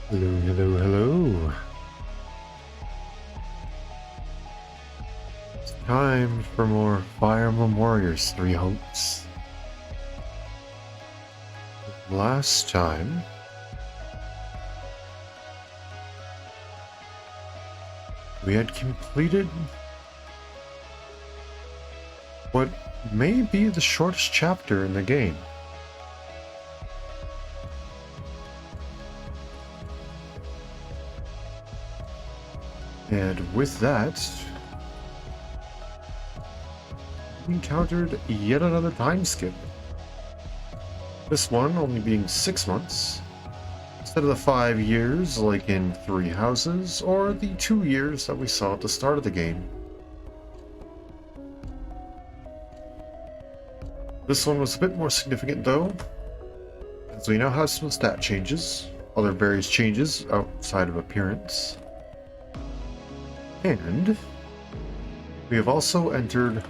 Hello, hello, hello. It's time for more Fire Emblem Warriors 3 Hopes. Last time, we had completed what may be the shortest chapter in the game. And with that, we encountered yet another time skip. This one only being 6 months, instead of the 5 years like in 3 Houses, or the 2 years that we saw at the start of the game. This one was a bit more significant though, as we now have some stat changes, other various changes outside of appearance. And we have also entered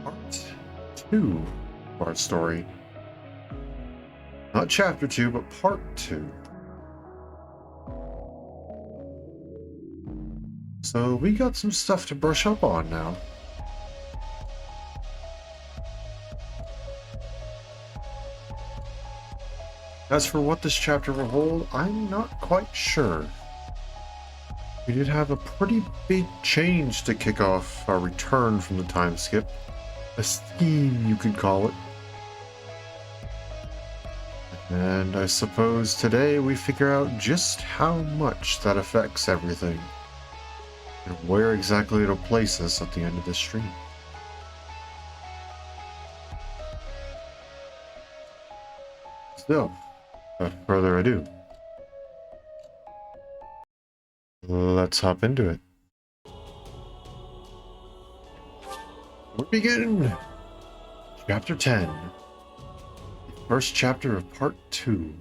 part 2 of our story. Not chapter 2, but part 2. So we got some stuff to brush up on now. As for what this chapter will hold, I'm not quite sure. We did have a pretty big change to kick off our return from the time skip. A scheme, you could call it. And I suppose today we figure out just how much that affects everything. And where exactly it'll place us at the end of this stream. Still, without further ado, let's hop into it. We begin Chapter 10, the first chapter of Part 2.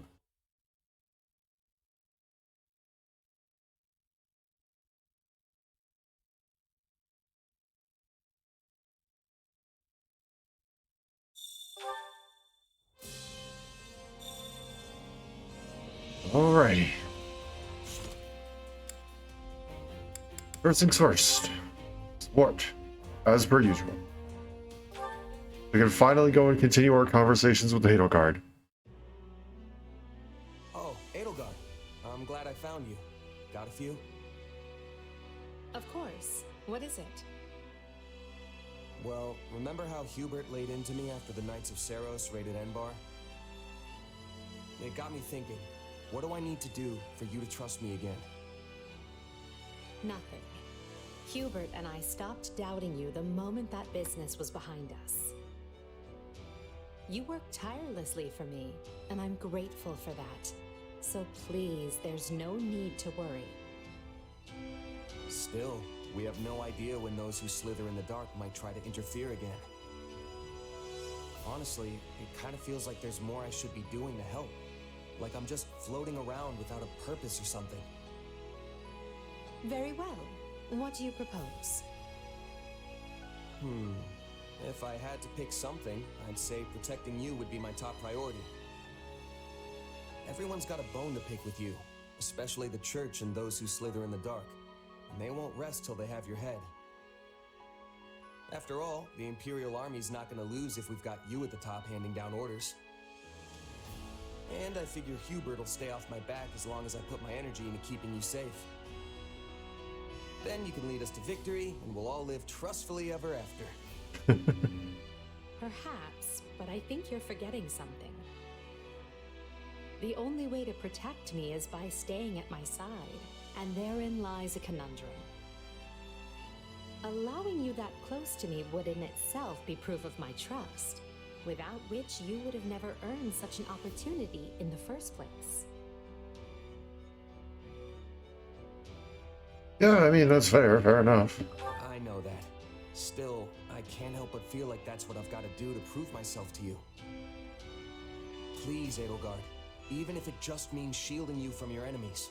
Alrighty. First things first. Sport, as per usual. We can finally go and continue our conversations with the Edelgard. Oh, Edelgard. I'm glad I found you. Got a few? Of course. What is it? Well, remember how Hubert laid into me after the Knights of Seiros raided Enbar? It got me thinking, what do I need to do for you to trust me again? Nothing. Hubert and I stopped doubting you the moment that business was behind us. You worked tirelessly for me, and I'm grateful for that. So please, there's no need to worry. Still, we have no idea when those who slither in the dark might try to interfere again. Honestly, it kind of feels like there's more I should be doing to help. Like I'm just floating around without a purpose or something. Very well. What do you propose? If I had to pick something, I'd say protecting you would be my top priority. Everyone's got a bone to pick with you, especially the church and those who slither in the dark. And they won't rest till they have your head. After all, the Imperial Army's not gonna lose if we've got you at the top handing down orders. And I figure Hubert will stay off my back as long as I put my energy into keeping you safe. Then you can lead us to victory, and we'll all live trustfully ever after. Perhaps, but I think you're forgetting something. The only way to protect me is by staying at my side. And therein lies a conundrum. Allowing you that close to me would in itself be proof of my trust, without which you would have never earned such an opportunity in the first place. Yeah, I mean, that's fair. Fair enough. I know that. Still, I can't help but feel like that's what I've got to do to prove myself to you. Please, Edelgard, even if it just means shielding you from your enemies.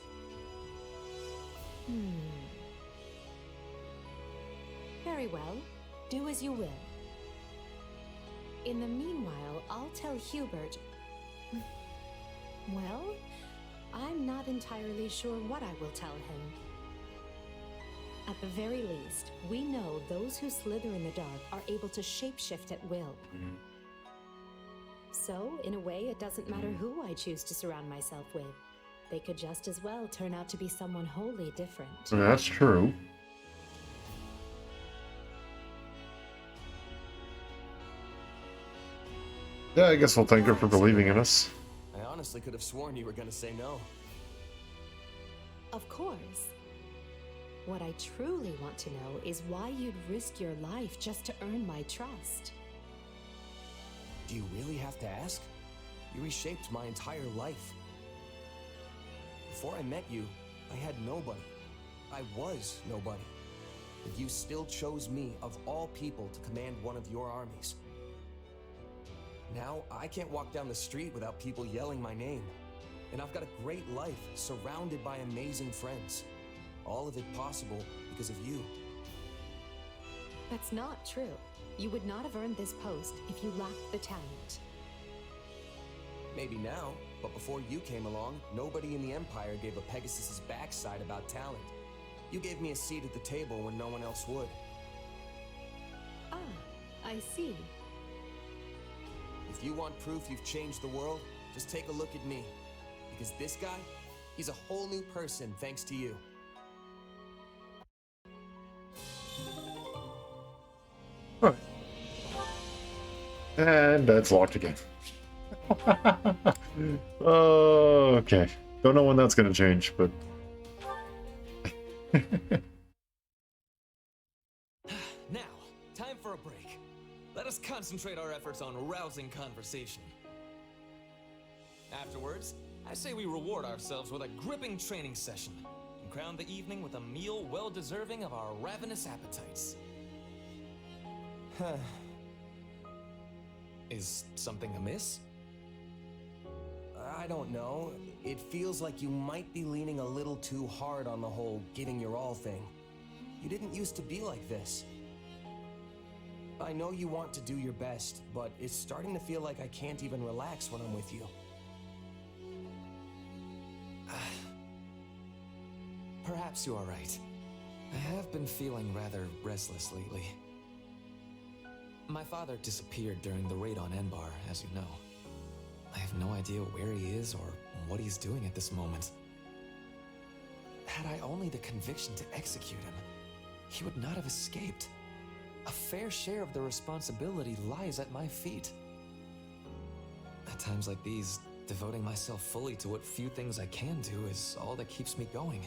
Very well. Do as you will. In the meanwhile, I'll tell Hubert... Well, I'm not entirely sure what I will tell him. At the very least, we know those who slither in the dark are able to shapeshift at will. So, in a way, it doesn't matter who I choose to surround myself with. They could just as well turn out to be someone wholly different. That's true. Yeah, I guess we'll thank her for believing in us. I honestly could have sworn you were gonna say no. Of course. What I truly want to know is why you'd risk your life just to earn my trust. Do you really have to ask? You reshaped my entire life. Before I met you, I had nobody. I was nobody. But you still chose me, of all people, to command one of your armies. Now, I can't walk down the street without people yelling my name. And I've got a great life, surrounded by amazing friends. All of it possible because of you. That's not true. You would not have earned this post if you lacked the talent. Maybe now, but before you came along, nobody in the Empire gave a Pegasus's backside about talent. You gave me a seat at the table when no one else would. Ah, I see. If you want proof you've changed the world, just take a look at me. Because this guy, he's a whole new person thanks to you. Alright. And that's locked again. Okay. Don't know when that's going to change, but... Now, time for a break. Let us concentrate our efforts on rousing conversation. Afterwards, I say we reward ourselves with a gripping training session and crown the evening with a meal well deserving of our ravenous appetites. Is something amiss? I don't know. It feels like you might be leaning a little too hard on the whole giving your all thing. You didn't used to be like this. I know you want to do your best, but it's starting to feel like I can't even relax when I'm with you. Perhaps you are right. I have been feeling rather restless lately. My father disappeared during the raid on Enbar, as you know. I have no idea where he is or what he's doing at this moment. Had I only the conviction to execute him, he would not have escaped. A fair share of the responsibility lies at my feet. At times like these, devoting myself fully to what few things I can do is all that keeps me going.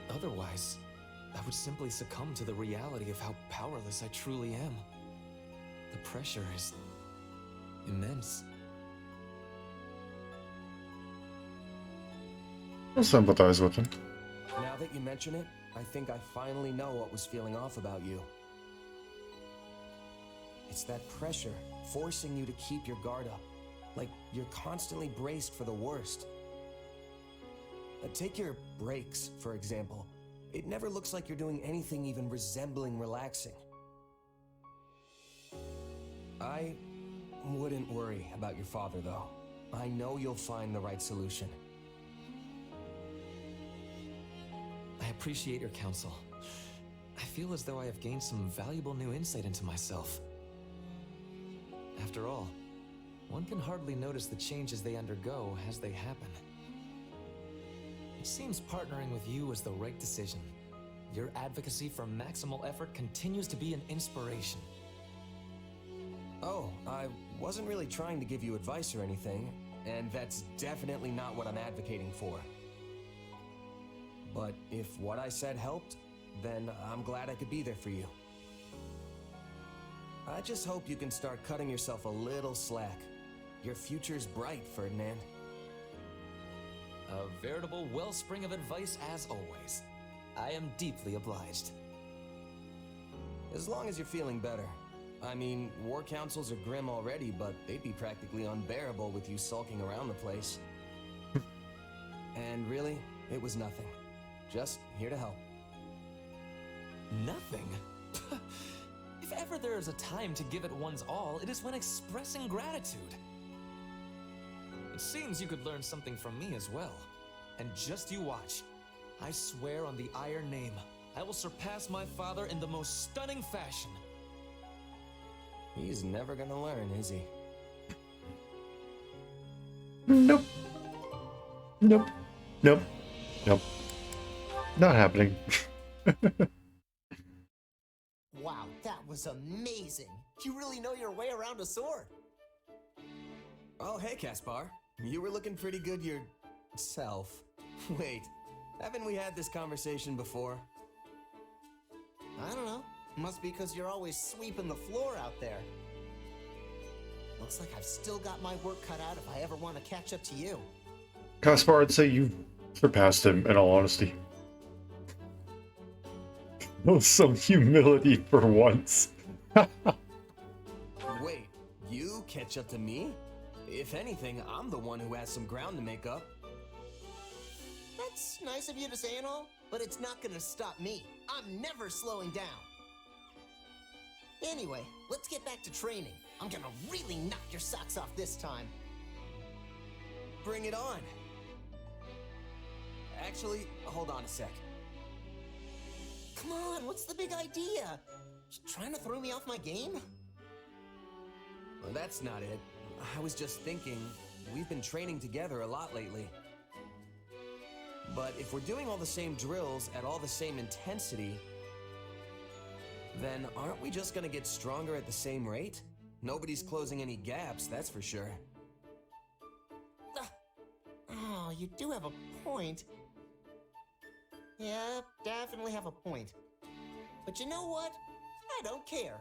Otherwise, I would simply succumb to the reality of how powerless I truly am. The pressure is immense. I'll sympathize with him. Now that you mention it, I think I finally know what was feeling off about you. It's that pressure, forcing you to keep your guard up. Like you're constantly braced for the worst. Take your breaks, for example. It never looks like you're doing anything even resembling relaxing. I wouldn't worry about your father, though. I know you'll find the right solution. I appreciate your counsel. I feel as though I have gained some valuable new insight into myself. After all, one can hardly notice the changes they undergo as they happen. It seems partnering with you was the right decision. Your advocacy for maximal effort continues to be an inspiration. Oh, I wasn't really trying to give you advice or anything, and that's definitely not what I'm advocating for. But if what I said helped, then I'm glad I could be there for you. I just hope you can start cutting yourself a little slack. Your future's bright, Ferdinand. A veritable wellspring of advice as always. I am deeply obliged. As long as you're feeling better. I mean, war councils are grim already, but they'd be practically unbearable with you sulking around the place. And really, it was nothing. Just here to help. Nothing? If ever there is a time to give it one's all, it is when expressing gratitude. It seems you could learn something from me as well. And just you watch. I swear on the Iron Name, I will surpass my father in the most stunning fashion. He's never gonna learn, is he? Nope. Nope. Nope. Nope. Not happening. Wow, that was amazing! You really know your way around a sword! Oh, hey, Caspar. You were looking pretty good yourself. Wait, haven't we had this conversation before? I don't know. Must be because you're always sweeping the floor out there. Looks like I've still got my work cut out if I ever want to catch up to you. Caspar, I'd say you've surpassed him, in all honesty. Some humility for once. Wait, you catch up to me? If anything, I'm the one who has some ground to make up. That's nice of you to say and all, but it's not gonna stop me. I'm never slowing down. Anyway, let's get back to training. I'm gonna really knock your socks off this time. Bring it on. Actually, hold on a sec. Come on, what's the big idea? You trying to throw me off my game? Well, that's not it. I was just thinking, we've been training together a lot lately. But if we're doing all the same drills at all the same intensity, then aren't we just gonna get stronger at the same rate? Nobody's closing any gaps, that's for sure. Oh, you do have a point. Yeah, definitely have a point. But you know what? I don't care.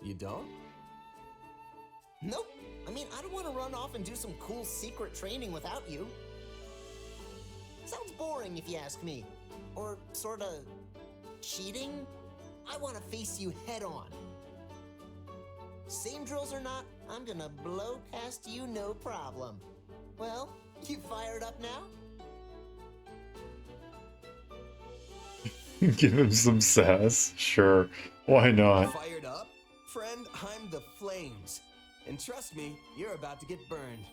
You don't? Nope. I mean, I don't want to run off and do some cool secret training without you. Sounds boring if you ask me. Or sorta cheating? I want to face you head on. Same drills or not, I'm gonna blow past you no problem. Well, you fired up now? Give him some sass. Sure. Why not? Fired up? Friend, I'm the flames. And trust me, you're about to get burned.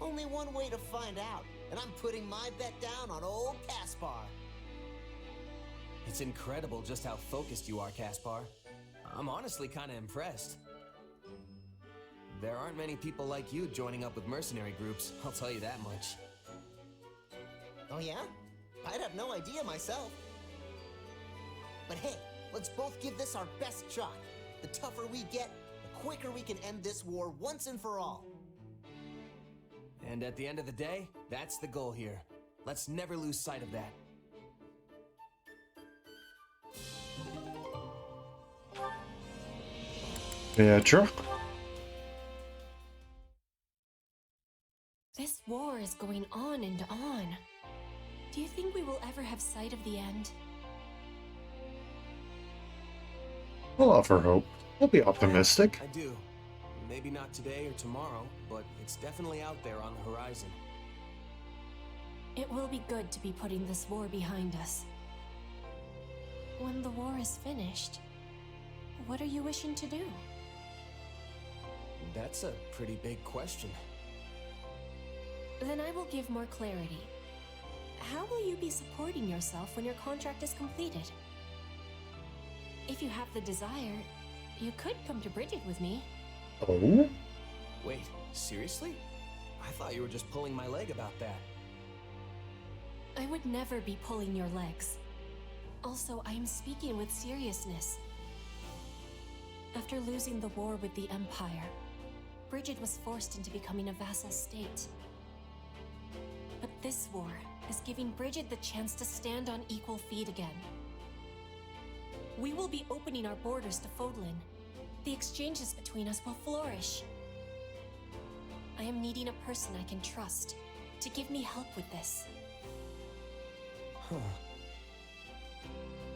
Only one way to find out, and I'm putting my bet down on old Caspar. It's incredible just how focused you are, Caspar. I'm honestly kinda impressed. There aren't many people like you joining up with mercenary groups, I'll tell you that much. Oh yeah? I'd have no idea myself. But hey, let's both give this our best shot. The tougher we get, the quicker we can end this war once and for all. And at the end of the day, that's the goal here. Let's never lose sight of that. Petra? This war is going on and on. Do you think we will ever have sight of the end? We'll offer hope. We'll be optimistic. I do. Maybe not today or tomorrow, but it's definitely out there on the horizon. It will be good to be putting this war behind us. When the war is finished, what are you wishing to do? That's a pretty big question. Then I will give more clarity. How will you be supporting yourself when your contract is completed? If you have the desire, you could come to Bridget with me. Oh? Wait, seriously? I thought you were just pulling my leg about that. I would never be pulling your legs. Also, I am speaking with seriousness. After losing the war with the Empire, Bridget was forced into becoming a vassal state. But This war is giving Bridget the chance to stand on equal feet again. We will be opening our borders to Fodlan. The exchanges between us will flourish. I am needing a person I can trust to give me help with this.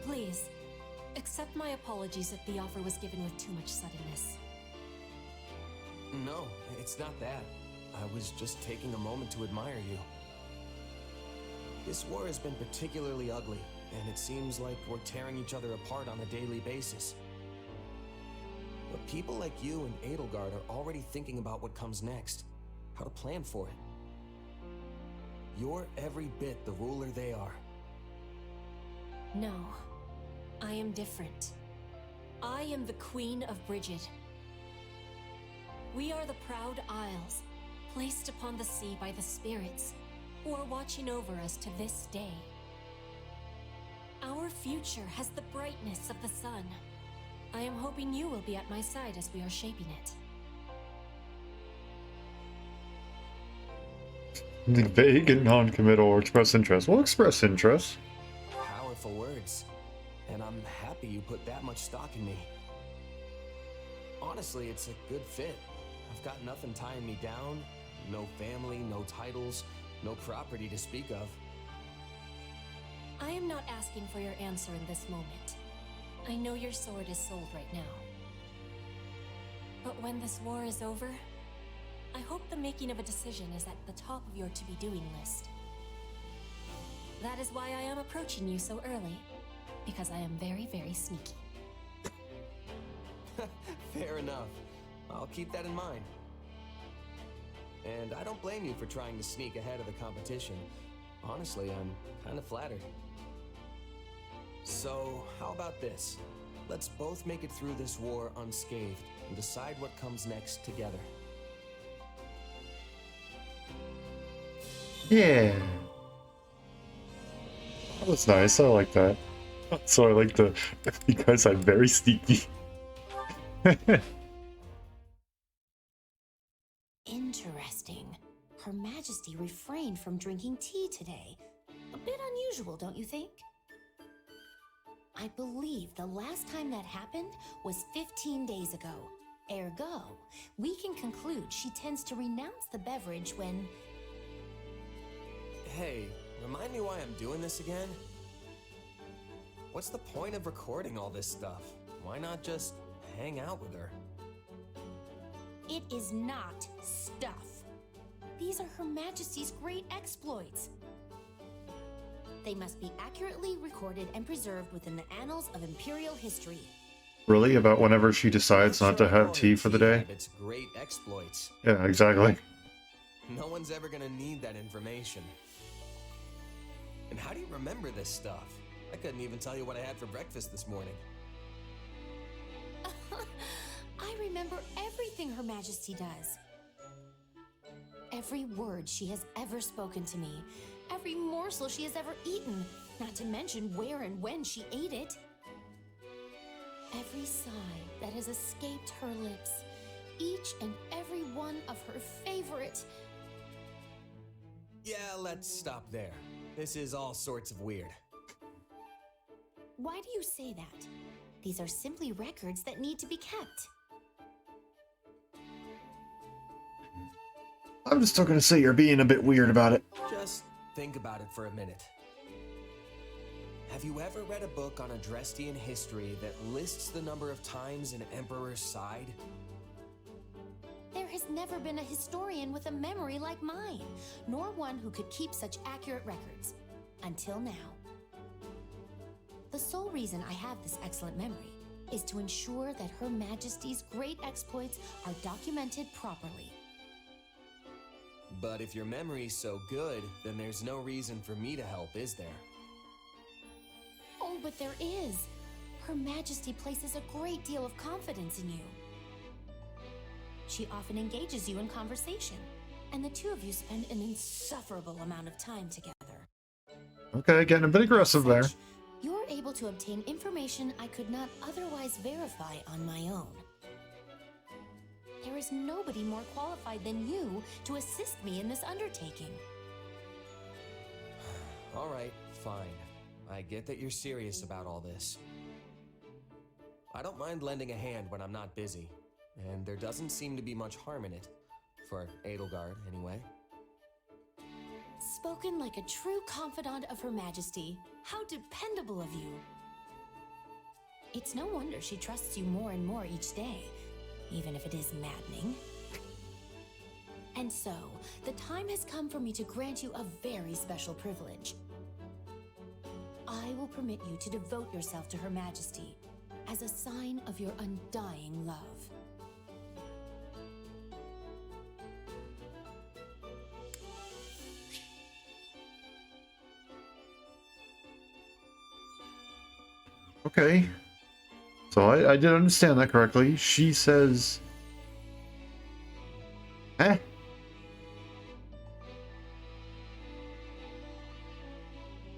Please, accept my apologies if the offer was given with too much suddenness. No, it's not that. I was just taking a moment to admire you. This war has been particularly ugly, and it seems like we're tearing each other apart on a daily basis. But people like you and Edelgard are already thinking about what comes next, how to plan for it. You're every bit the ruler they are. No, I am different. I am the Queen of Bridget. We are the proud Isles, placed upon the sea by the spirits, who are watching over us to this day. Our future has the brightness of the sun. I am hoping you will be at my side as we are shaping it. The vague and non-committal or express interest. We'll express interest. Powerful words. And I'm happy you put that much stock in me. Honestly, it's a good fit. I've got nothing tying me down. No family, no titles, no property to speak of. I am not asking for your answer in this moment. I know your sword is sold right now. But when this war is over, I hope the making of a decision is at the top of your to-be-doing list. That is why I am approaching you so early, because I am very, very sneaky. Fair enough. I'll keep that in mind. And I don't blame you for trying to sneak ahead of the competition. Honestly, I'm kind of flattered. So, how about this? Let's both make it through this war unscathed and decide what comes next together. Yeah. That's nice. I like that. So I like the because I'm very sneaky. Interesting. Her Majesty refrained from drinking tea today. A bit unusual, don't you think? I believe the last time that happened was 15 days ago. Ergo, we can conclude she tends to renounce the beverage when... Hey, remind me why I'm doing this again? What's the point of recording all this stuff? Why not just hang out with her? It is not stuff. These are Her Majesty's great exploits. They must be accurately recorded and preserved within the annals of Imperial history. Really? About whenever she decides not to have tea for the day? It's great exploits. Yeah, exactly. No one's ever gonna need that information. And how do you remember this stuff? I couldn't even tell you what I had for breakfast this morning. I remember everything Her Majesty does. Every word she has ever spoken to me. Every morsel she has ever eaten. Not to mention where and when she ate it. Every sigh that has escaped her lips. Each and every one of her favorite... Yeah, let's stop there. This is all sorts of weird. Why do you say that? These are simply records that need to be kept. I'm just still gonna say you're being a bit weird about it. Just think about it for a minute. Have you ever read a book on Adrestian history that lists the number of times an emperor sighed? There has never been a historian with a memory like mine, nor one who could keep such accurate records. Until now. The sole reason I have this excellent memory is to ensure that Her Majesty's great exploits are documented properly. But if your memory's so good, then there's no reason for me to help, is there? Oh, but there is. Her Majesty places a great deal of confidence in you. She often engages you in conversation, and the two of you spend an insufferable amount of time together. Okay, getting a bit aggressive there. You're able to obtain information I could not otherwise verify on my own. There is nobody more qualified than you to assist me in this undertaking. Alright, fine. I get that you're serious about all this. I don't mind lending a hand when I'm not busy, and there doesn't seem to be much harm in it. For Edelgard, anyway. Spoken like a true confidant of Her Majesty. How dependable of you. It's no wonder she trusts you more and more each day, even if it is maddening. And so, the time has come for me to grant you a very special privilege. I will permit you to devote yourself to Her Majesty as a sign of your undying love. Okay. So I did understand that correctly. She says... Eh?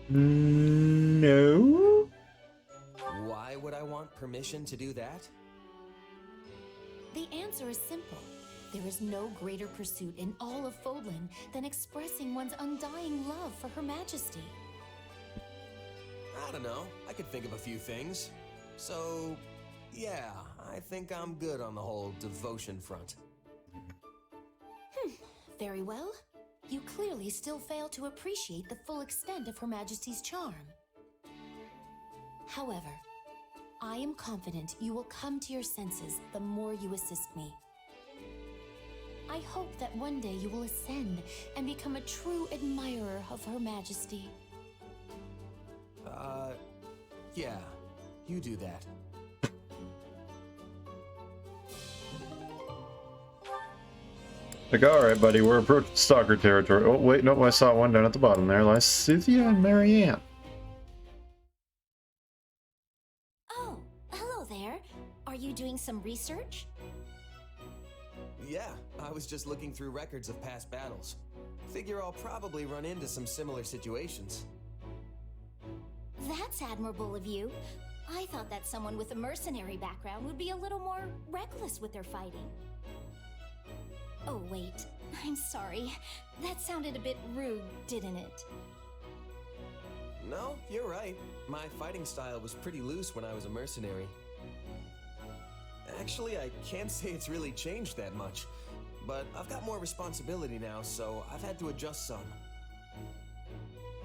No? Why would I want permission to do that? The answer is simple. There is no greater pursuit in all of Fodlan than expressing one's undying love for Her Majesty. I don't know. I could think of a few things. So, yeah, I think I'm good on the whole devotion front. Very well. You clearly still fail to appreciate the full extent of Her Majesty's charm. However, I am confident you will come to your senses the more you assist me. I hope that one day you will ascend and become a true admirer of Her Majesty. Yeah, you do that. Like, alright, buddy, we're approaching stalker territory. Oh, wait, nope, I saw one down at the bottom there. Lysithea and Marianne. Oh, hello there. Are you doing some research? Yeah, I was just looking through records of past battles. Figure I'll probably run into some similar situations. That's admirable of you. I thought that someone with a mercenary background would be a little more reckless with their fighting. Oh, wait. I'm sorry. That sounded a bit rude, didn't it? No, you're right. My fighting style was pretty loose when I was a mercenary. Actually, I can't say it's really changed that much. But I've got more responsibility now, so I've had to adjust some.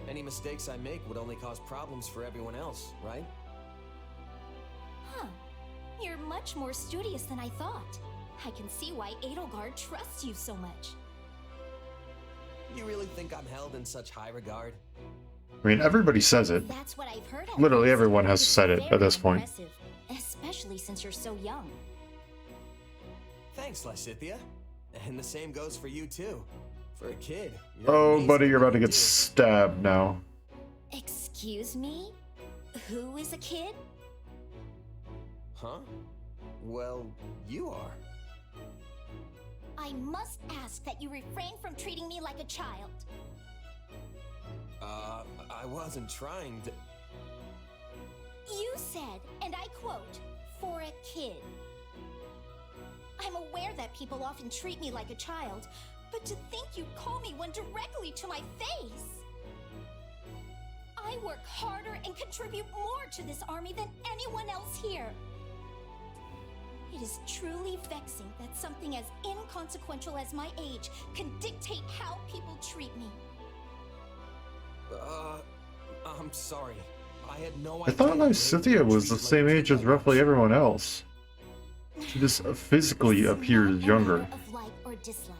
Any mistakes I make would only cause problems for everyone else, right? Huh. You're much more studious than I thought. I can see why Edelgard trusts you so much. You really think I'm held in such high regard? I mean, everybody says it. That's what I've heard. Literally everyone has It's said it at this very point. impressive, especially since you're so young. Thanks, Lysithea. And the same goes for you, too. For a kid. You're Oh, amazing buddy, at you're what about to you get do. stabbed now. Excuse me? Who is a kid? Huh? Well, you are. I must ask that you refrain from treating me like a child. I wasn't trying to... You said, and I quote, for a kid. I'm aware that people often treat me like a child, but to think you'd call me one directly to my face! I work harder and contribute more to this army than anyone else here. It is truly vexing that something as inconsequential as my age can dictate how people treat me. I'm sorry. I had no I idea. thought you Lysithea was the treated same like a age kid as like roughly that. everyone else. She just physically This is appears not a younger. matter of like or dislike.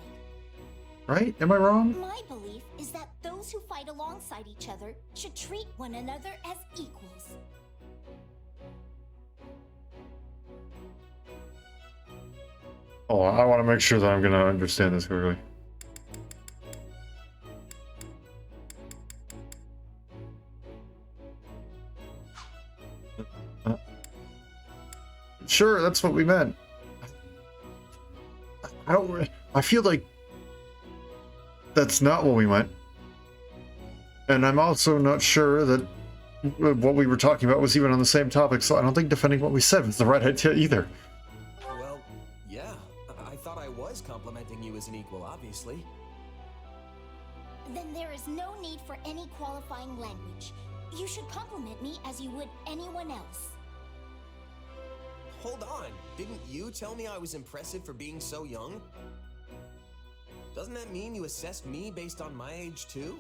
Right? Am I wrong? My belief is that those who fight alongside each other should treat one another as equals. Oh, I want to make sure that I'm going to understand this correctly. Sure, that's what we meant. I feel like that's not what we meant. And I'm also not sure that what we were talking about was even on the same topic, so I don't think defending what we said was the right idea either. Well, yeah. I thought I was complimenting you as an equal, obviously. Then there is no need for any qualifying language. You should compliment me as you would anyone else. Hold on, didn't you tell me I was impressive for being so young? Doesn't that mean you assessed me based on my age too?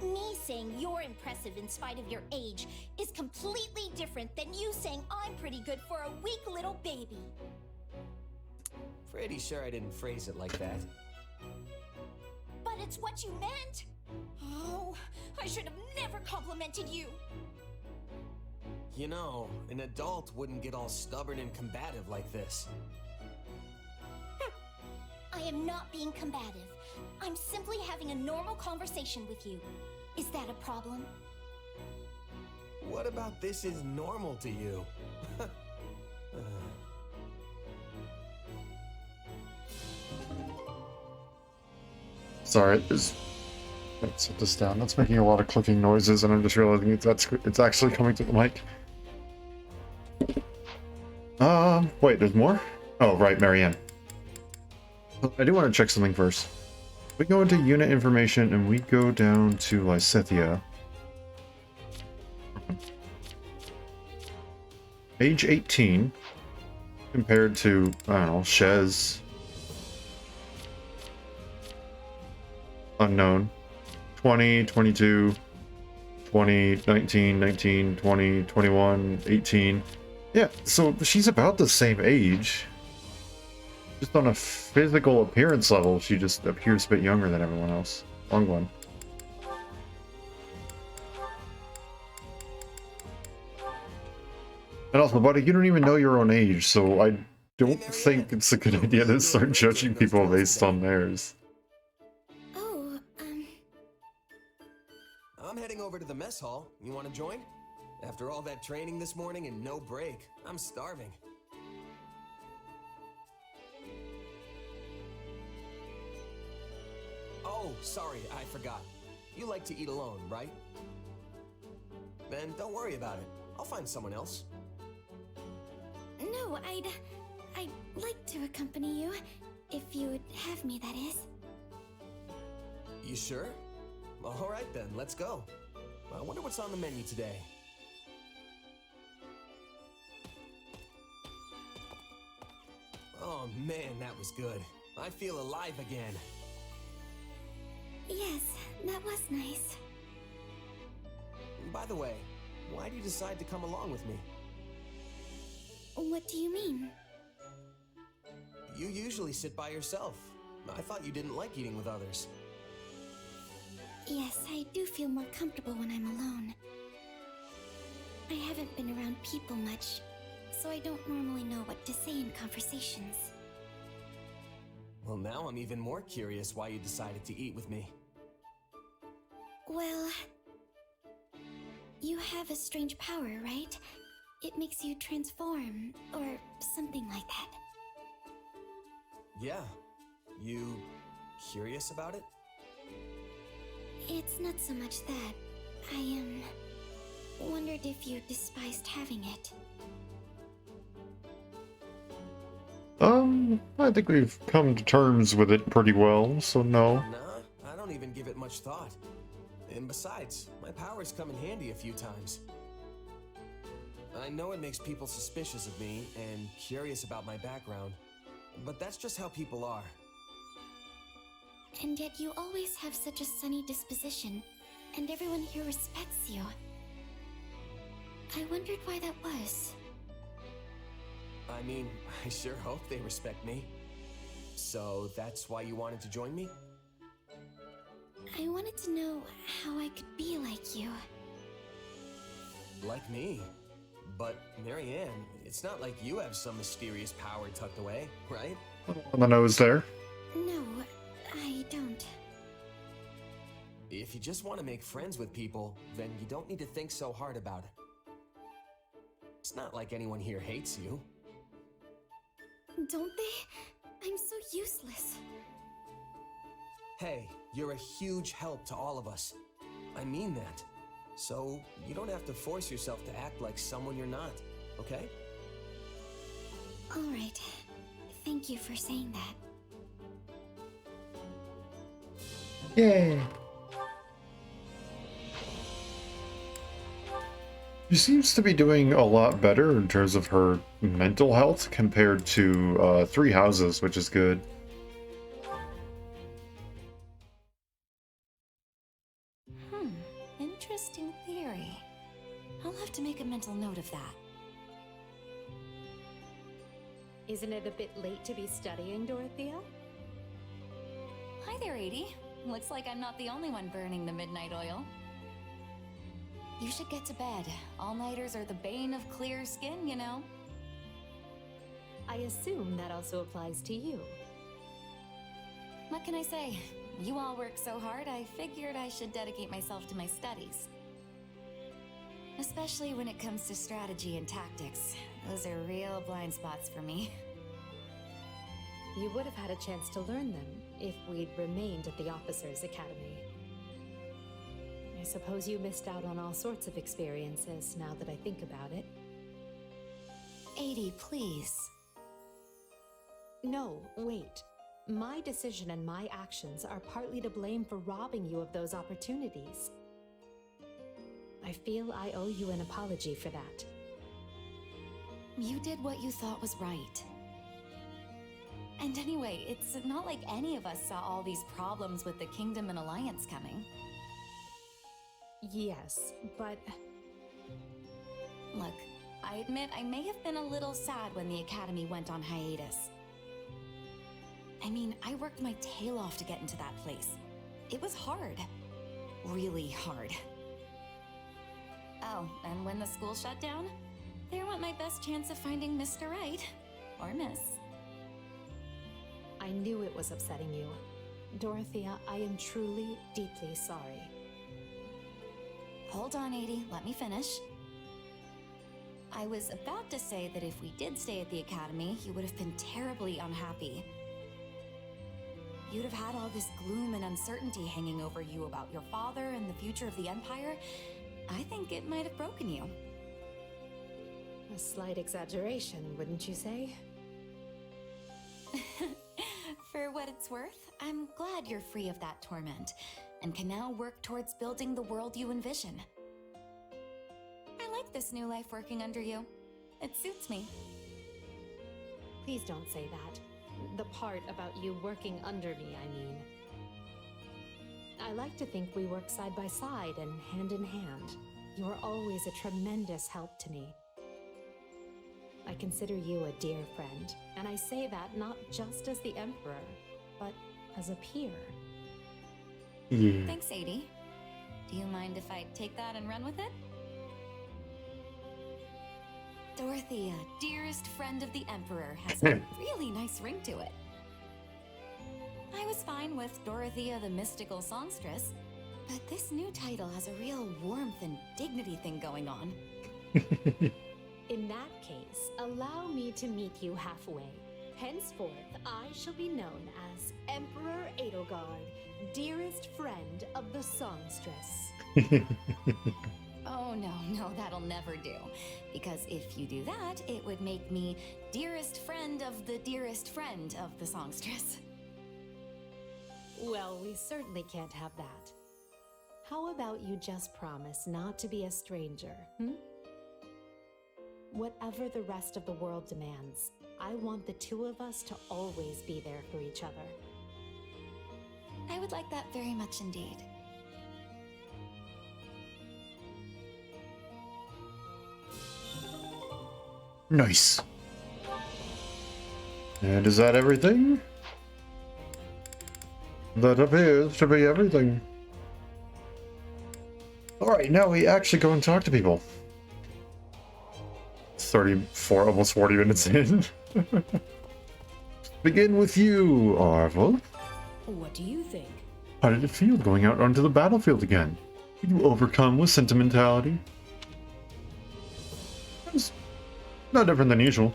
Me saying you're impressive in spite of your age is completely different than you saying I'm pretty good for a weak little baby. Pretty sure I didn't phrase it like that. But it's what you meant. Oh, I should have never complimented you. You know, an adult wouldn't get all stubborn and combative like this. I am not being combative. I'm simply having a normal conversation with you. Is that a problem? What about this is normal to you? Sorry, let's set this down. That's making a lot of clicking noises, and I'm just realizing it's actually coming to the mic. Wait, there's more? Oh, right, Marianne. I do want to check something first. We go into unit information, and we go down to Lysithia. Age 18, compared to, I don't know, Shez. Unknown. 20, 22, 20, 19, 19, 20, 21, 18. Yeah, so she's about the same age. Just on a physical appearance level, she just appears a bit younger than everyone else. Wrong one. And also, buddy, you don't even know your own age, so I don't think it's a good idea to start judging people based on theirs. Oh, I'm heading over to the mess hall. You want to join? After all that training this morning and no break, I'm starving. Oh, sorry, I forgot. You like to eat alone, right? Then don't worry about it. I'll find someone else. no, I'd like to accompany you. If you would have me, that is. You sure? All right then, let's go. I wonder what's on the menu today. Oh man, that was good. I feel alive again. Yes, that was nice. By the way, why do you decide to come along with me? What do you mean? You usually sit by yourself. I thought you didn't like eating with others. Yes, I do feel more comfortable when I'm alone. I haven't been around people much, so I don't normally know what to say in conversations. Well, now I'm even more curious why you decided to eat with me. Well, you have a strange power, right? It makes you transform, or something like that. Yeah. You curious about it? It's not so much that. I wondered if you despised having it. I think we've come to terms with it pretty well, so no. Nah, I don't even give it much thought. And besides, my powers come in handy a few times. I know it makes people suspicious of me and curious about my background, but that's just how people are. And yet you always have such a sunny disposition, and everyone here respects you. I wondered why that was. I mean, I sure hope they respect me. So that's why you wanted to join me? I wanted to know how I could be like you. Like me? But, Marianne, it's not like you have some mysterious power tucked away, right? On the nose there. No, I don't. If you just want to make friends with people, then you don't need to think so hard about it. It's not like anyone here hates you. Don't they? I'm so useless. Hey, you're a huge help to all of us. I mean that. So, you don't have to force yourself to act like someone you're not, okay? All right. Thank you for saying that. Yay! She seems to be doing a lot better in terms of her mental health compared to Three Houses, which is good. Interesting theory. I'll have to make a mental note of that. Isn't it a bit late to be studying, Dorothea? Hi there, Edie. Looks like I'm not the only one burning the midnight oil. You should get to bed. All-nighters are the bane of clear skin, you know. I assume that also applies to you. What can I say? You all work so hard, I figured I should dedicate myself to my studies. Especially when it comes to strategy and tactics. Those are real blind spots for me. You would have had a chance to learn them if we'd remained at the Officers' Academy. I suppose you missed out on all sorts of experiences now that I think about it. Edie, please. No, wait. My decision and my actions are partly to blame for robbing you of those opportunities. I feel I owe you an apology for that. You did what you thought was right. And anyway, it's not like any of us saw all these problems with the Kingdom and Alliance coming. Yes, but... Look, I admit I may have been a little sad when the Academy went on hiatus. I mean, I worked my tail off to get into that place. It was hard. Really hard. Oh, and when the school shut down, there went my best chance of finding Mr. Right. Or Miss. I knew it was upsetting you. Dorothea, I am truly, deeply sorry. Hold on, Edie. Let me finish. I was about to say that if we did stay at the Academy, you would have been terribly unhappy. You'd have had all this gloom and uncertainty hanging over you about your father and the future of the Empire. I think it might have broken you. A slight exaggeration, wouldn't you say? For what it's worth, I'm glad you're free of that torment, and can now work towards building the world you envision. I like this new life working under you. It suits me. Please don't say that. The part about you working under me, I mean. I like to think we work side by side and hand in hand. You're always a tremendous help to me. I consider you a dear friend, and I say that not just as the Emperor, but as a peer. Yeah. Thanks, Sadie. Do you mind if I take that and run with it? Dorothea, dearest friend of the Emperor, has a really nice ring to it. I was fine with Dorothea the Mystical Songstress, but this new title has a real warmth and dignity thing going on. In that case, allow me to meet you halfway. Henceforth, I shall be known as Emperor Edelgard, dearest friend of the Songstress. Oh no, that'll never do. Because if you do that, it would make me dearest friend of the dearest friend of the Songstress. Well, we certainly can't have that. How about you just promise not to be a stranger, Whatever the rest of the world demands, I want the two of us to always be there for each other. I would like that very much indeed. Nice. And is that everything? That appears to be everything. Alright, now we actually go and talk to people. 34, almost 40 minutes in. Begin with you, Arvel. What do you think? How did it feel going out onto the battlefield again? Were you overcome with sentimentality? It was not different than usual.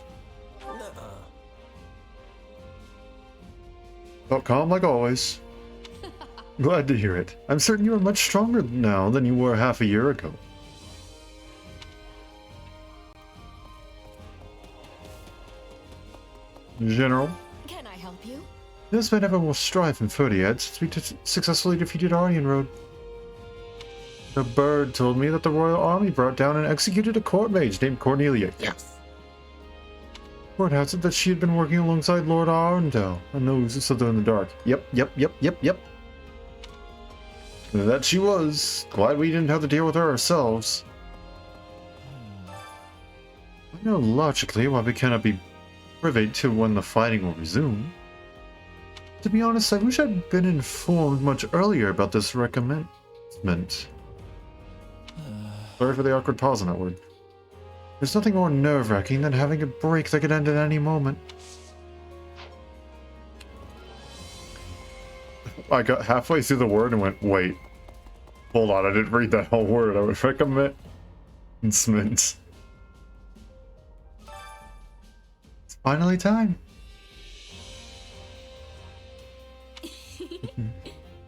Felt calm like always. Glad to hear it. I'm certain you are much stronger now than you were half a year ago. General? Can I help you? This may never will strive in 30 heads since we successfully defeated Aryan Road. The bird told me that the royal army brought down and executed a court mage named Cornelia. Yes. Word has it that she had been working alongside Lord Arundel, and those who stood there in the dark. Yep. And that she was. Glad we didn't have to deal with her ourselves. I know logically why we cannot be privy to when the fighting will resume. To be honest, I wish I'd been informed much earlier about this recommendment. Sorry for the awkward pause on that word. There's nothing more nerve-wracking than having a break that could end at any moment. I got halfway through the word and went, wait. Hold on, I didn't read that whole word. I would recommend... It's finally time.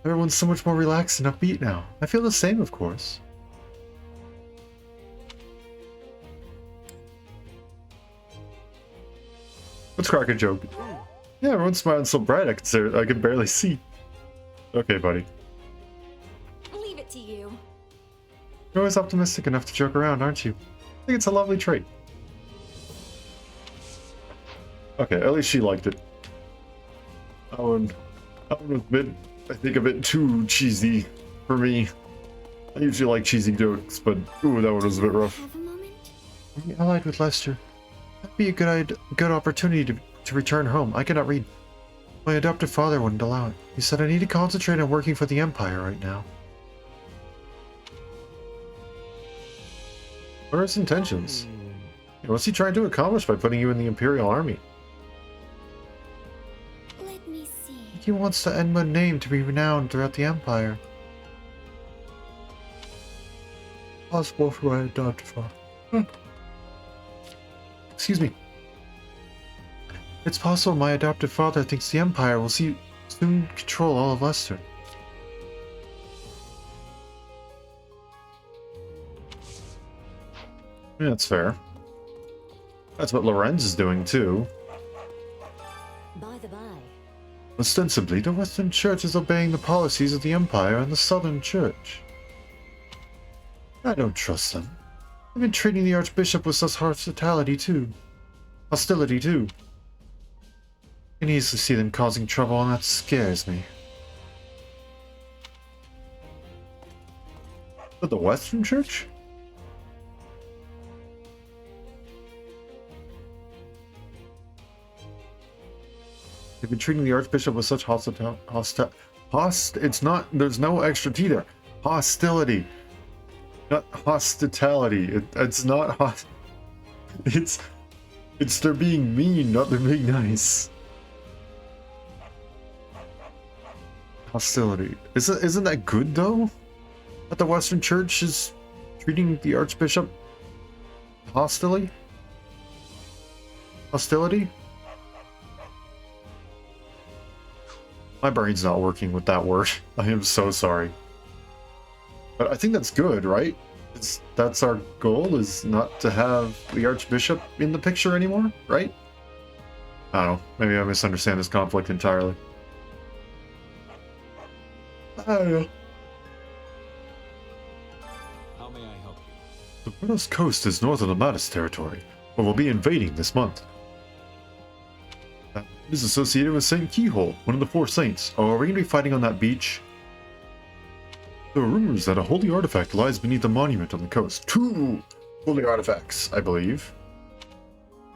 Everyone's so much more relaxed and upbeat now. I feel the same, of course. Let's crack a joke. Yeah, everyone's smiling so bright I can barely see. Okay, buddy. Leave it to you. You're always optimistic enough to joke around, aren't you? I think it's a lovely trait. Okay, at least she liked it. That one was a bit, I think, a bit too cheesy for me. I usually like cheesy jokes, but ooh, that one was a bit rough. Have a moment? We allied with Lester. That'd be a good opportunity to return home. I cannot read. My adoptive father wouldn't allow it. He said I need to concentrate on working for the Empire right now. What are his intentions? What's he trying to accomplish by putting you in the Imperial Army? Let me see. He wants the Enma name to be renowned throughout the Empire. Possible for my adoptive father. Excuse me. It's possible my adoptive father thinks the Empire will soon control all of Leicester. Yeah, that's fair. That's what Lorenz is doing too. By the by, Ostensibly, the Western Church is obeying the policies of the Empire and the Southern Church. I don't trust them. They've been treating the Archbishop with such hostility too. I can easily see them causing trouble, and that scares me. But the Western Church? They've been treating the Archbishop with such it's not, there's no extra T there. Hostility. Not hospitality. It's not it's they're being mean, not they're being nice. Hostility. Isn't that good though? That the Western Church is treating the Archbishop hostility? Hostility? My brain's not working with that word. I am so sorry. But I think that's good, right? That's our goal, is not to have the Archbishop in the picture anymore, right? I don't know. Maybe I misunderstand this conflict entirely. I don't know. How may I help you? The Brunos Coast is north of the Mattis territory, but we'll be invading this month. That is associated with Saint Keyhole, one of the four saints. Oh, are we going to be fighting on that beach? There are rumors that a holy artifact lies beneath the monument on the coast. 2 holy artifacts, I believe.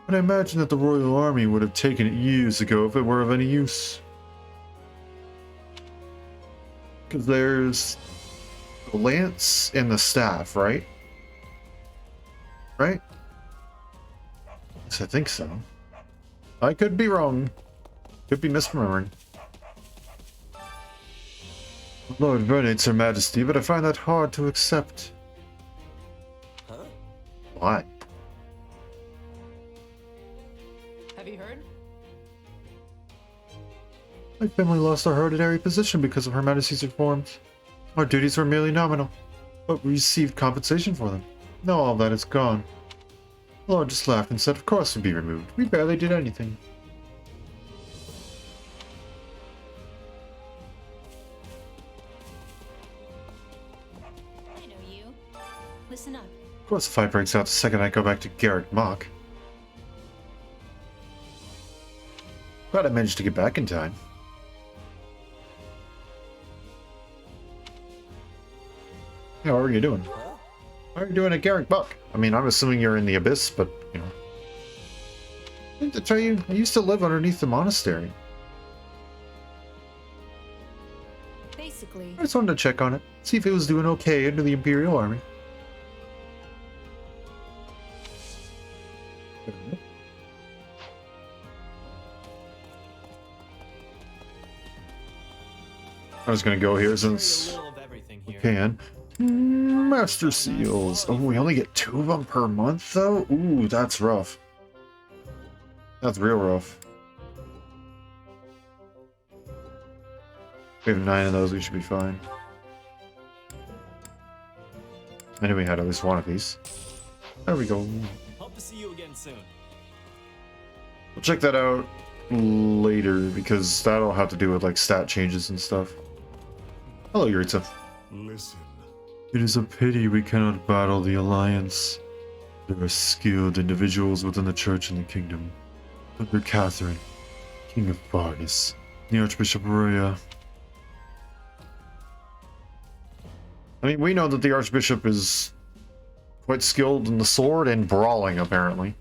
But I imagine that the Royal Army would have taken it years ago if it were of any use. Because there's the lance and the staff, right? Right? Yes, I think so. I could be wrong. Could be misremembering. Lord Vernates, Her Majesty, but I find that hard to accept. Huh? Why? Have you heard? My family lost our hereditary position because of Her Majesty's reforms. Our duties were merely nominal, but we received compensation for them. Now all that is gone. The Lord just laughed and said, of course it would be removed. We barely did anything. Listen up. Of course, the fight breaks out the second I go back to Garrick Mach. Glad I managed to get back in time. Yeah, how are you doing? How are you doing at Garrick Mach? I mean, I'm assuming you're in the Abyss, but, you know. I think to tell you, I used to live underneath the monastery. Basically, I just wanted to check on it, see if it was doing okay under the Imperial Army. I was gonna go here since we can. Master Seals. Oh, we only get 2 of them per month, though? Ooh, that's rough. That's real rough. We have 9 of those, we should be fine. I knew we had at least one of these. There we go. Hope to see you again soon. We'll check that out later, because that'll have to do with, like, stat changes and stuff. Hello, Yuritsa. Listen. It is a pity we cannot battle the Alliance. There are skilled individuals within the Church and the Kingdom. Under Catherine, King of Vargas, the Archbishop Rhea. I mean, we know that the Archbishop is quite skilled in the sword and brawling, apparently.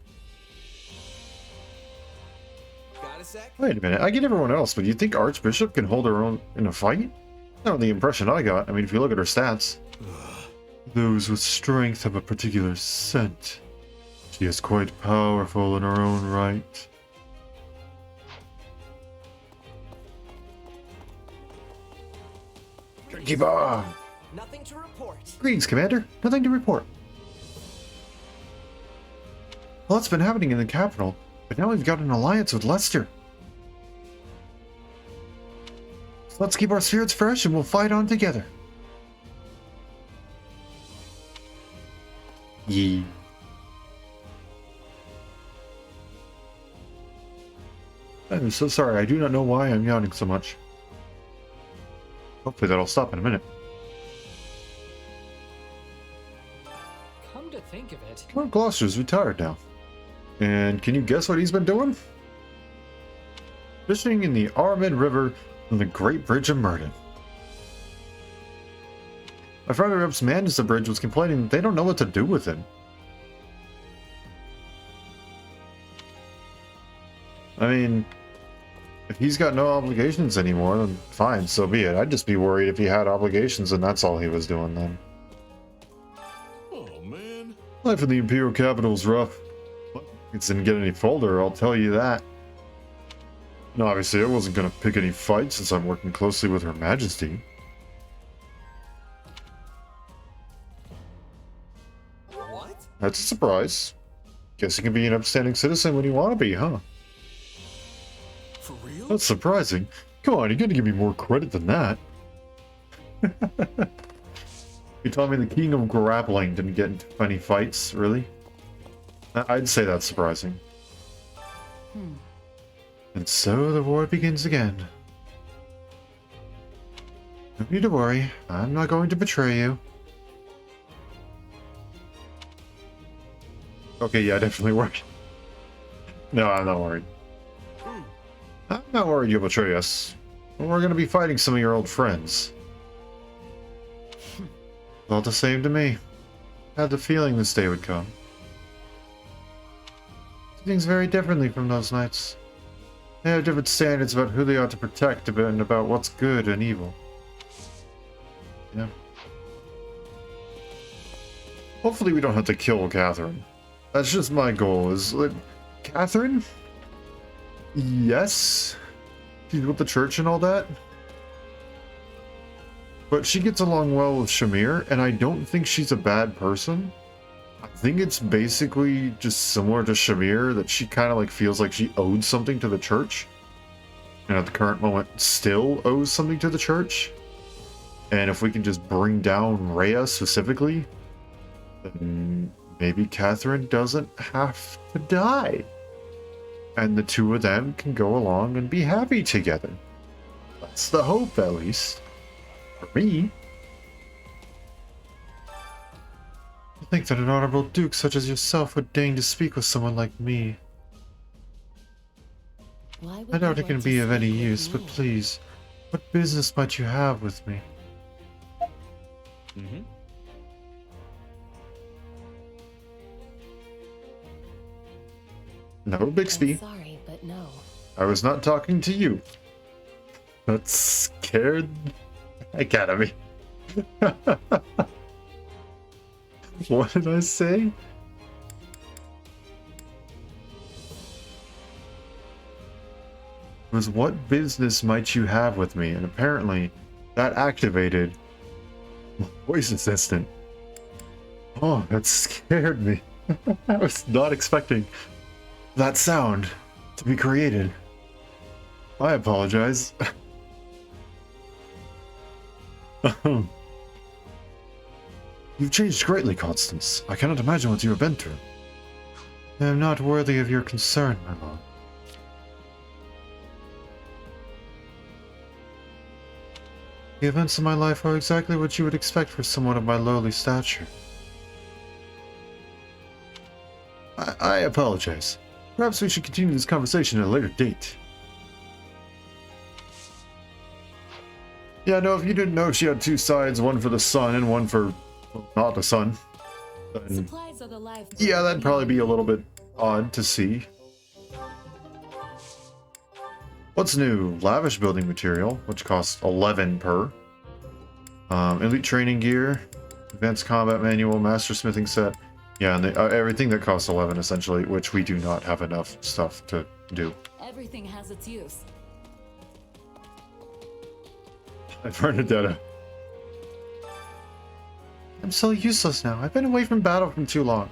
Got a sec? Wait a minute, I get everyone else, but you think Archbishop can hold her own in a fight? Not the impression I got. I mean, if you look at her stats. Those with strength have a particular scent. She is quite powerful in her own right. Keep on! Nothing to report. Greetings, Commander. Nothing to report. A lot's been happening in the capital, but now we've got an alliance with Leicester. So let's keep our spirits fresh and we'll fight on together. Yee. I'm so sorry. I do not know why I'm yawning so much. Hopefully that'll stop in a minute. Come to think of it, Lord Gloucester's retired now. And can you guess what he's been doing? Fishing in the Armid River on the Great Bridge of Murden. My friend who helps manage the bridge was complaining that they don't know what to do with him. I mean, if he's got no obligations anymore, then fine, so be it. I'd just be worried if he had obligations and that's all he was doing then. Oh, man. Life in the Imperial capital is rough. It didn't get any folder, I'll tell you that. No, obviously I wasn't going to pick any fights since I'm working closely with Her Majesty. What? That's a surprise. Guess you can be an upstanding citizen when you want to be, huh? For real? That's surprising. Come on, you gotta give me more credit than that. You told me the King of Grappling didn't get into any fights, really? I'd say that's surprising. And so the war begins again. No need to worry. I'm not going to betray you. Okay, yeah, definitely worried. No, I'm not worried. I'm not worried you'll betray us. We're going to be fighting some of your old friends. All the same to me. I had the feeling this day would come. Things very differently from those nights. They have different standards about who they ought to protect and about what's good and evil. Yeah. Hopefully we don't have to kill Catherine. That's just my goal, is like, Catherine? Yes. She's with the church and all that. But she gets along well with Shamir, and I don't think she's a bad person. I think it's basically just similar to Shamir, that she kind of like feels like she owed something to the church. And at the current moment still owes something to the church. And if we can just bring down Rhea specifically, then maybe Catherine doesn't have to die. And the two of them can go along and be happy together. That's the hope, at least. For me. think that an honorable duke such as yourself would deign to speak with someone like me. Why would I doubt you it can want to be of any speak with use, but me? please, what business might you have with me? Mm-hmm. No, I'm Bixby. sorry, but no. I was not talking to you. That scared the heck out of me. What did I say? It was what business might you have with me? And apparently that activated my voice assistant. Oh, that scared me. I was not expecting that sound to be created. I apologize. You've changed greatly, Constance. I cannot imagine what you have been through. I am not worthy of your concern, my lord. The events of my life are exactly what you would expect for someone of my lowly stature. I apologize. Perhaps we should continue this conversation at a later date. Yeah, no, if you didn't know she had two sides, one for the sun and one for not the sun. Then, Supplies are the lifeblood. yeah, that'd probably be a little bit odd to see. What's new? Lavish building material, which costs 11 per. Elite training gear, advanced combat manual, master smithing set. Yeah, and everything that costs 11 essentially, which we do not have enough stuff to do. Everything has its use. Bernadetta. I'm so useless now. I've been away from battle for too long.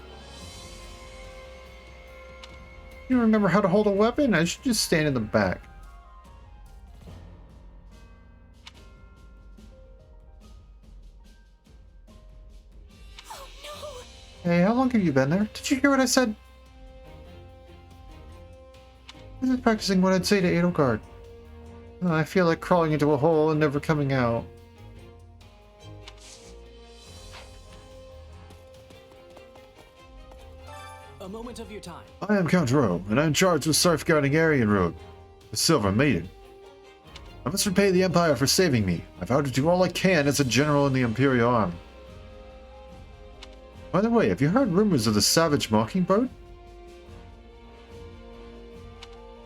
You remember how to hold a weapon? I should just stand in the back. Oh no! Hey, how long have you been there? Did you hear what I said? I was practicing what I'd say to Edelgard. I feel like crawling into a hole and never coming out. A moment of your time. I am Count Ro, and I'm charged with safeguarding Aryan Road, the Silver Maiden. I must repay the Empire for saving me. I vow to do all I can as a general in the Imperial Army. By the way, have you heard rumors of the Savage Mockingbird?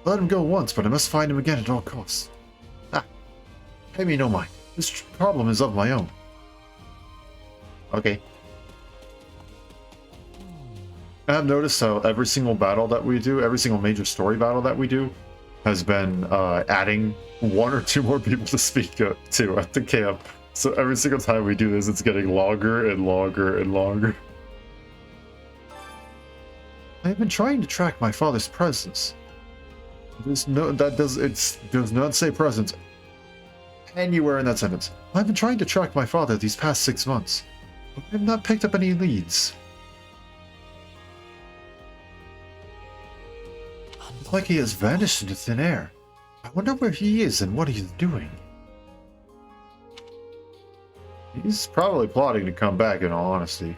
I let him go once, but I must find him again at all costs. Ah, pay me no mind. This problem is of my own. Okay. I have noticed how every single battle that we do, every single major story battle that we do, has been adding one or two more people to speak to at the camp. So every single time we do this, it's getting longer and longer and longer. I have been trying to track my father's presence. There's no, does not say presence anywhere in that sentence. I've been trying to track my father these past 6 months, but I have not picked up any leads. It's like he has vanished into thin air. I wonder where he is and what he's doing. He's probably plotting to come back, in all honesty.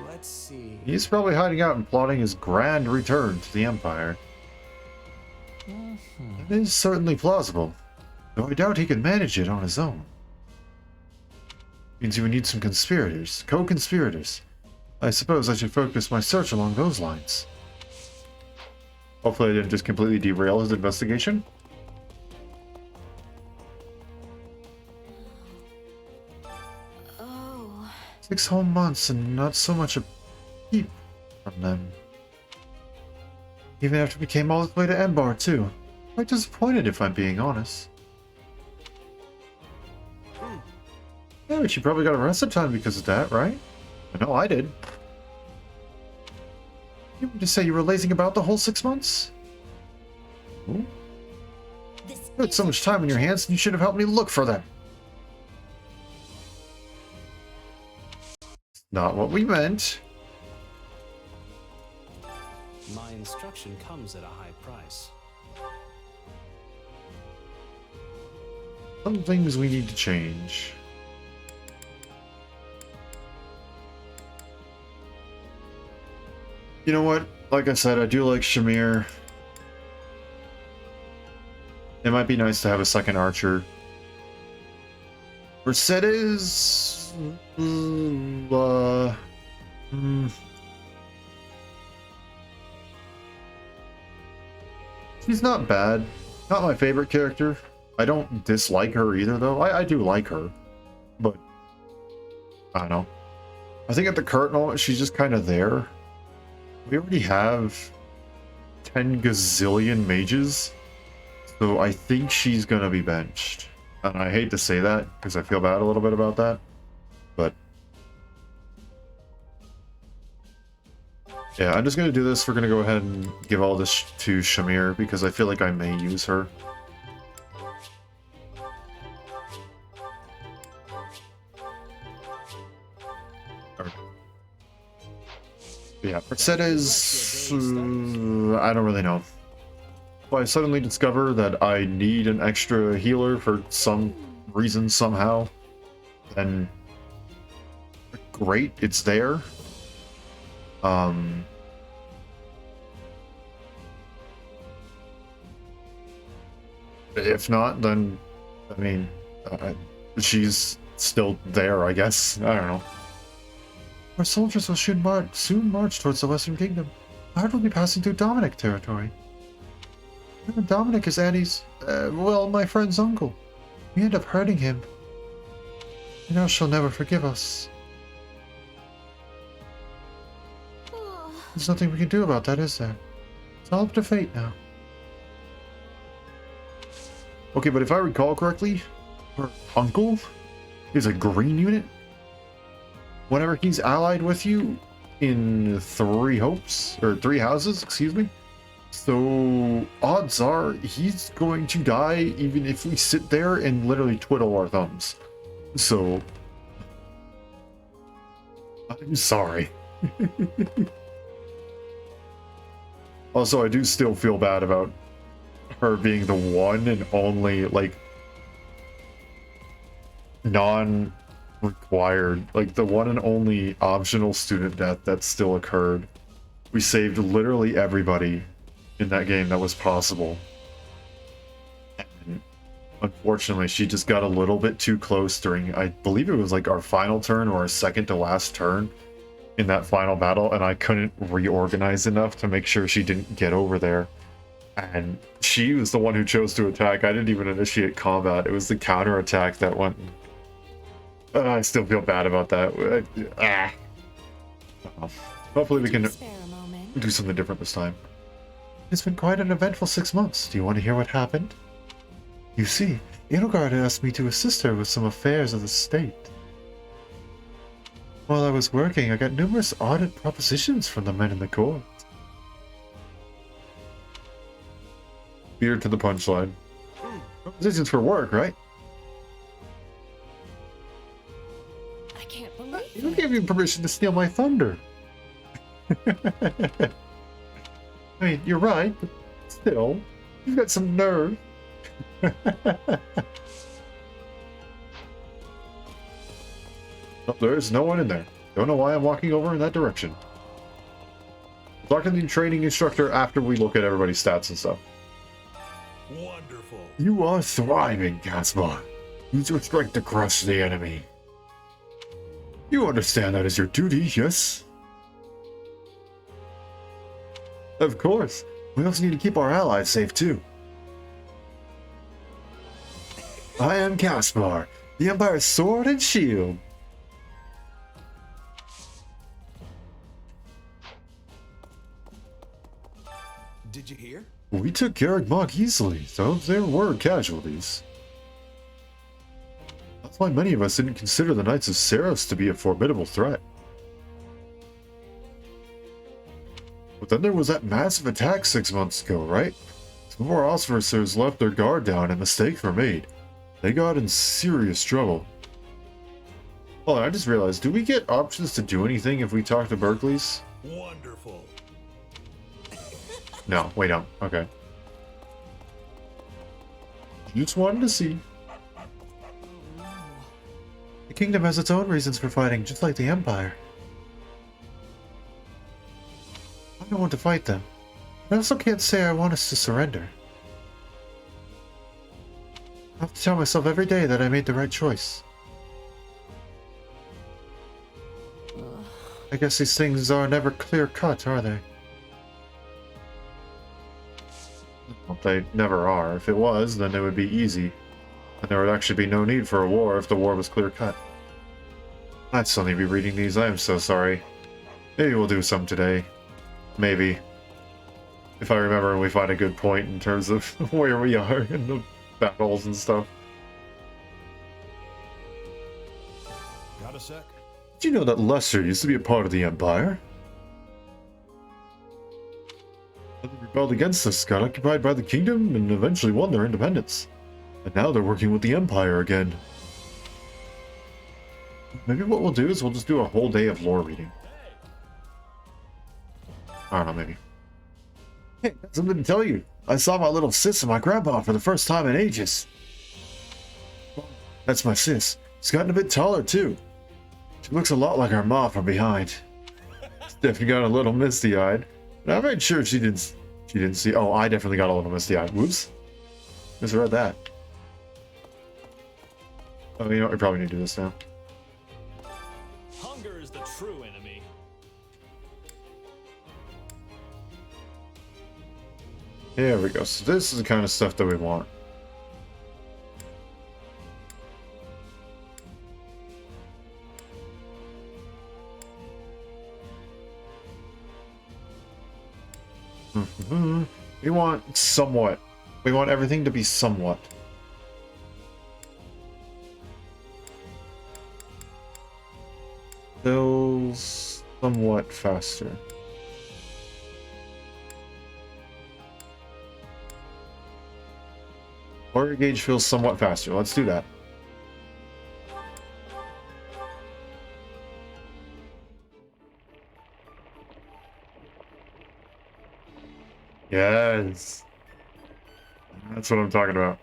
Let's see. He's probably hiding out and plotting his grand return to the Empire. It is certainly plausible, though I doubt he can manage it on his own. Means you would need some conspirators, co-conspirators. I suppose I should focus my search along those lines. Hopefully I didn't just completely derail his investigation. Oh. 6 whole months and not so much a peep from them. Even after we came all the way to Embar too. Quite disappointed if I'm being honest. Yeah, but you probably got arrested time because of that, right? I know I did. You mean to say you were lazing about the whole 6 months? Ooh. You had so much time on your hands, and you should have helped me look for them. Not what we meant. My instruction comes at a high price. Some things we need to change. You know what? Like I said, I do like Shamir. It might be nice to have a second archer. Mercedes... She's not bad. Not my favorite character. I don't dislike her either, though. I do like her. But, I don't know. I think at the current moment, she's just kind of there. We already have 10 gazillion mages. So I think she's going to be benched. And I hate to say that, because I feel bad a little bit about that. But... yeah, I'm just going to do this. We're going to go ahead and give all this to Shamir, because I feel like I may use her. Yeah, Mercedes... I don't really know. If I suddenly discover that I need an extra healer for some reason somehow, then great, it's there. If not, then, I mean, she's still there, I guess. I don't know. Our soldiers will soon march towards the Western Kingdom. Bard will be passing through Dominic territory. Dominic is Annie's, well, my friend's uncle. We end up hurting him. You know she'll never forgive us. There's nothing we can do about that, is there? It's all up to fate now. Okay, but if I recall correctly, her uncle is a green unit. Whenever he's allied with you in three houses, excuse me. So odds are he's going to die even if we sit there and literally twiddle our thumbs. So I'm sorry. Also, I do still feel bad about her being the one and only, like, non-required, like, the one and only optional student death that still occurred. We saved literally everybody in that game that was possible. And unfortunately, she just got a little bit too close during, I believe it was like our final turn or our second to last turn in that final battle, and I couldn't reorganize enough to make sure she didn't get over there. And she was the one who chose to attack. I didn't even initiate combat. It was the counter attack that went. I still feel bad about that. Hopefully we can do something different this time. It's been quite an eventful 6 months. Do you want to hear what happened? You see, Edelgard asked me to assist her with some affairs of the state. While I was working, I got numerous ardent propositions from the men in the court. Beat her to the punchline. Propositions for work, right? I can't believe it. Who gave you permission to steal my thunder? I mean, you're right, but still, you've got some nerve. Oh, there's no one in there. Don't know why I'm walking over in that direction. We'll talk to the training instructor after we look at everybody's stats and stuff. Wonderful. You are thriving, Caspar. Use your strength to crush the enemy. You understand that is your duty, yes? Of course. We also need to keep our allies safe, too. I am Caspar, the Empire's sword and shield. Did you hear? We took Garreg easily, though there were casualties. That's why many of us didn't consider the Knights of Seros to be a formidable threat. But then there was that massive attack 6 months ago, right? Some of our officers left their guard down and mistakes were made. They got in serious trouble. Hold on, I just realized, do we get options to do anything if we talk to Berkeley's? Wonderful. No, we don't. Okay. Just wanted to see. The kingdom has its own reasons for fighting, just like the Empire. I don't want to fight them. I also can't say I want us to surrender. I have to tell myself every day that I made the right choice. I guess these things are never clear-cut, are they? Well, they never are. If it was, then it would be easy. And there would actually be no need for a war if the war was clear-cut. I'd still need to be reading these. I am so sorry. Maybe we'll do some today. Maybe. If I remember and we find a good point in terms of where we are in the battles and stuff. Got a sec? Did you know that Lester used to be a part of the Empire? They rebelled against us, got occupied by the kingdom, and eventually won their independence. And now they're working with the Empire again. Maybe what we'll do is we'll just do a whole day of lore reading. I don't know, maybe. Hey, got something to tell you. I saw my little sis and my grandpa for the first time in ages. That's my sis. She's gotten a bit taller, too. She looks a lot like our ma from behind. Definitely got a little misty-eyed. And I made sure she didn't see... Oh, I definitely got a little misty-eyed. Whoops. Misread that. Oh, you know what? We probably need to do this now. Hunger is the true enemy. There we go. So this is the kind of stuff that we want. We want somewhat. We want everything to be somewhat. Fills somewhat faster. Warrior gauge feels somewhat faster. Let's do that. Yes. That's what I'm talking about.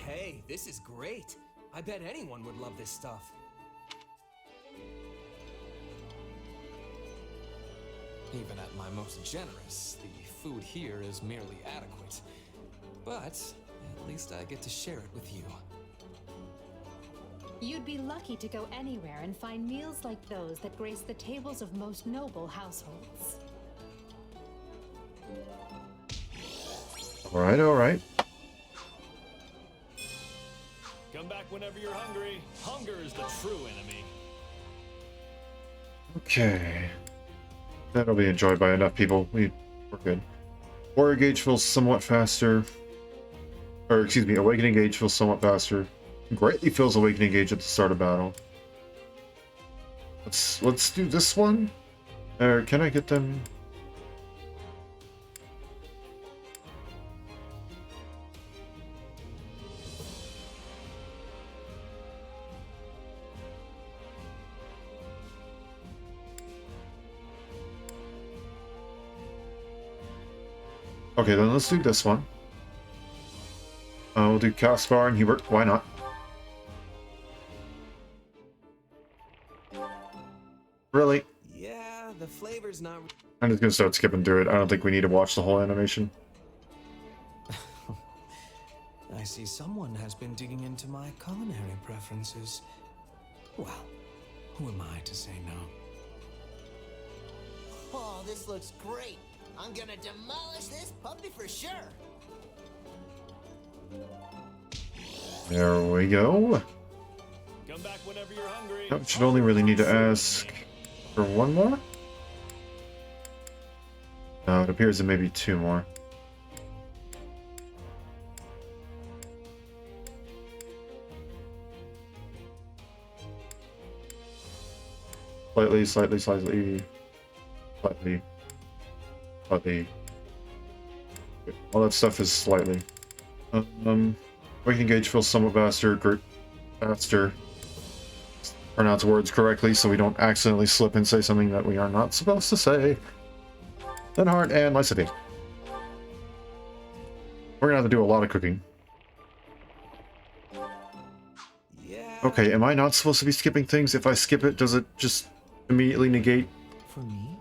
Hey, this is great. I bet anyone would love this stuff. Even at my most generous, the food here is merely adequate. But at least I get to share it with you. You'd be lucky to go anywhere and find meals like those that grace the tables of most noble households. Alright, alright. Come back whenever you're hungry. Hunger is the true enemy. Okay. That'll be enjoyed by enough people. We're good. Warrior gauge feels somewhat faster. Or, excuse me, awakening gauge feels somewhat faster. Greatly feels awakening gauge at the start of battle. Let's do this one. Or can I get them? Okay, then let's do this one. We'll do Caspar and Hubert. Why not? Really? Yeah, the flavor's not... I'm just gonna start skipping through it. I don't think we need to watch the whole animation. I see someone has been digging into my culinary preferences. Well, who am I to say no? Oh, this looks great. I'm gonna demolish this puppy for sure. There we go. Come back whenever you're hungry. Nope, should only really need to ask for one more. No, it appears it may be two more. Slightly. All that stuff is slightly. Awakening gauge feels somewhat faster. Pronounce words correctly so we don't accidentally slip and say something that we are not supposed to say. Then heart and Lysity. We're gonna have to do a lot of cooking. Yeah. Okay, am I not supposed to be skipping things? If I skip it, does it just immediately negate for me?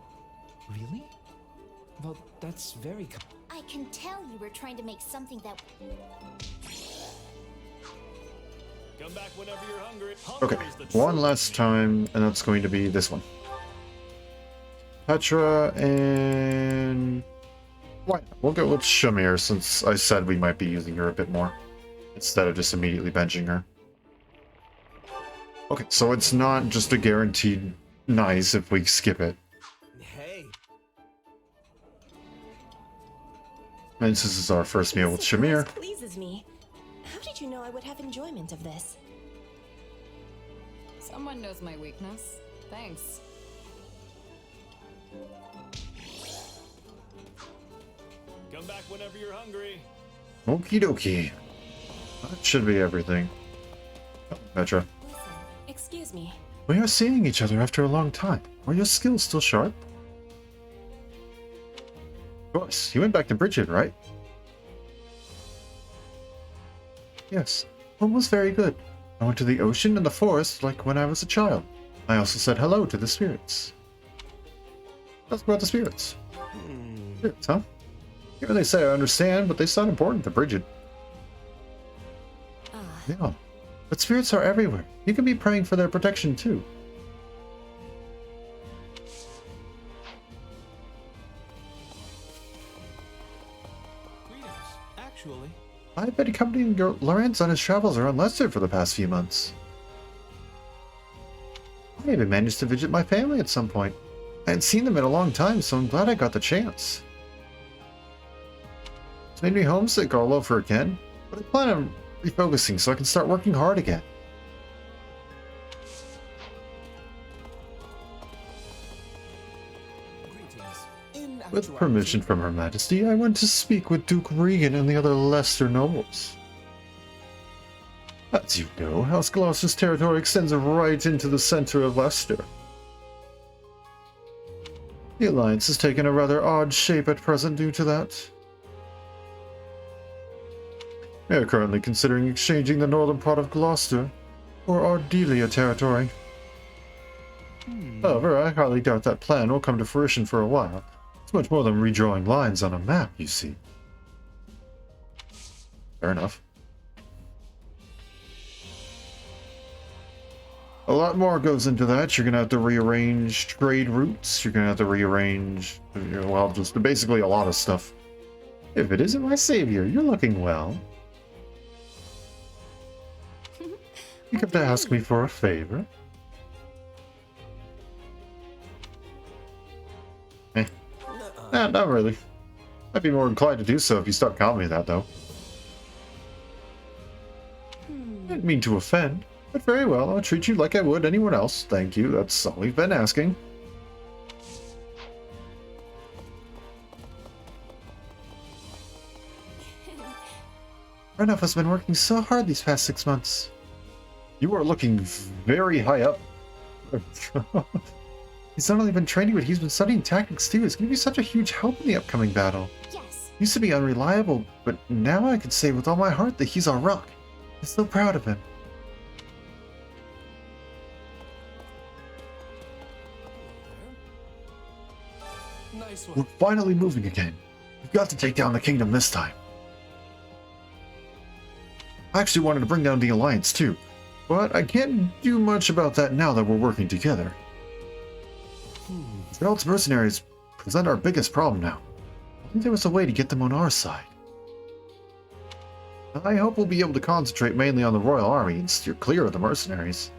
Really? Well, that's very... I can tell you were trying to make something that... Come back whenever you're hungry. Okay, Hunger is the true one last time, and that's going to be this one. Petra and... Why not? We'll go with Shamir, since I said we might be using her a bit more, instead of just immediately benching her. Okay, so it's not just a guaranteed nice if we skip it. Hey, And this is our first meal with Shamir. Pleases me. How did you know I would have enjoyment of this? Someone knows my weakness. Thanks. Come back whenever you're hungry. Okie dokie. That should be everything. Oh, Petra. Listen, excuse me. We are seeing each other after a long time. Are your skills still sharp? Of course. You went back to Bridget, right? Yes. One was very good. I went to the ocean and the forest like when I was a child. I also said hello to the spirits. That's about the spirits. Spirits, huh? Here they say I understand, but they sound important to Bridget. Yeah. But spirits are everywhere. You can be praying for their protection too. Greetings. Actually, I've been accompanying Lawrence on his travels around Leicester for the past few months. I even managed to visit my family at some point. I hadn't seen them in a long time, so I'm glad I got the chance. It's made me homesick all over again, but I plan on refocusing so I can start working hard again. With permission from Her Majesty, I went to speak with Duke Regan and the other Leicester nobles. As you know, House Gloucester's territory extends right into the center of Leicester. The alliance has taken a rather odd shape at present due to that. We are currently considering exchanging the northern part of Gloucester for Ardelia territory. However, I hardly doubt that plan will come to fruition for a while. It's much more than redrawing lines on a map, you see. Fair enough. A lot more goes into that. You're going to have to rearrange trade routes. You're going to have to rearrange, well, just basically a lot of stuff. If it isn't my savior, you're looking well. You have to ask me for a favor. Nah, not really. I'd be more inclined to do so if you start calling me that, though. I didn't mean to offend, but very well, I'll treat you like I would anyone else. Thank you, that's all we've been asking. Renov has been working so hard these past 6 months. You are looking very high up. He's not only been training, but he's been studying tactics too. It's going to be such a huge help in the upcoming battle. Yes. Used to be unreliable, but now I can say with all my heart that he's our rock. I'm so proud of him. nice We're one. finally moving again. We've got to take down the kingdom this time. I actually wanted to bring down the Alliance too, but I can't do much about that now that we're working together. Gerald's mercenaries present our biggest problem now. I think there was a way to get them on our side. I hope we'll be able to concentrate mainly on the Royal Army and steer clear of the mercenaries.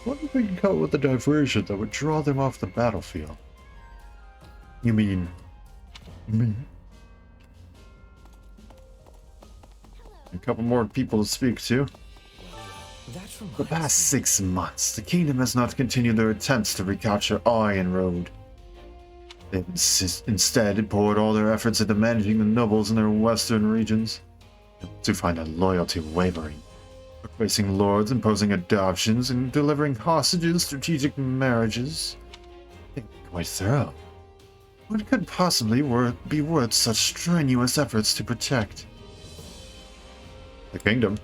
What if we can come up with a diversion that would draw them off the battlefield? You mean me? A couple more people to speak to. The past 6 months, the kingdom has not continued their attempts to recapture Iron Road. They've instead poured all their efforts into managing the nobles in their western regions, to find a loyalty wavering, replacing lords, imposing adoptions, and delivering hostages, strategic marriages. They're quite thorough. What could possibly be worth such strenuous efforts to protect? The kingdom.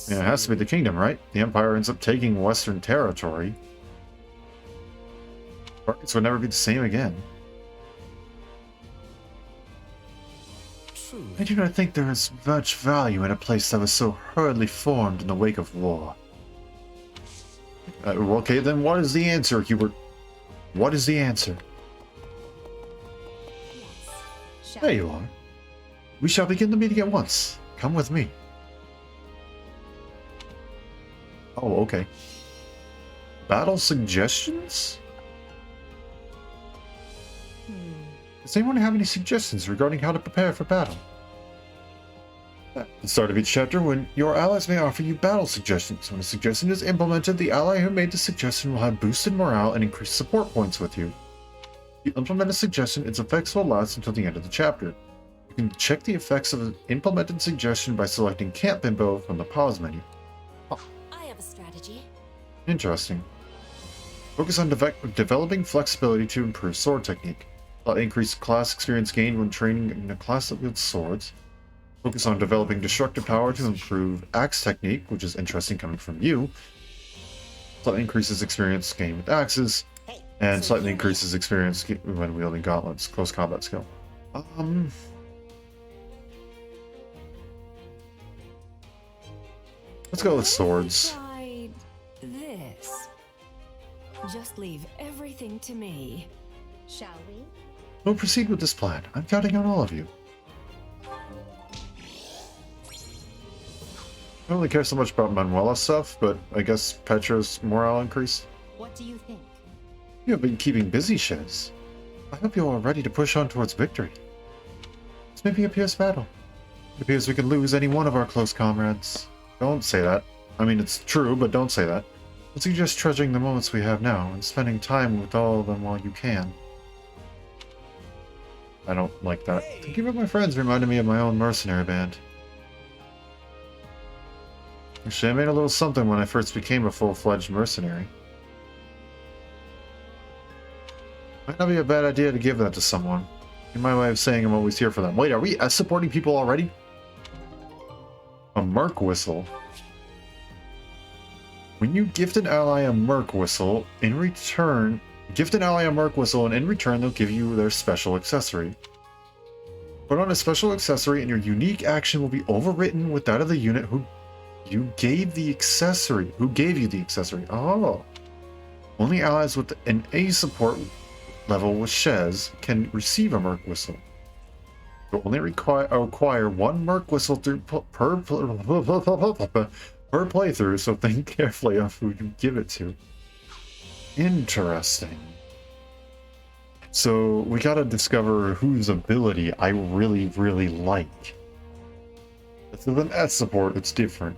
Yeah, it has to be the kingdom, right? The Empire ends up taking Western territory. Targets would never be the same again. Truly. I do not think there is much value in a place that was so hurriedly formed in the wake of war. Okay, then what is the answer, Hubert? What is the answer? Yes. There you are. We shall begin the meeting at once. Come with me. Oh, okay. Battle suggestions? Does anyone have any suggestions regarding how to prepare for battle? At the start of each chapter, when your allies may offer you battle suggestions. When a suggestion is implemented, the ally who made the suggestion will have boosted morale and increased support points with you. If you implement a suggestion, its effects will last until the end of the chapter. You can check the effects of an implemented suggestion by selecting Camp Bimbo from the pause menu. I have a strategy. Interesting. Focus on developing flexibility to improve sword technique. Increase class experience gained when training in a class that wields swords. Focus on developing destructive power to improve axe technique, which is interesting coming from you. Slightly increases experience gained with axes, and slightly increases experience when wielding gauntlets. Close combat skill. Let's go with swords. Tried this. Just leave everything to me. Shall we? We'll proceed with this plan. I'm counting on all of you. I don't really care so much about Manuela's stuff, but I guess Petra's morale increased. What do you think? You have been keeping busy, Shez. I hope you are ready to push on towards victory. This may be a fierce battle. It appears we could lose any one of our close comrades. Don't say that. I mean, it's true, but don't say that. I suggest treasuring the moments we have now and spending time with all of them while you can. I don't like that. Thinking about my friends reminded me of my own mercenary band. Actually, I made a little something when I first became a full-fledged mercenary. Might not be a bad idea to give that to someone. In my way of saying I'm always here for them. Wait, are we supporting people already? A merc whistle. When you gift an ally a merc whistle, in return... Gift an ally a merc whistle, and in return they'll give you their special accessory. Put on a special accessory, and your unique action will be overwritten with that of the unit who you gave the accessory. Who gave you the accessory? Oh. Only allies with an A support level with Shez can receive a merc whistle. You'll only acquire one merc whistle per playthrough, so think carefully of who you give it to. Interesting. So we gotta discover whose ability I really, really like. With an S support, it's different.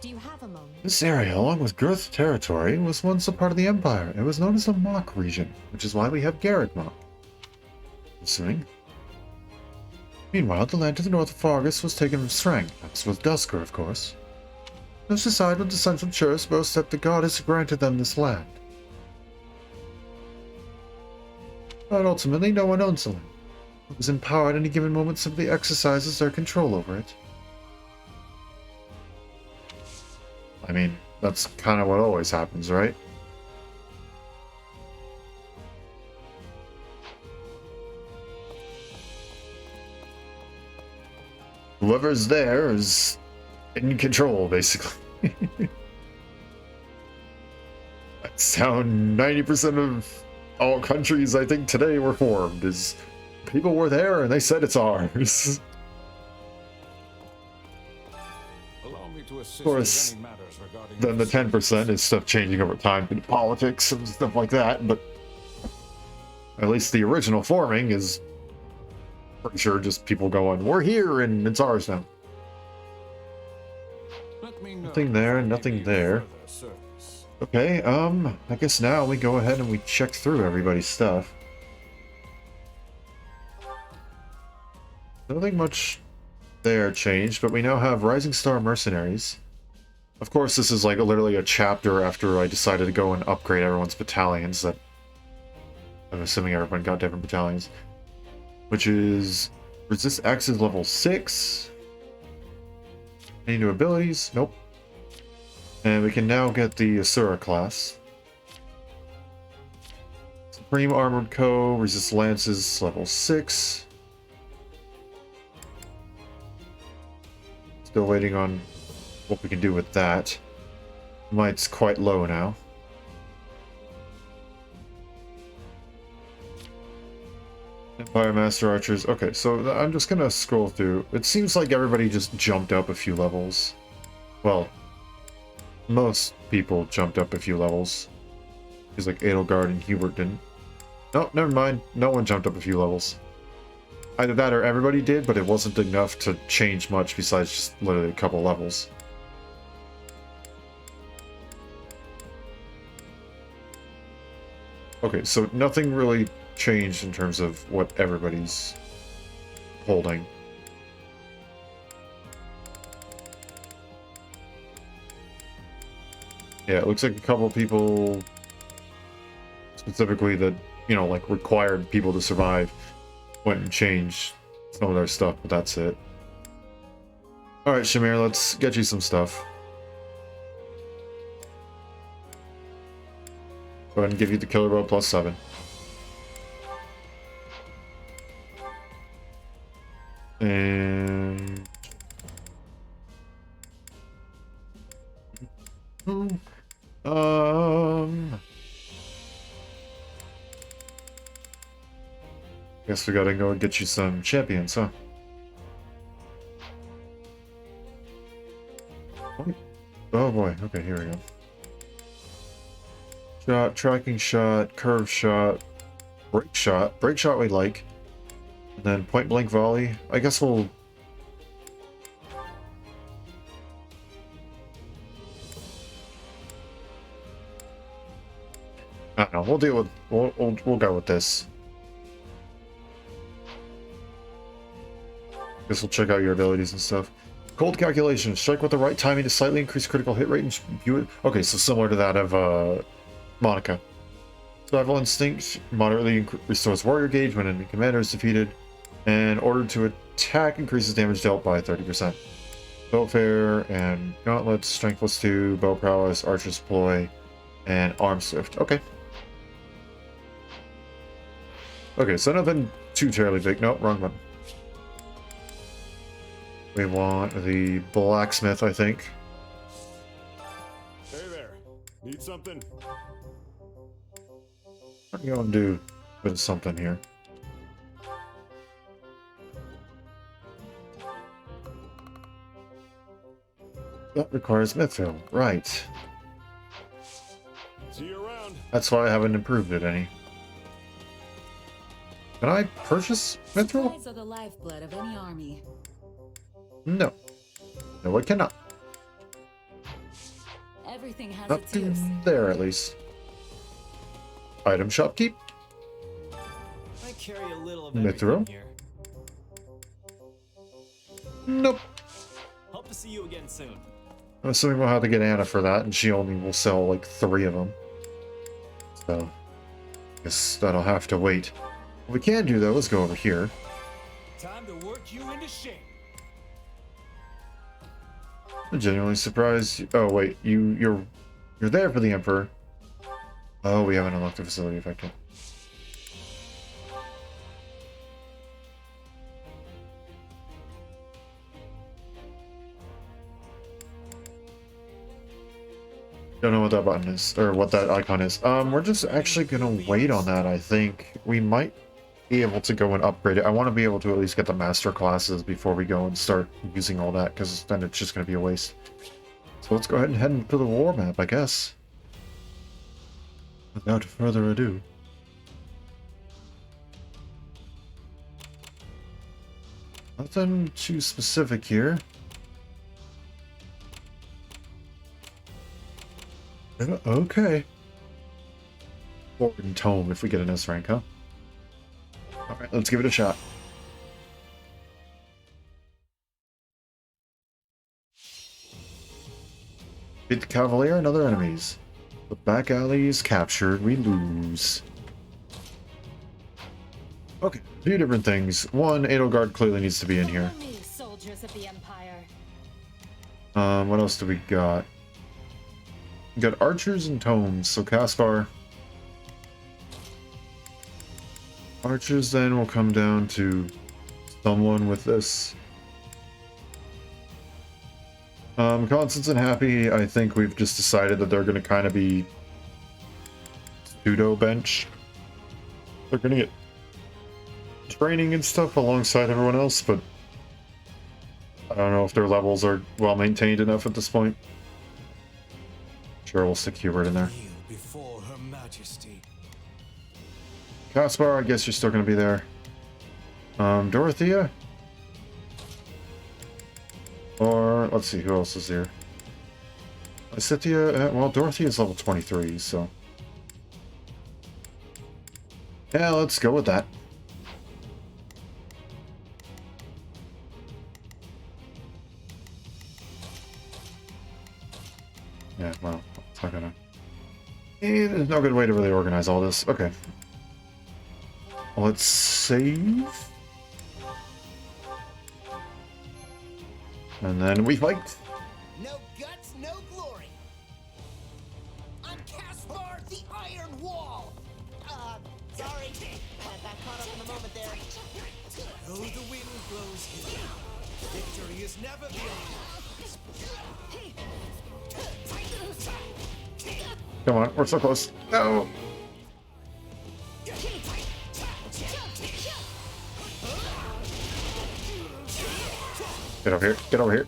Do you have a moment? This area, along with Girth territory, was once a part of the Empire. It was known as the Mach region, which is why we have Garreg Mach. Assuming. Meanwhile, the land to the north of Fargus was taken from Sreng, as was Dusker, of course. Those who side with the Central Church boast that the goddess granted them this land. But ultimately, no one owns the land. Who is empowered at any given moment simply exercises their control over it. I mean, that's kind of what always happens, right? Whoever's there is in control, basically. That's how 90% of all countries, I think, today were formed, is people were there and they said it's ours. Of course, then the 10% is stuff changing over time in politics and stuff like that, but at least the original forming is pretty sure just people going, we're here and it's ours now. Nothing there, nothing there. Okay, I guess now we go ahead and we check through everybody's stuff. Nothing much there changed, but we now have Rising Star Mercenaries. Of course, this is like literally a chapter after I decided to go and upgrade everyone's battalions. That I'm assuming everyone got different battalions. Which is Resist X is level 6. Any new abilities? Nope. And we can now get the Asura class. Supreme Armored Co. Resist Lances, level 6. Still waiting on what we can do with that. Might's quite low now. Empire Master Archers. Okay, so I'm just gonna scroll through. It seems like everybody just jumped up a few levels. Well, most people jumped up a few levels. Because like Edelgard and Hubert didn't. No, never mind. No one jumped up a few levels. Either that or everybody did, but it wasn't enough to change much besides just literally a couple levels. Okay, so nothing really changed in terms of what everybody's holding. Yeah, it looks like a couple people, specifically that, you know, like required people to survive, went and changed some of their stuff, but that's it. Alright, Shamir, let's get you some stuff. Go ahead and give you the killer bow plus 7. And... Guess we gotta go and get you some champions, huh? Oh boy, okay, here we go. Shot, tracking shot, curve shot, break shot. Break shot we like. And then point blank volley. I guess we'll... I don't know, we'll deal with... We'll go with this. Guess we'll check out your abilities and stuff. Cold calculation. Strike with the right timing to slightly increase critical hit rate and view it. Okay, so similar to that of Monica. Survival instinct moderately restores warrior gauge when enemy commander is defeated, and ordered to attack increases damage dealt by 30%. Bowfare and gauntlets, strength plus 2, bow prowess, archer's ploy, and arm swift. Okay. Okay, so nothing too terribly big. Nope, wrong one. We want the blacksmith, I think. Hey there. Need something? I'm going to do a bit of something here. That requires mithril, right. See you around. That's why I haven't improved it any. Can I purchase mithril? Supplies are the lifeblood of any army. No. No, I cannot. Everything has Not its to use. there, at least. Item shopkeep. I carry a little of Mithril. everything here. Nope. Hope to see you again soon. I'm assuming we'll have to get Anna for that, and she only will sell like 3 of them. So, guess that'll have to wait. What we can do, though, is go over here. Time to work you into shape. I'm genuinely surprised. Oh wait, you're there for the Emperor. Oh, we haven't unlocked the facility effective. Don't know what that button is, or what that icon is. We're just actually gonna wait on that, I think. We might be able to go and upgrade it. I want to be able to at least get the master classes before we go and start using all that, because then it's just gonna be a waste. So let's go ahead and head into the war map, I guess. Without further ado. Nothing too specific here. Okay. Forward tome if we get an S rank, huh? Alright, let's give it a shot. Beat the Cavalier and other enemies. The back alley is captured, we lose. Okay, a few different things. One, Edelgard clearly needs to be in here. Soldiers of the Empire. What else do we got? We got archers and tomes, so Caspar. Archers then will come down to someone with this. Constance and Happy, I think we've just decided that they're going to kind of be pseudo bench. They're going to get training and stuff alongside everyone else, but I don't know if their levels are well maintained enough at this point. Sure, we'll stick Hubert in there. Before Her Majesty. Caspar, I guess you're still going to be there. Dorothea? Or, let's see, who else is here? Cynthia, well, Dorothea is level 23, so... yeah, let's go with that. Yeah, well, it's not gonna... there's no good way to really organize all this. Okay. Let's save. And then we fight. No guts, no glory. I'm Caspar the Iron Wall. Sorry. Got caught up in the moment there. Though the wind blows here, victory is never beyond. Come on, we're so close. No! Get over here. Get over here.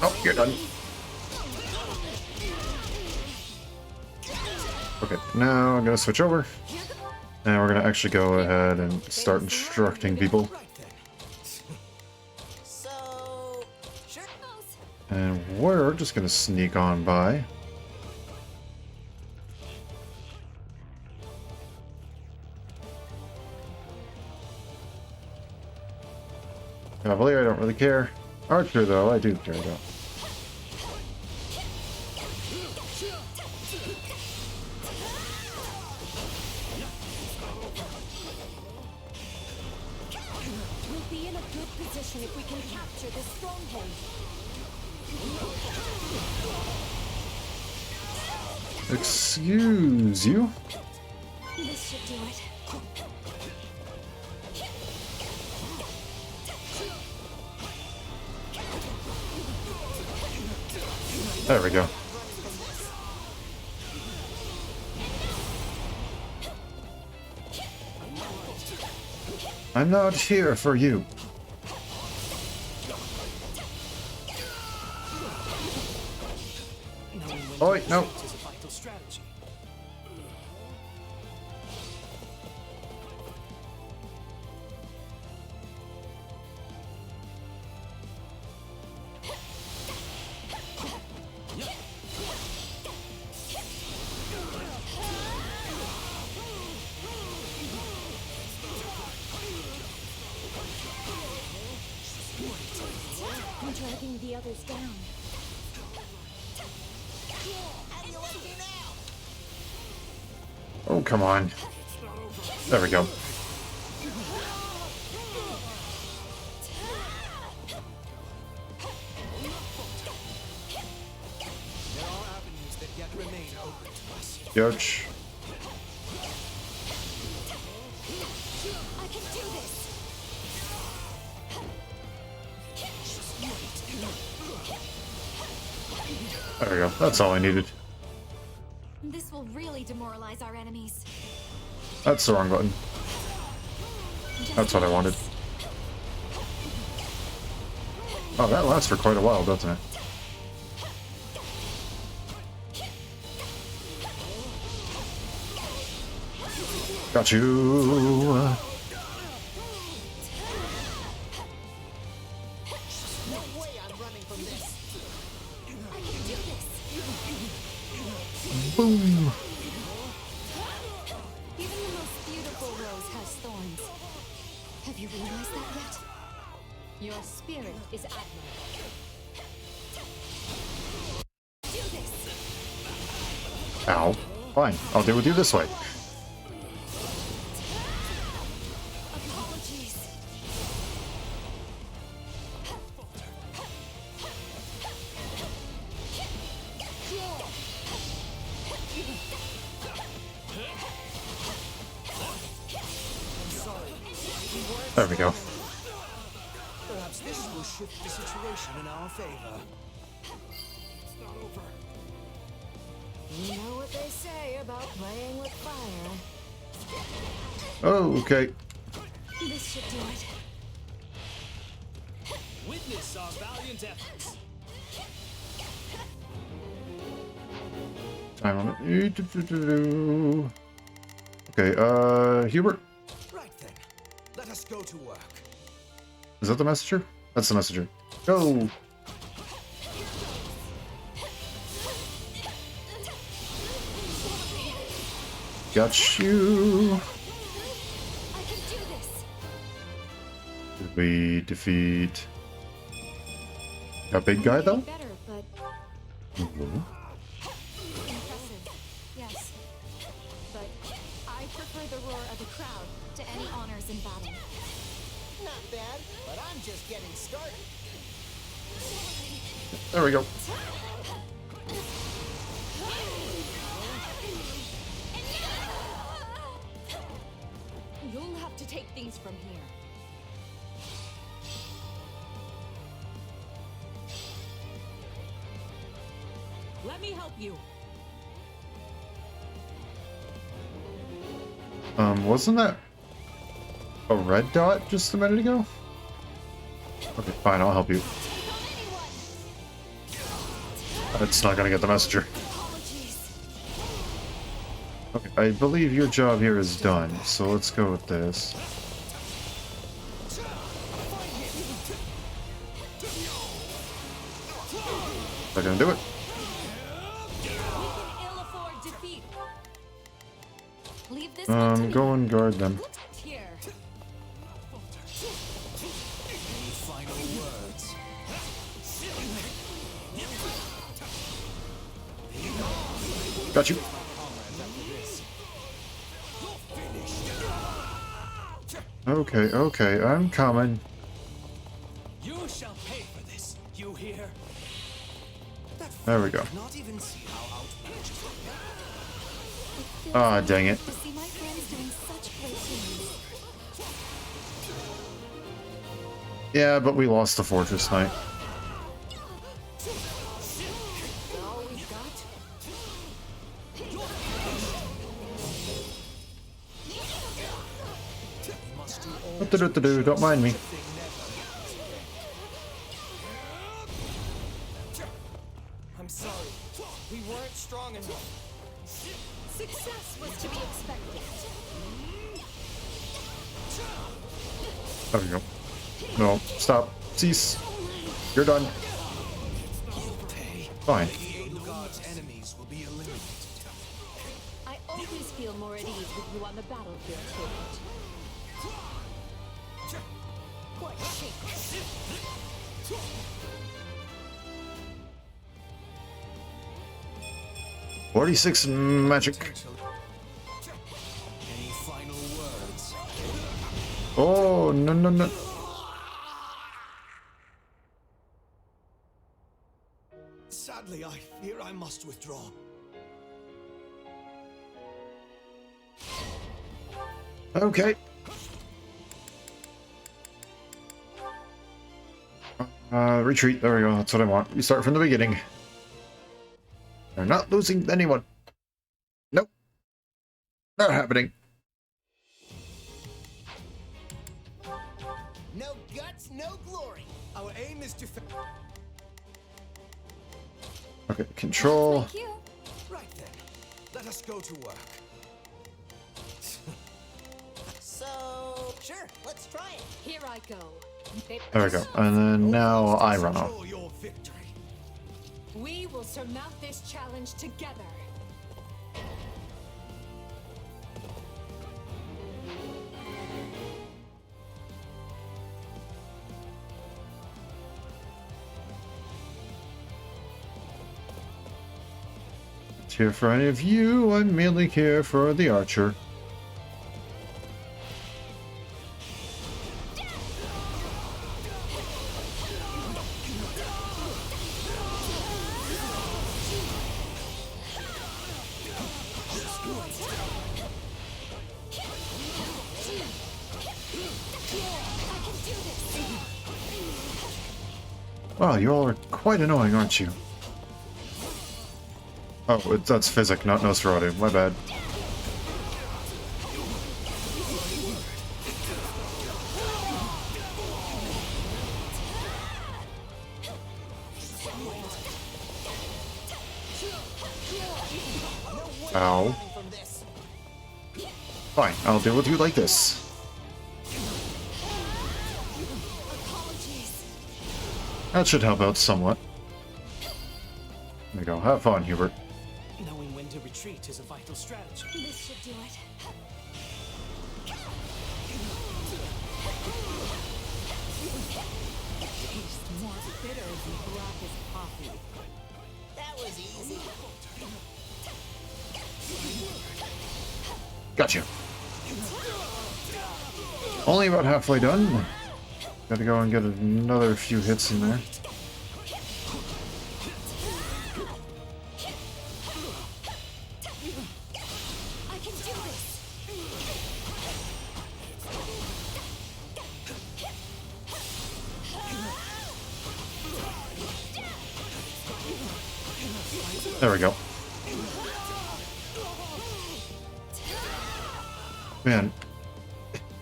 Oh, you're done. Okay, now I'm going to switch over. And we're going to actually go ahead and start instructing people. And we're just going to sneak on by. Cavalier, I don't really care. Archer, though, I do care about. We'll be in a good position if we can capture this stronghold. Excuse you? This should do it. There we go. I'm not here for you. Oh wait, no. I'm dragging the others down. Oh, come on. There we go. Yoch. I can do this. There we go. That's all I needed. This will really demoralize our enemies. That's the wrong button. That's what I wanted. Oh, that lasts for quite a while, doesn't it? Got you. No way I'm running from this. I can do this. Boom. Even the most beautiful rose has thorns. Have you realized that yet? Your spirit is admirable. Do this. Ow. Fine. I'll deal with you this way. Apologies. There we go. Perhaps this will shift the situation in our favor. It's not over. You know what they say about playing with fire. Oh, okay. This should do it. Witness our valiant efforts. Time limit. Okay, Hubert? Right then. Let us go to work. Is that the messenger? That's the messenger. Go! Got you! I can do this. Did we defeat that big guy, though? Better, but Mhm. Impressive, yes. But I prefer the roar of a crowd to any honors in battle. Not bad, but I'm just getting started. There we go. you'll have to take things from here. Let me help you. Wasn't that a red dot just a minute ago? Okay, fine, I'll help you. It's not gonna get the messenger. Okay, I believe your job here is done, so let's go with this. Is that gonna do it? Leave this one to me. Go and guard them. Here. Any final words? Got you. Okay, okay, I'm coming. You shall pay for this. You hear? There we go. Not even see how outmatched Ah, dang it. To see my friends doing such great things. Yeah, but we lost the fortress knight. All we've got. Do-do-do-do, don't mind me. I'm sorry. We weren't strong enough. Success was to be expected. There we go. No, stop. Cease. You're done. Fine. God's enemies will be eliminated. I always feel more at ease with you on the battlefield, Hubert. Quite shaky. 46 magic. Any final words? Oh, no, no, no. Sadly, I fear I must withdraw. Okay. Retreat. There we go. That's what I want. You start from the beginning. They're not losing anyone. Nope. Not happening. No guts, no glory. Our aim is to. Okay, control. Thank you. Right then, let us go to work. So, sure, let's try it. Here I go. There we go. And then now I run off. Secure your victory. We will surmount this challenge together. Not here for any of you. I'm merely here for the archer. Wow, you all are quite annoying, aren't you? Oh, that's Physic, not Nosferatu. My bad. Ow. Fine, I'll deal with you like this. That should help out somewhat. There you go. Have fun, Hubert. Knowing when to retreat is a vital strategy. This should do it. More bitter and black as coffee. That was easy. Gotcha. Only about halfway done. Gotta go and get another few hits in there. I can do this. There we go. Man,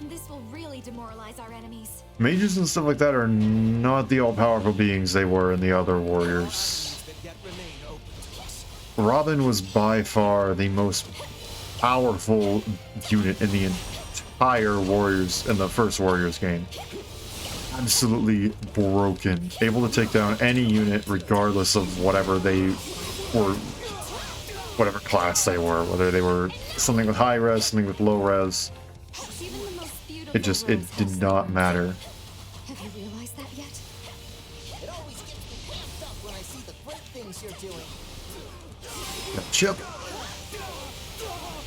This will really demoralize our enemies. mages and stuff like that are not the all-powerful beings they were in the other warriors. Robin was by far the most powerful unit in the entire Warriors, in the first Warriors game. Absolutely broken. Able to take down any unit regardless of whatever they were, whatever class they were, whether they were something with high res, something with low res. It did not matter. Have you realized that yet? It always gets me pumped up when I see the great things you're doing. Chip.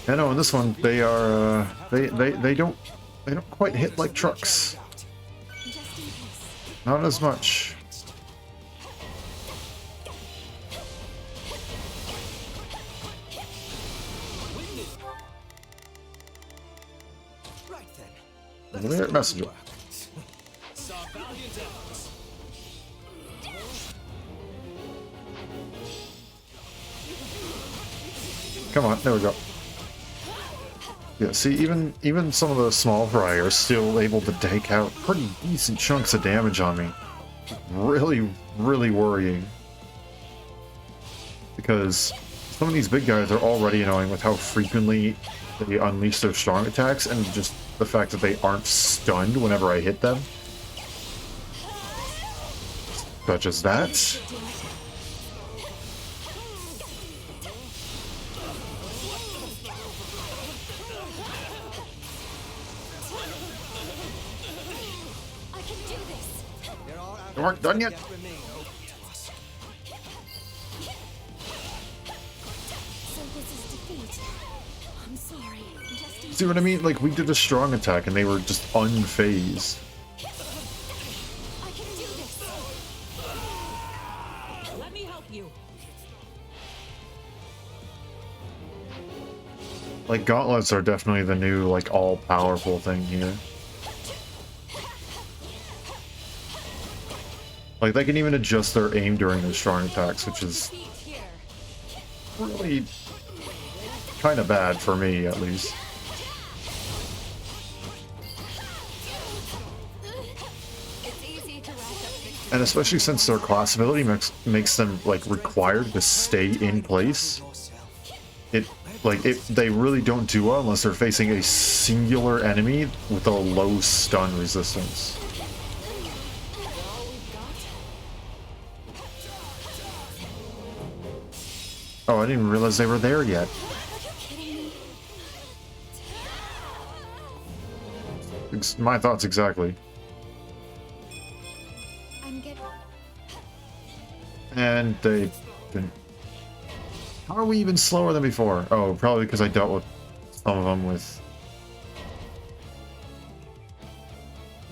I know in this one they are they don't quite hit like trucks. Not as much. There, messenger. Come on, there we go. Yeah, see, even some of the small fry are still able to take out pretty decent chunks of damage on me. Really, really worrying. Because some of these big guys are already annoying with how frequently they unleash their strong attacks, and just the fact that they aren't stunned whenever I hit them. Such as that. You weren't done yet? See what I mean? Like, we did a strong attack and they were just unfazed. Let me help you. Like, gauntlets are definitely the new, like, all-powerful thing here. Like, they can even adjust their aim during their strong attacks, which is really kind of bad for me, at least. And especially since their class ability makes them, like, required to stay in place. They really don't do well unless they're facing a singular enemy with a low stun resistance. Oh, I didn't realize they were there yet. My thoughts exactly. And they didn't. How are we even slower than before? Oh, probably because I dealt with some of them with.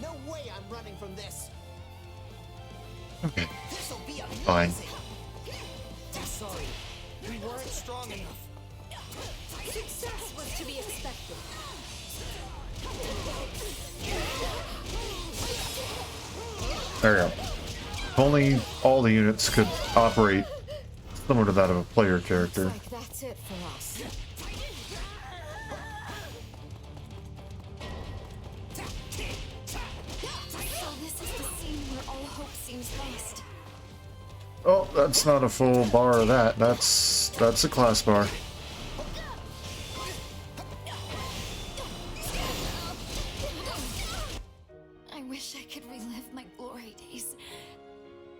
No way I'm running from this. Okay. Fine. Sorry, we weren't strong enough. Success was to be expected. There we go. If only all the units could operate similar to that of a player character. Looks like that's it for us. So this is the scene where all hope seems lost. Oh, that's not a full bar of that. That's a class bar. I wish I could relive my glory days,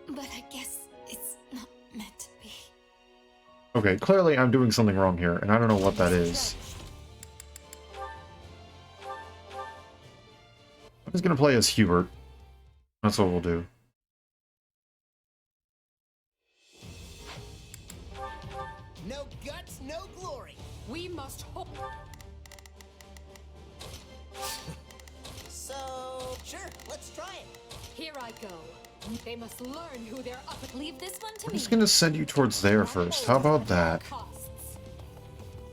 but I guess it's not meant to be. Okay, clearly I'm doing something wrong here, and I don't know what that is. I'm just gonna play as Hubert. That's what we'll do. No guts, no glory. We must hope. So, sure, let's try it. Here I go. They must learn who they're up against. Leave this one to I'm me. just gonna send you towards there first. How about that?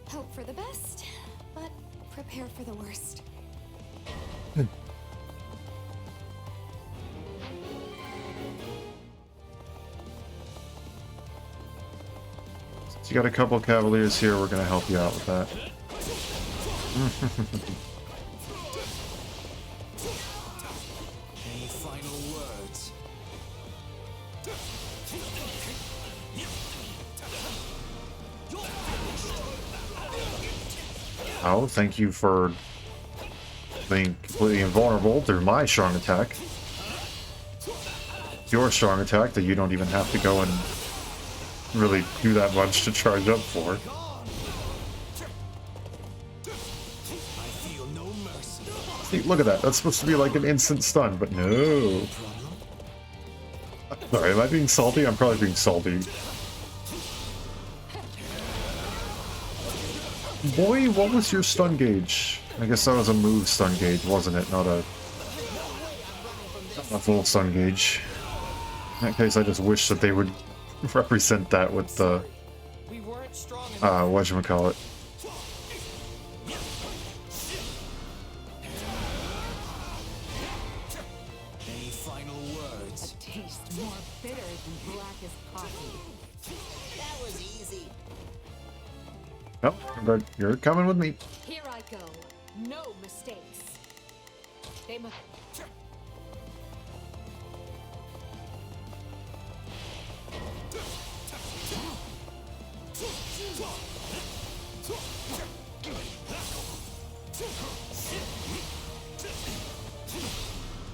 Hope for the best, but prepare for the worst. Since you got a couple Cavaliers here, we're gonna help you out with that. Any final words? Oh, thank you for being completely invulnerable through my strong attack. Your strong attack that you don't even have to go and really do that much to charge up for. See, look at that. That's supposed to be like an instant stun, but no. Sorry, am I being salty? I'm probably being salty. Boy, what was your stun gauge? I guess that was a move stun gauge, wasn't it? Not a full stun gauge. In that case, I just wish that they would represent that with the whatchamacallit. Any final words? A taste more bitter than blackest coffee. That was easy. Oh, but you're coming with me. Here I go. No mistakes. They must.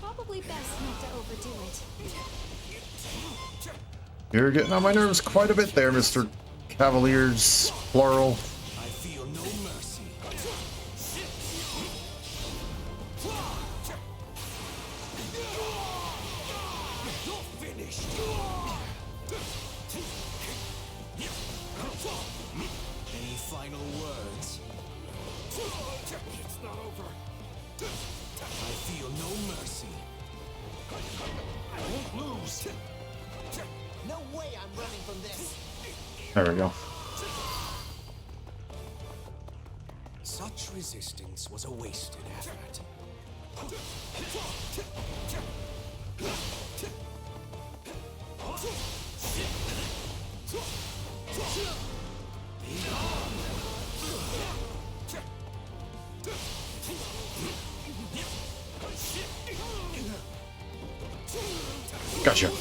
Probably best not to overdo it. You're getting on my nerves quite a bit there, Mr. Cavaliers, plural. I feel no mercy. You're finished. Any final words? It's not over. I feel no mercy. I won't lose. No way I'm running from this. There we go. Such resistance was a wasted effort. Gotcha. Any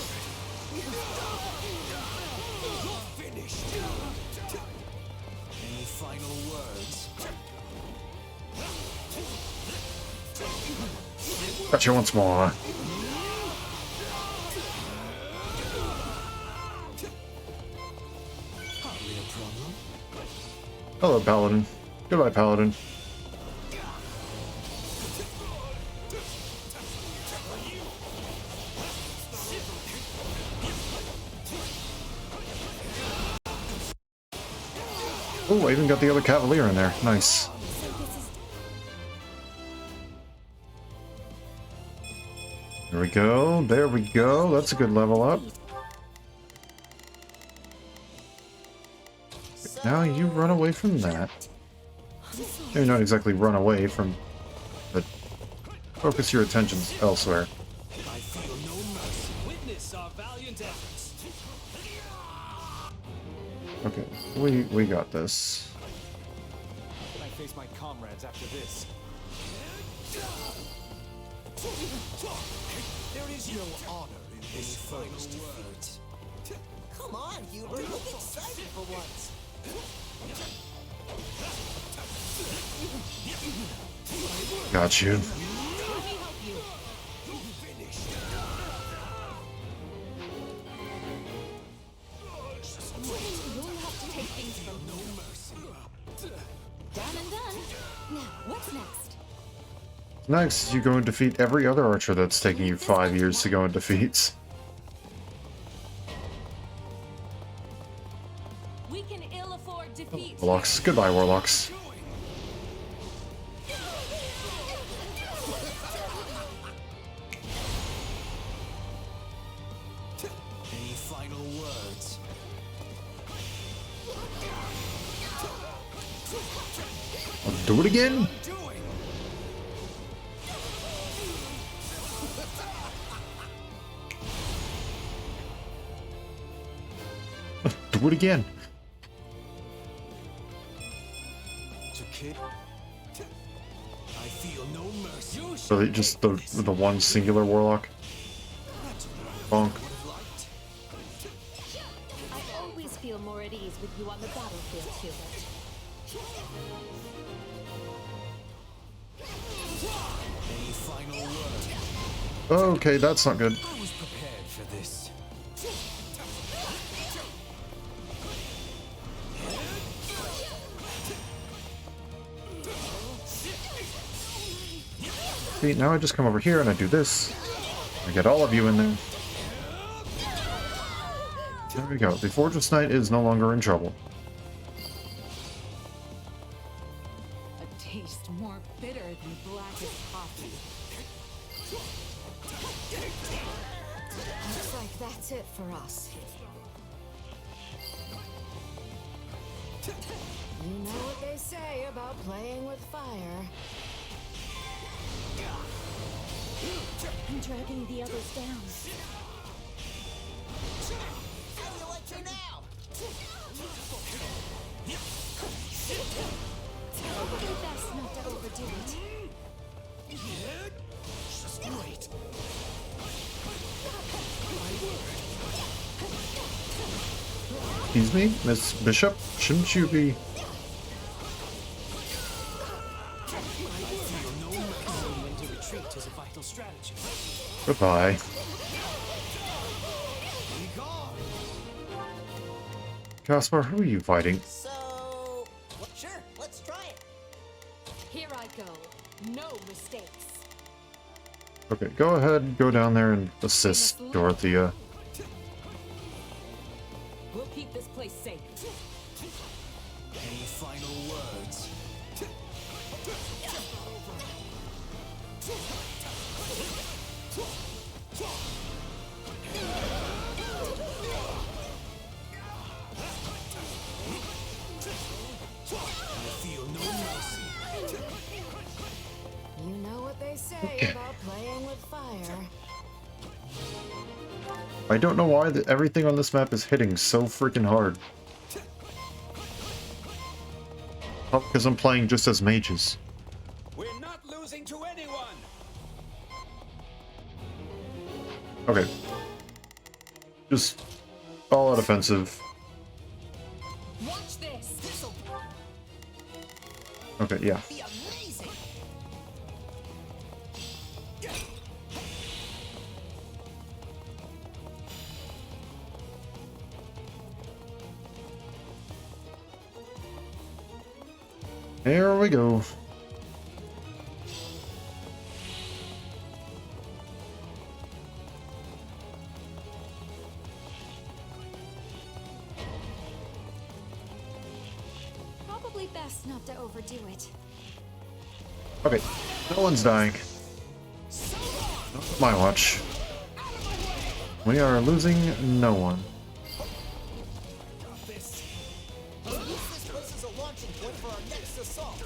final words? Gotcha once more. Hardly a problem. Hello, Paladin. Goodbye, Paladin. Oh, I even got the other Cavalier in there. Nice. There we go. There we go. That's a good level up. Now you run away from that. Maybe not exactly run away from, but focus your attentions elsewhere. I feel no mercy. Witness our valiant efforts. Okay, we got this. How can I face my comrades after this? There is no honor in this first defeat. Come on, Hubert, look excited for once. Got you. You'll have to take things from no mercy. Done and done. Now, what's next? Next, you go and defeat every other archer that's taking you 5 years to go and defeat. We can ill afford defeat. Warlocks. Goodbye, Warlocks. Any final words? I'll do it again. Do it again. To kid? I feel no mercy. So just the one singular Warlock. Bonk. I always feel more at ease with you on the battlefield, Hubert. Any final words? Okay, that's not good. I was prepared for this. See, now I just come over here and I do this. I get all of you in there. There we go. The Fortress Knight is no longer in trouble. A taste more bitter than blackest coffee. Looks like that's it for us. You know what they say about playing with fire. I'm dragging the others down. How do you like you now? Probably best not to overdo it. Just wait. Excuse me, Miss Bishop? Shouldn't you be... When to retreat is a vital strategy. Goodbye. Caspar, who are you fighting? So, sure, let's try it. Here I go. No mistakes. Okay, go ahead, go down there and assist Dorothea. We'll keep this place safe. Any final words? I feel no mercy. You know what they say about playing with fire. I don't know why everything on this map is hitting so freaking hard. Oh, because I'm playing just as mages. We're not losing to anyone. Okay. Just all out offensive. Watch this. This'll Okay, yeah. Be amazing. There we go. Probably best not to overdo it. Okay, no one's dying. Not my watch. We are losing no one. This place is a launching point for our next assault.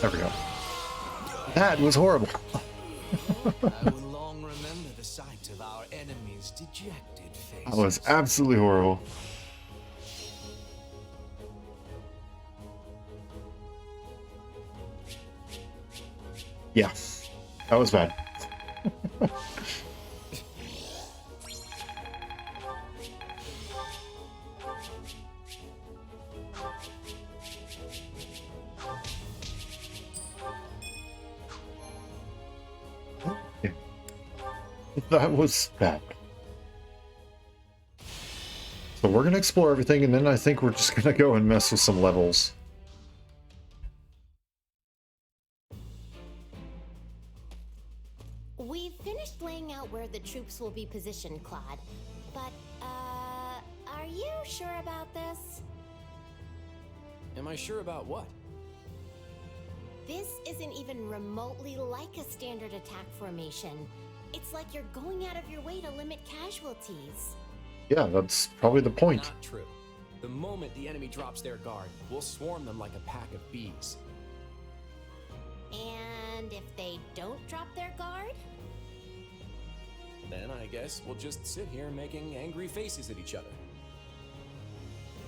There we go. That was horrible. I will long remember the sight of our enemies' dejected faces. That was absolutely horrible. Yeah, that was bad. That was bad. So we're gonna explore everything, and then I think we're just gonna go and mess with some levels. We've finished laying out where the troops will be positioned, Claude. But, are you sure about this? Am I sure about what? This isn't even remotely like a standard attack formation. It's like you're going out of your way to limit casualties. Yeah, that's probably the point. Not true. The moment the enemy drops their guard, we'll swarm them like a pack of bees. And if they don't drop their guard? Then I guess we'll just sit here making angry faces at each other.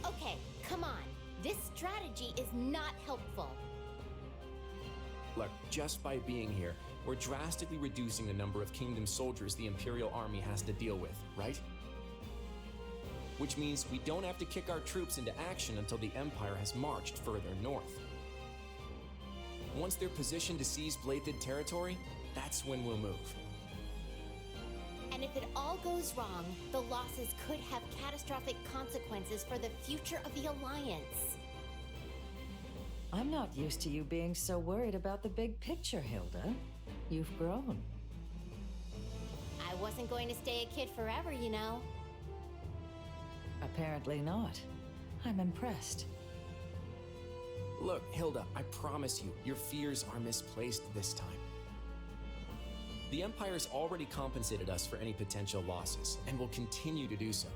Okay, come on. This strategy is not helpful. Look, just by being here, we're drastically reducing the number of Kingdom soldiers the Imperial Army has to deal with, right? Which means we don't have to kick our troops into action until the Empire has marched further north. Once they're positioned to seize Bladed territory, that's when we'll move. And if it all goes wrong, the losses could have catastrophic consequences for the future of the Alliance. I'm not used to you being so worried about the big picture, Hilda. You've grown. I wasn't going to stay a kid forever, you know. Apparently not. I'm impressed. Look, Hilda, I promise you, your fears are misplaced this time. The Empire's already compensated us for any potential losses, and will continue to do so.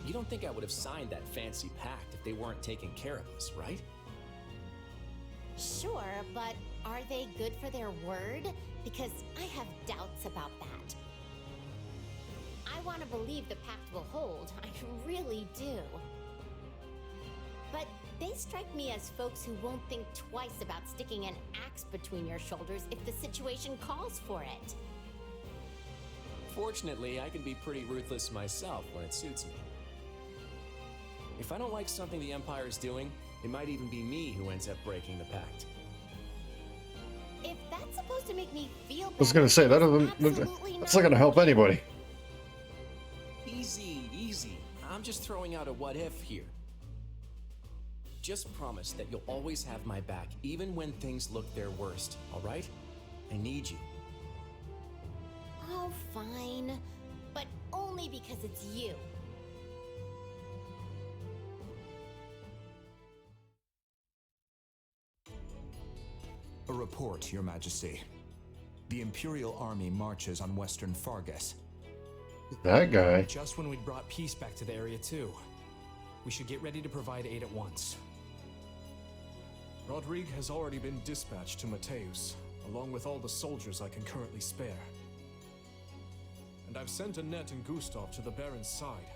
You don't think I would have signed that fancy pact if they weren't taking care of us, right? Sure, but are they good for their word? Because I have doubts about that. I want to believe the pact will hold, I really do. But they strike me as folks who won't think twice about sticking an axe between your shoulders if the situation calls for it. Fortunately, I can be pretty ruthless myself when it suits me. If I don't like something the Empire is doing, it might even be me who ends up breaking the pact. If that's supposed to make me feel better, I was gonna say, that doesn't, that's not gonna help anybody. Easy, easy. I'm just throwing out a what if here. Just promise that you'll always have my back, even when things look their worst, all right? I need you. Oh, fine. But only because it's you. A report, Your Majesty. The Imperial Army marches on Western Fargus. That guy. Just when we'd brought peace back to the area too. We should get ready to provide aid at once. Rodrigue has already been dispatched to Mateus, along with all the soldiers I can currently spare. And I've sent Annette and Gustav to the Baron's side,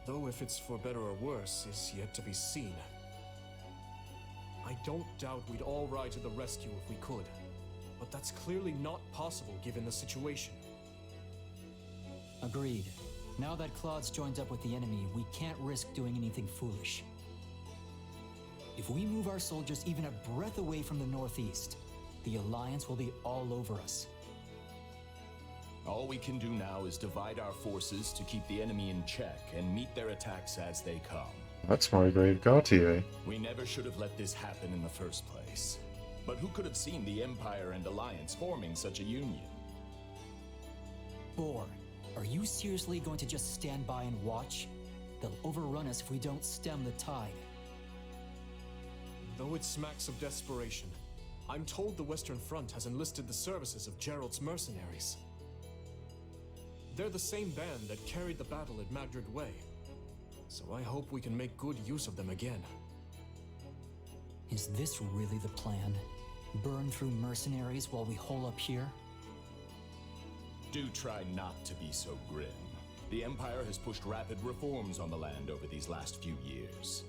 though if it's for better or worse is yet to be seen. I don't doubt we'd all ride to the rescue if we could, but that's clearly not possible given the situation. Agreed. Now that Claude's joined up with the enemy, we can't risk doing anything foolish. If we move our soldiers even a breath away from the northeast, the Alliance will be all over us. All we can do now is divide our forces to keep the enemy in check and meet their attacks as they come. That's Margrave Gautier. We never should have let this happen in the first place. But who could have seen the Empire and Alliance forming such a union? Boar, are you seriously going to just stand by and watch? They'll overrun us if we don't stem the tide. Though it smacks of desperation, I'm told the Western Front has enlisted the services of Gerald's mercenaries. They're the same band that carried the battle at Madrid Way, so I hope we can make good use of them again. Is this really the plan? Burn through mercenaries while we hole up here? Do try not to be so grim. The Empire has pushed rapid reforms on the land over these last few years.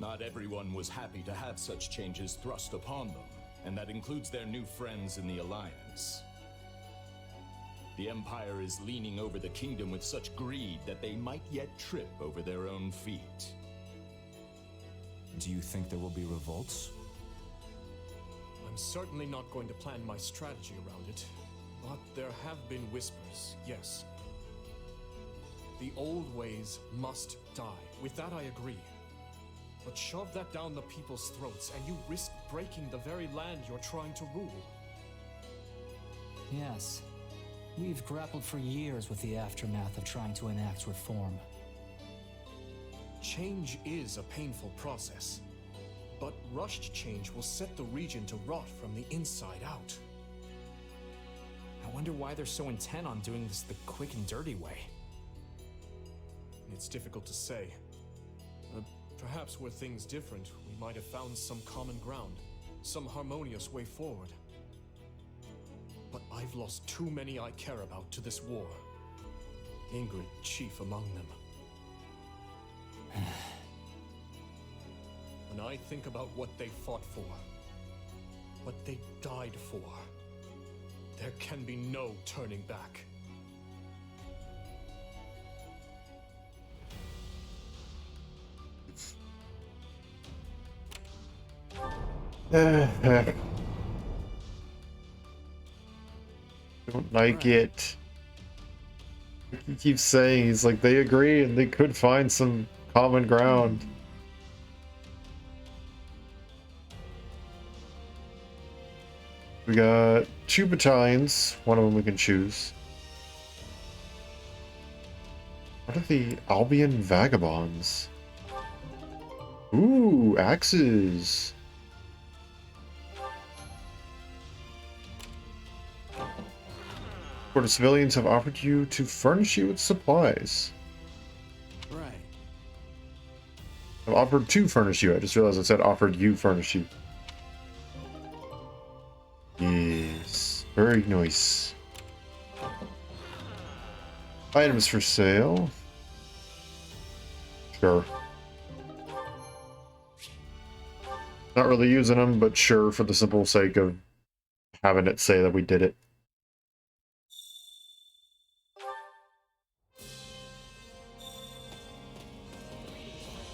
Not everyone was happy to have such changes thrust upon them, and that includes their new friends in the Alliance. The Empire is leaning over the kingdom with such greed that they might yet trip over their own feet. Do you think there will be revolts? I'm certainly not going to plan my strategy around it, but there have been whispers, yes. The old ways must die. With that I agree. But shove that down the people's throats, and you risk breaking the very land you're trying to rule. Yes. We've grappled for years with the aftermath of trying to enact reform. Change is a painful process, but rushed change will set the region to rot from the inside out. I wonder why they're so intent on doing this the quick and dirty way. It's difficult to say. Perhaps were things different, we might have found some common ground, some harmonious way forward. But I've lost too many I care about to this war. Ingrid chief among them. When I think about what they fought for, what they died for, there can be no turning back. Don't like it. He keeps saying he's like they agree and they could find some common ground. We got 2 battalions, one of them we can choose. What are the Albion Vagabonds? Ooh, axes. Where the civilians have offered you to furnish you with supplies. Right. I've offered to furnish you. I just realized I said offered you furnish you. Yes. Very nice. Items for sale. Sure. Not really using them, but sure, for the simple sake of having it say that we did it.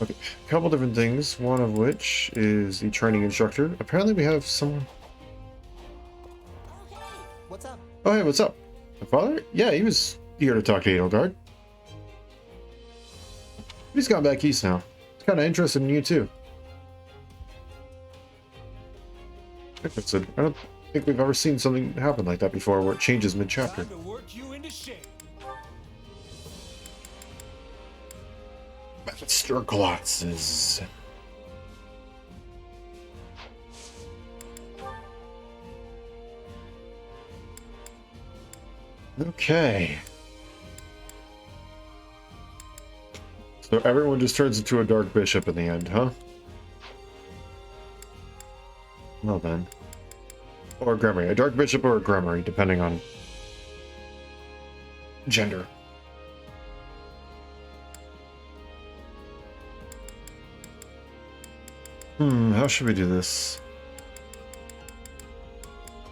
Okay, a couple different things, one of which is the training instructor. Apparently we have someone... What's up? Oh, hey, what's up? My father? Yeah, he was here to talk to Edelgard. He's gone back east now. He's kind of interested in you, too. Interested. I don't think we've ever seen something happen like that before, where it changes mid-chapter. Time to work you into shape. Master glasses. Okay. So everyone just turns into a Dark Bishop in the end, huh? Well then. Or a Grimory. A Dark Bishop or a Grimory, depending on gender. How should we do this?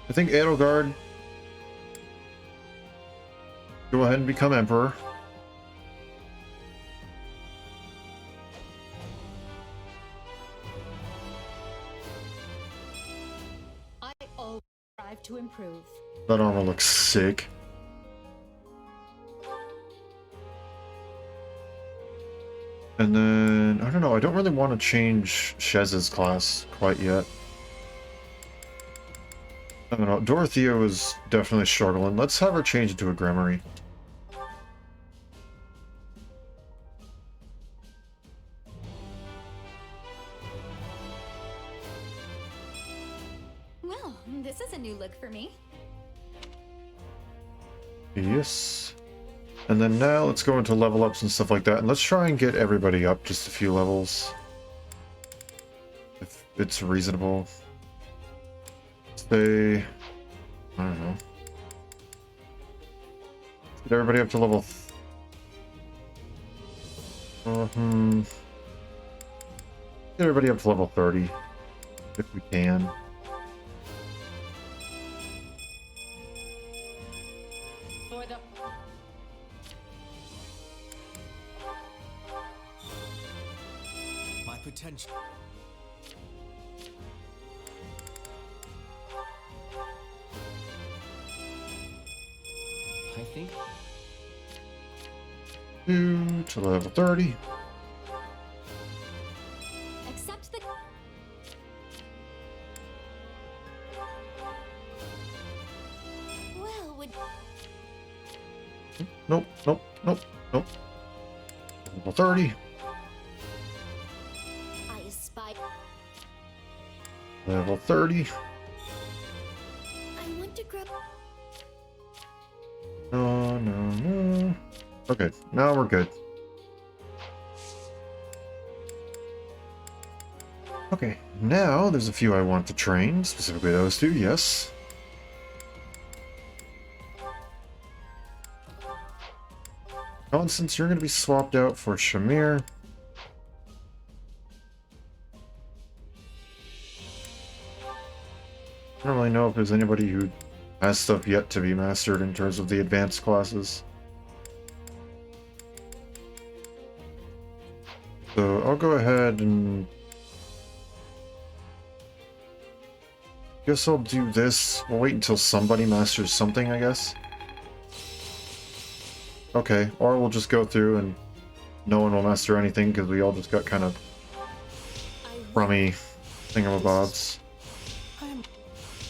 I think Edelgard go ahead and become Emperor. I always strive to improve. That armor looks sick. And then, I don't know, I don't really want to change Shez's class quite yet. I don't know, Dorothea was definitely struggling. Let's have her change it to a Grimory. this is a new look for me. Yes. And then now let's go into level ups and stuff like that. And let's try and get everybody up just a few levels. If it's reasonable. Stay... I don't know. Get everybody up to level... Get everybody up to level 30. If we can. My potential. I think... 2 to level 30. Accept the... Well, would... Nope, nope, nope, nope. Level 30. I espy... Level 30. I want to grow... No, no, no. Okay, now we're good. Okay, now there's a few I want to train, specifically those two, yes. Constance, you're going to be swapped out for Shamir. I don't really know if there's anybody who has stuff yet to be mastered in terms of the advanced classes. So I'll go ahead and... guess I'll do this. We'll wait until somebody masters something, I guess. Okay, or we'll just go through and no one will master anything because we all just got kind of crummy thingamabobs.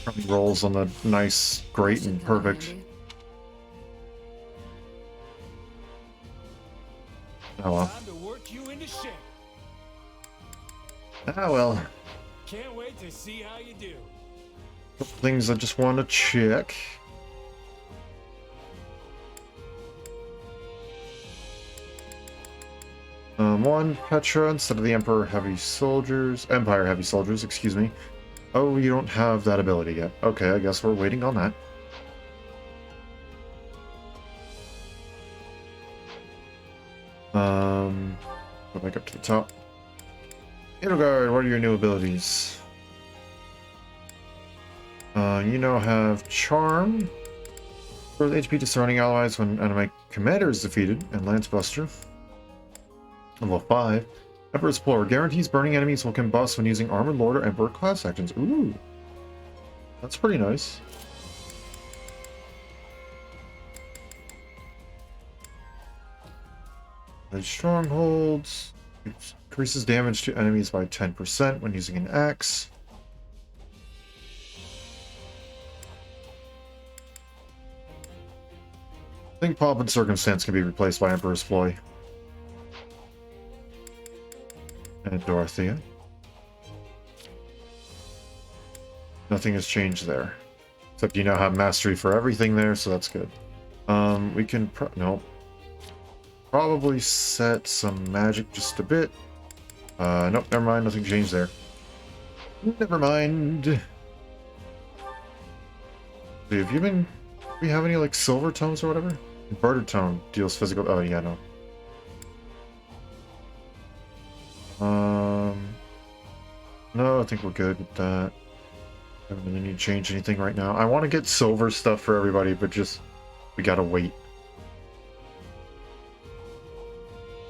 Crummy rolls on the nice, great, and perfect. Oh well. Time to work you into shape. Ah well. Can't wait to see how you do. Couple things I just want to check. One, Petra instead of the Empire Heavy Soldiers, excuse me. Oh, you don't have that ability yet. Okay, I guess we're waiting on that. Go back up to the top. Edelgard, what are your new abilities? You now have Charm. Throws HP to surrounding allies when enemy commander is defeated, and Lance Buster. Level 5. Emperor's Explorer. Guarantees burning enemies will combust when using Armored Lord or Emperor class actions. Ooh. That's pretty nice. And Strongholds. Increases damage to enemies by 10% when using an axe. I think Pomp and Circumstance can be replaced by Emperor's Ploy. And Dorothea. Nothing has changed there. Except you now have mastery for everything there, so that's good. We can probably set some magic just a bit. Nope, never mind, nothing changed there. Never mind. Have you been... do we have any, like, silver tones or whatever? Inverted tone deals physical... oh, yeah, no. No, I think we're good with that. Don't really need to change anything right now. I want to get silver stuff for everybody, but just... we gotta wait.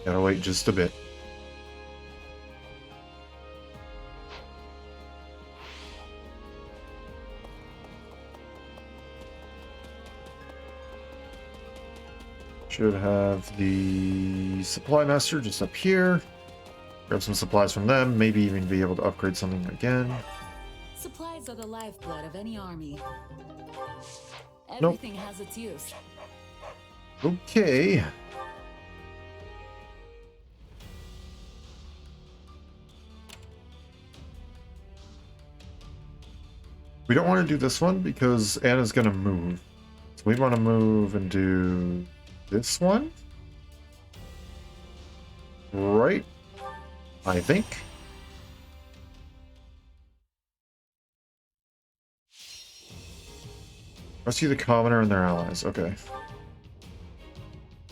Gotta wait just a bit. Should have the Supply Master just up here. Grab some supplies from them, maybe even be able to upgrade something again. Supplies are the lifeblood of any army. Nope. Everything has its use. Okay. We don't want to do this one because Anna's going to move. So we want to move and do this one. Right? I think. Rescue the commoner and their allies. Okay.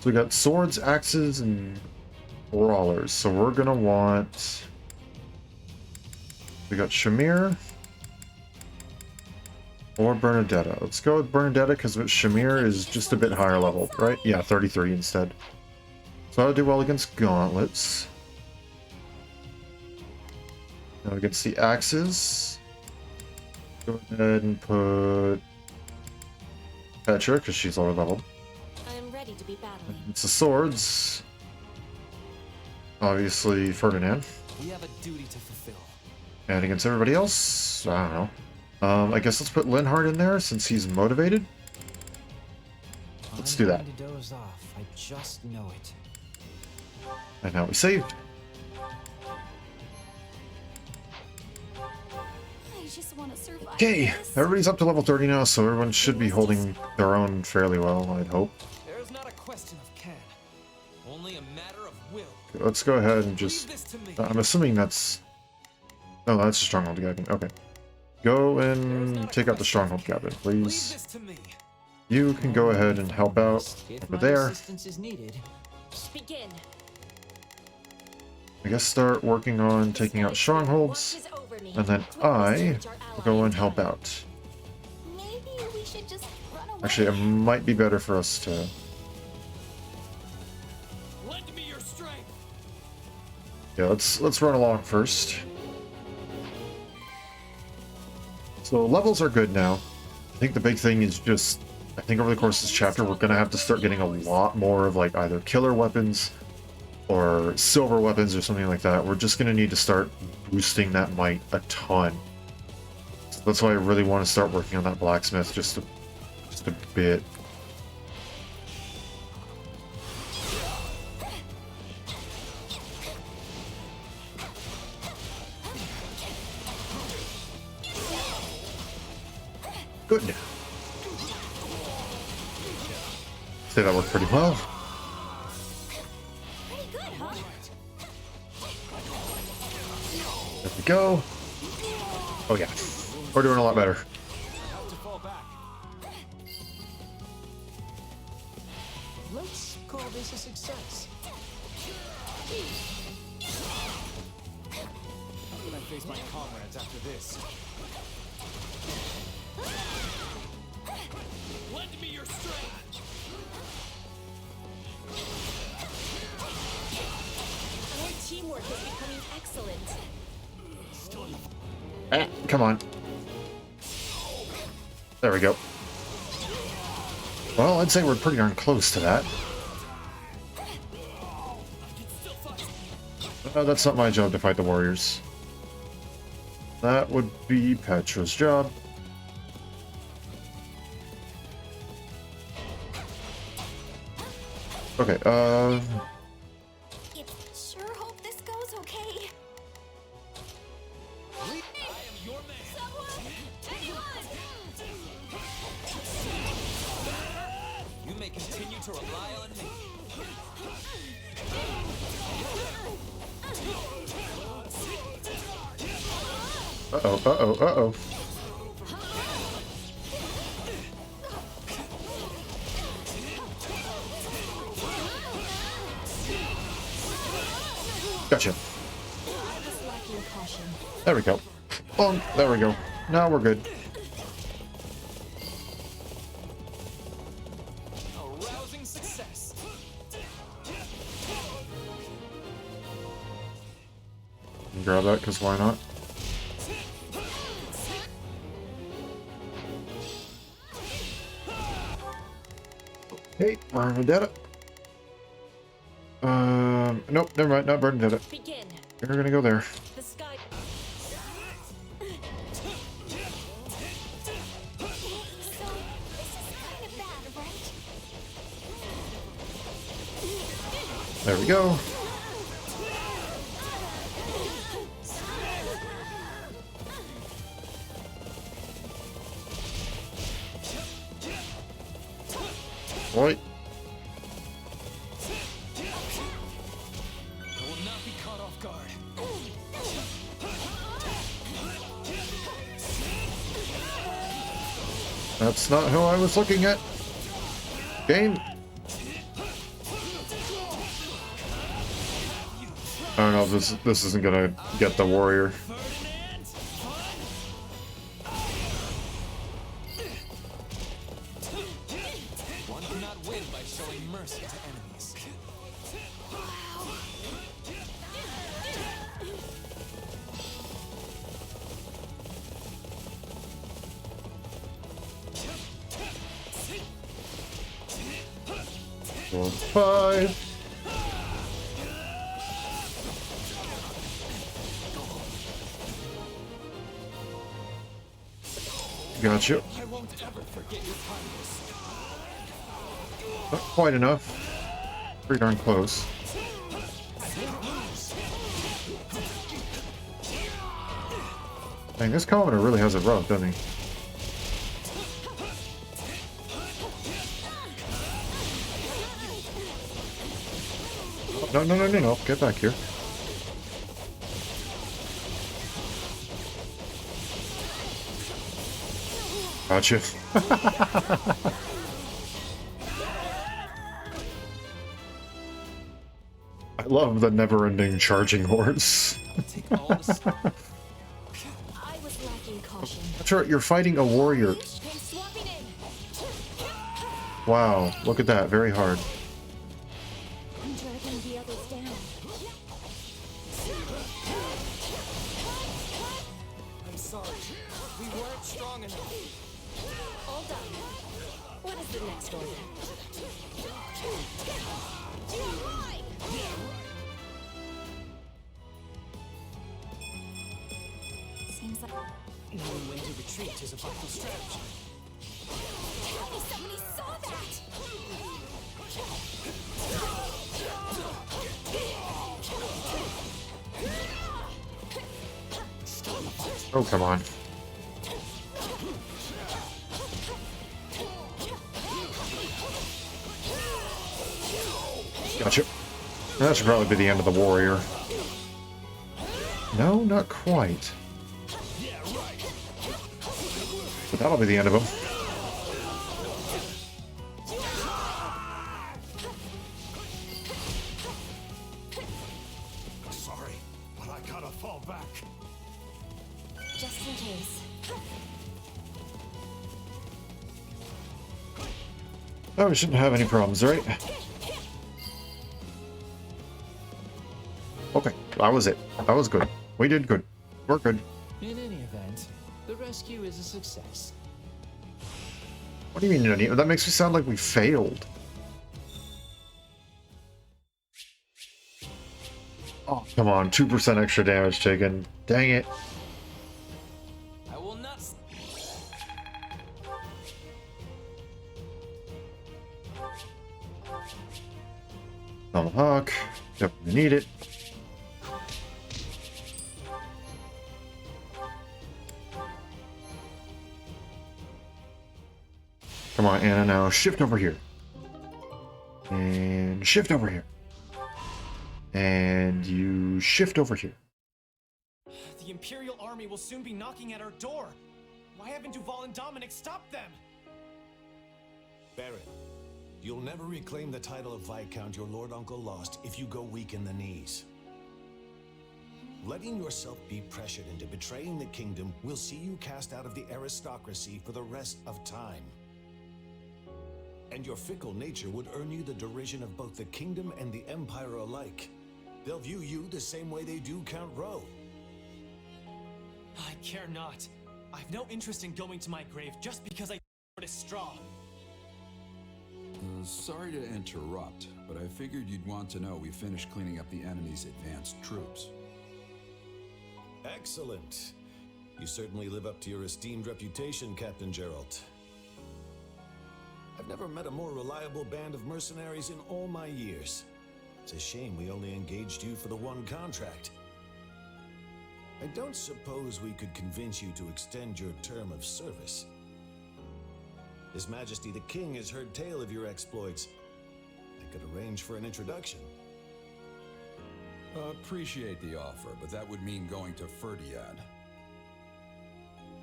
So we got swords, axes, and brawlers. So we're going to want... We got Shamir or Bernadetta. Let's go with Bernadetta because Shamir is just a bit higher level, right? Yeah, 33 instead. So I'll do well against gauntlets. Now against the axes. Go ahead and put Petra because she's lower level. I am ready to be battling. It's the swords. Obviously Ferdinand. We have a duty to fulfill. And against everybody else, I don't know. I guess let's put Linhardt in there since he's motivated. Let's do that. I'm going to doze off. I just know it. And now we saved. I just want to survive. Okay, this. everybody's up to level 30 now, so everyone should be holding their own fairly well, I'd hope. There's not a question of can, only a matter of will. Okay, let's go ahead and just... I'm assuming that's... No, that's a stronghold cabin. Okay. Go and take out the stronghold cabin, please. You can go ahead and help out over there. Assistance is needed. Begin. I guess start working on taking out strongholds, and then I will go and help out. Maybe we should just run away. Actually, it might be better for us to... Lend me your strength. Yeah, let's run along first. So levels are good now. I think the big thing is just, I think over the course of this chapter, we're gonna have to start getting a lot more of like either killer weapons or silver weapons or something like that. We're just gonna need to start boosting that might a ton. So that's why I really want to start working on that blacksmith just a bit. Good. Say that worked pretty well. Pretty good, huh? There we go. Oh yeah, we're doing a lot better. Let's call this a success. How can I face my comrades after this? Lend me your strength. Our teamwork is becoming excellent. Come on. There we go. Well, I'd say we're pretty darn close to that. That's not my job to fight the warriors. That would be Petra's job. Okay, Sure hope this goes okay. You may continue to rely on me. uh-oh, uh-oh, uh-oh. Gotcha. There we go. Oh, there we go. Now we're good. A rousing success. Grab that, because why not? Okay, Bernadetta. Nope, never mind, not Bernadetta. Begin. We're gonna go there. The sky. There we go. Oi. I will not be caught off guard. That's not who I was looking at. Game. I don't know if this isn't gonna get the warrior. One cannot win by showing mercy to enemies. One, five. Gotcha. I won't ever forget your kindness. Not quite enough. Pretty darn close. Dang, this commoner really has it rough, doesn't he? Oh, no. Get back here. Gotcha. I love the never-ending charging hordes. I was lacking caution. That's right, you're fighting a warrior. I'm swapping in. Wow, look at that, very hard. I'm dragging the others down. I'm sorry. We weren't strong enough. All done. What is the next order? Seems like Knowing when to retreat is a vital strategy. Tell me somebody saw that! Oh, come on. Gotcha. That should probably be the end of the warrior. No, not quite. But that'll be the end of him. Sorry, but I gotta fall back. Just in case. Oh, we shouldn't have any problems, right? Okay, that was it. That was good. We did good. We're good. In any event, the rescue is a success. What do you mean, Nani? That makes me sound like we failed. Oh, come on. 2% extra damage taken. Dang it. I will not. Tomahawk. Definitely need it. Come on, Anna, now shift over here. And shift over here. And you shift over here. The Imperial army will soon be knocking at our door. Why haven't Duval and Dominic stopped them? Baron, you'll never reclaim the title of Viscount your Lord Uncle lost if you go weak in the knees. Letting yourself be pressured into betraying the kingdom will see you cast out of the aristocracy for the rest of time. And your fickle nature would earn you the derision of both the kingdom and the empire alike. They'll view you the same way they do Count Rowe. I care not. I've no interest in going to my grave just because I a straw. Sorry to interrupt, but I figured you'd want to know we finished cleaning up the enemy's advanced troops. Excellent. You certainly live up to your esteemed reputation, Captain Geralt. I've never met a more reliable band of mercenaries in all my years. It's a shame we only engaged you for the one contract. I don't suppose we could convince you to extend your term of service. His Majesty the King has heard tale of your exploits. I could arrange for an introduction. Appreciate the offer, but that would mean going to Ferdiad.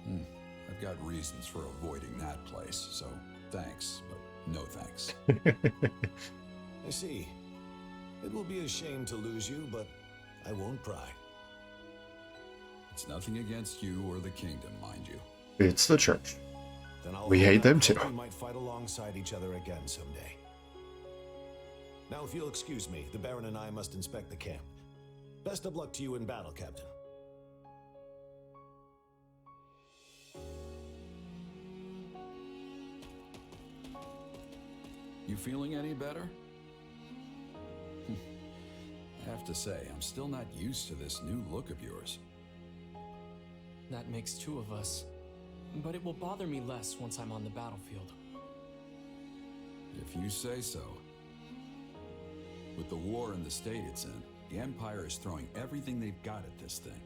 I've got reasons for avoiding that place, so thanks, but no thanks. I see. It will be a shame to lose you, but I won't pry. It's nothing against you or the kingdom, mind you. It's the church. Then I'll We hate them too. We might fight alongside each other again someday. Now, if you'll excuse me, the Baron and I must inspect the camp. Best of luck to you in battle, Captain. You feeling any better? I have to say, I'm still not used to this new look of yours. That makes two of us. But it will bother me less once I'm on the battlefield. If you say so. With the war in the state it's in, the Empire is throwing everything they've got at this thing.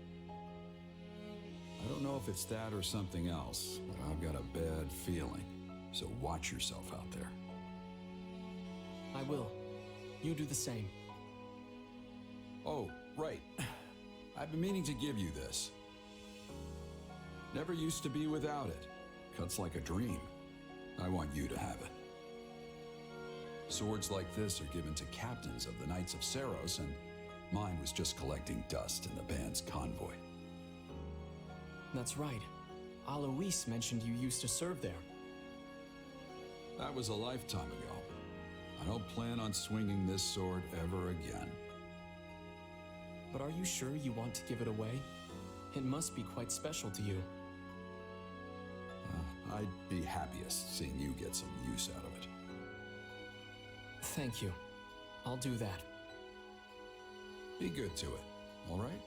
I don't know if it's that or something else, but I've got a bad feeling. So watch yourself out there. I will. You do the same. Oh, right. I've been meaning to give you this. Never used to be without it. Cuts like a dream. I want you to have it. Swords like this are given to captains of the Knights of Saros, and mine was just collecting dust in the band's convoy. That's right. Alois mentioned you used to serve there. That was a lifetime ago. I don't plan on swinging this sword ever again. But are you sure you want to give it away? It must be quite special to you. I'd be happiest seeing you get some use out of it. Thank you. I'll do that. Be good to it, all right?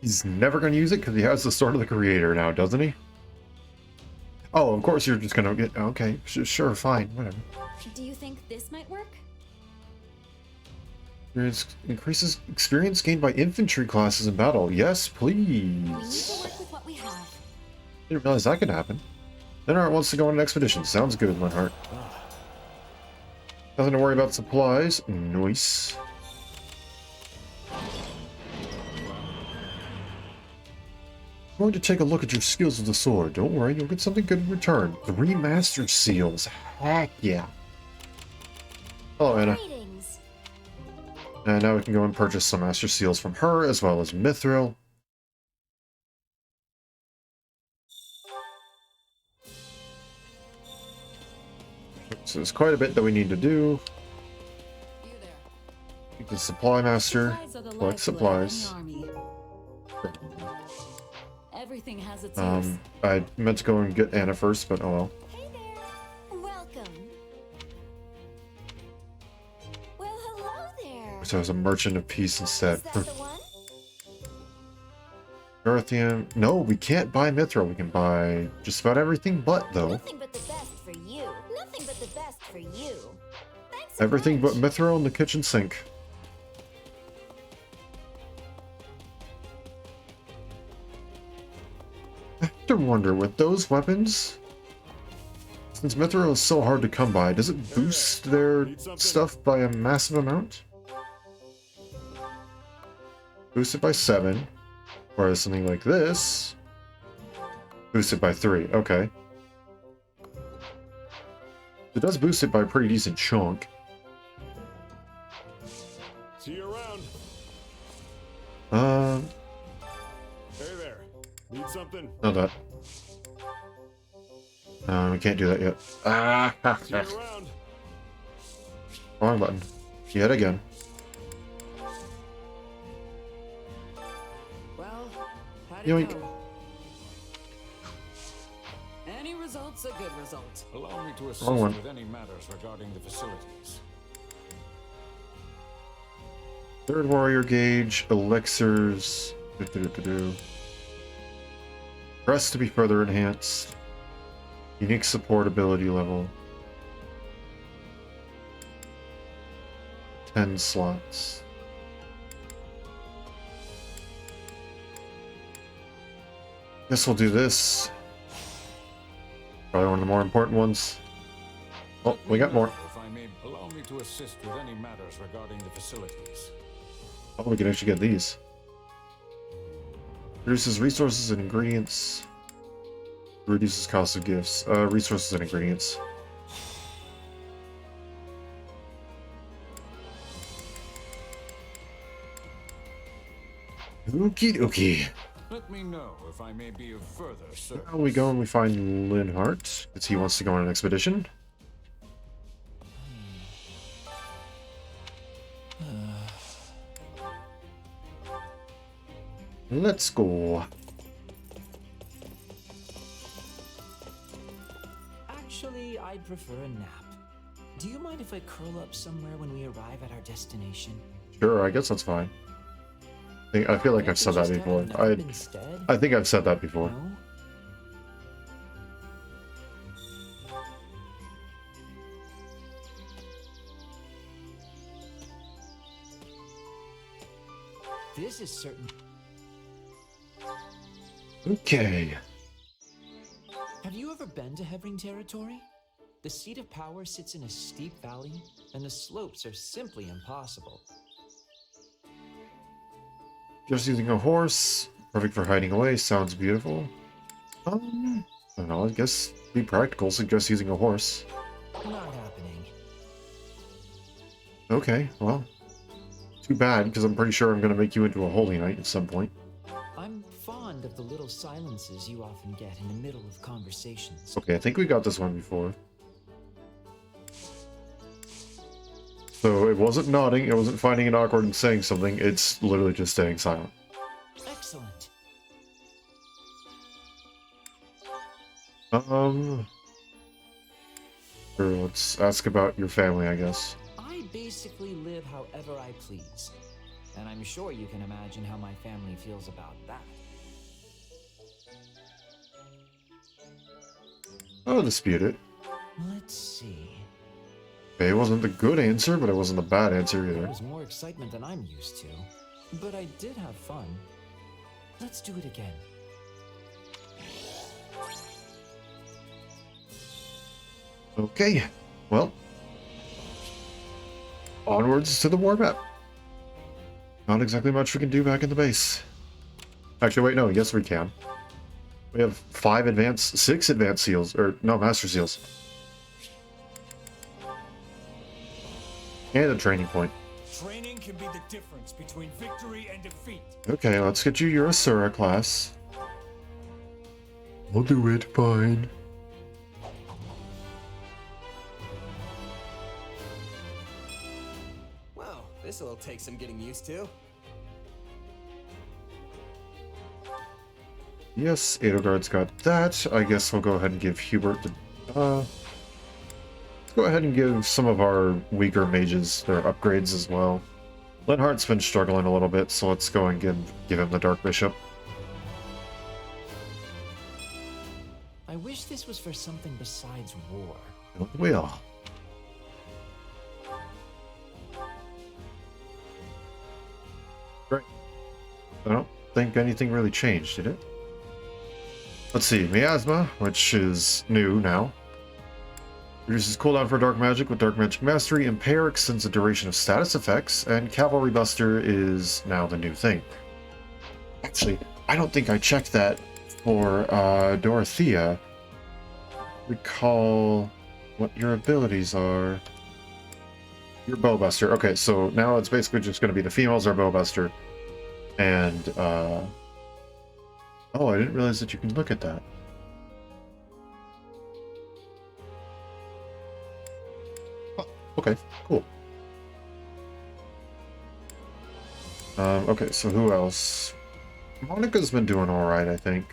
He's never going to use it because he has the Sword of the Creator now, doesn't he? Oh, of course you're just going to get... Okay, sure, fine, whatever. Do you think this might work? Increases experience gained by infantry classes in battle. Yes, please. We need to work with what we have. Didn't realize that could happen. Linhart wants to go on an expedition. Sounds good, Linhart. Nothing to worry about supplies. Nice. I'm going to take a look at your skills with the sword. Don't worry, you'll get something good in return. 3 Master Seals. Heck yeah. Hello, Anna. And now we can go and purchase some Master Seals from her, as well as Mithril. So there's quite a bit that we need to do. You can supply master, collect supplies. Everything has its use. I meant to go and get Anna first, but oh well. Hey there. Welcome. Well, hello there. So I was a merchant of peace instead. Is that the one? Earthium. No, we can't buy Mithril. We can buy just about everything but, though. Nothing but the best for you. Nothing but the best for you. Thanks so Everything much. but Mithril in the kitchen sink. I have to wonder, with those weapons, since Mithril is so hard to come by, does it boost their stuff by a massive amount? Boost it by 7. Whereas something like this, boost it by 3. Okay. It does boost it by a pretty decent chunk. See you around. Hey there. Need something? Not that. We can't do that yet. Ah! See you around. Wrong button. Yet again. Well, how'd it Yoink. go? Any result's a good result. Allow me to assist Wrong one. with any matters regarding the facilities. Third warrior gauge, elixirs. Press to be further enhanced. Unique support ability level. 10 slots. Guess we'll do this. Probably one of the more important ones. Oh, we got more. If I may, allow me to assist with any matters regarding the facilities. Oh, we can actually get these. Reduces resources and ingredients. Reduces cost of gifts. Resources and ingredients. Okie dokie. Let me know if I may be of further service. Now we go and we find Linhart, because he wants to go on an expedition. Let's go. Actually, I'd prefer a nap. Do you mind if I curl up somewhere when we arrive at our destination? Sure, I guess that's fine. I feel like I've said that before. I think I've said that before. No? This is certain. Okay. Have you ever been to Hebring territory? The seat of power sits in a steep valley, and the slopes are simply impossible. Just using a horse. Perfect for hiding away. Sounds beautiful. I don't know, I guess be practical. Suggest using a horse. Not happening. Okay, well. Too bad, because I'm pretty sure I'm going to make you into a holy knight at some point. I'm fond of the little silences you often get in the middle of conversations. Okay, I think we got this one before. So it wasn't nodding, it wasn't finding it awkward and saying something, it's literally just staying silent. Excellent. Sure, let's ask about your family, I guess. I basically live however I please. And I'm sure you can imagine how my family feels about that. I'll dispute it. Let's see. Okay, it wasn't the good answer, but it wasn't a bad answer There either. was more excitement than I'm used to. But I did have fun. Let's do it again. Okay, well. Onwards to the war map. Not exactly much we can do back in the base. Actually, wait, no, yes we can. We have 6 advanced seals, or no, master seals. And a training point. Training can be the difference between victory and defeat. Okay, let's get you your Asura class. I'll do it, fine. Wow, this'll take some getting used to. Yes, Edelgard's got that. I guess we'll go ahead and give Hubert the... let's go ahead and give some of our weaker mages their upgrades as well. Linhart's been struggling a little bit, so let's go and give him the Dark Bishop. I wish this was for something besides war. Don't we all? Great. I don't think anything really changed, did it? Let's see, Miasma, which is new now. Reduces cooldown for Dark Magic with Dark Magic Mastery. Impair extends the duration of status effects, and Cavalry Buster is now the new thing. Actually, I don't think I checked that for Dorothea. Recall what your abilities are. Your Bowbuster. Okay, so now it's basically just going to be the females are Bowbuster. And, oh, I didn't realize that you can look at that. Oh, okay, cool. Okay, so who else? Monica's been doing alright, I think.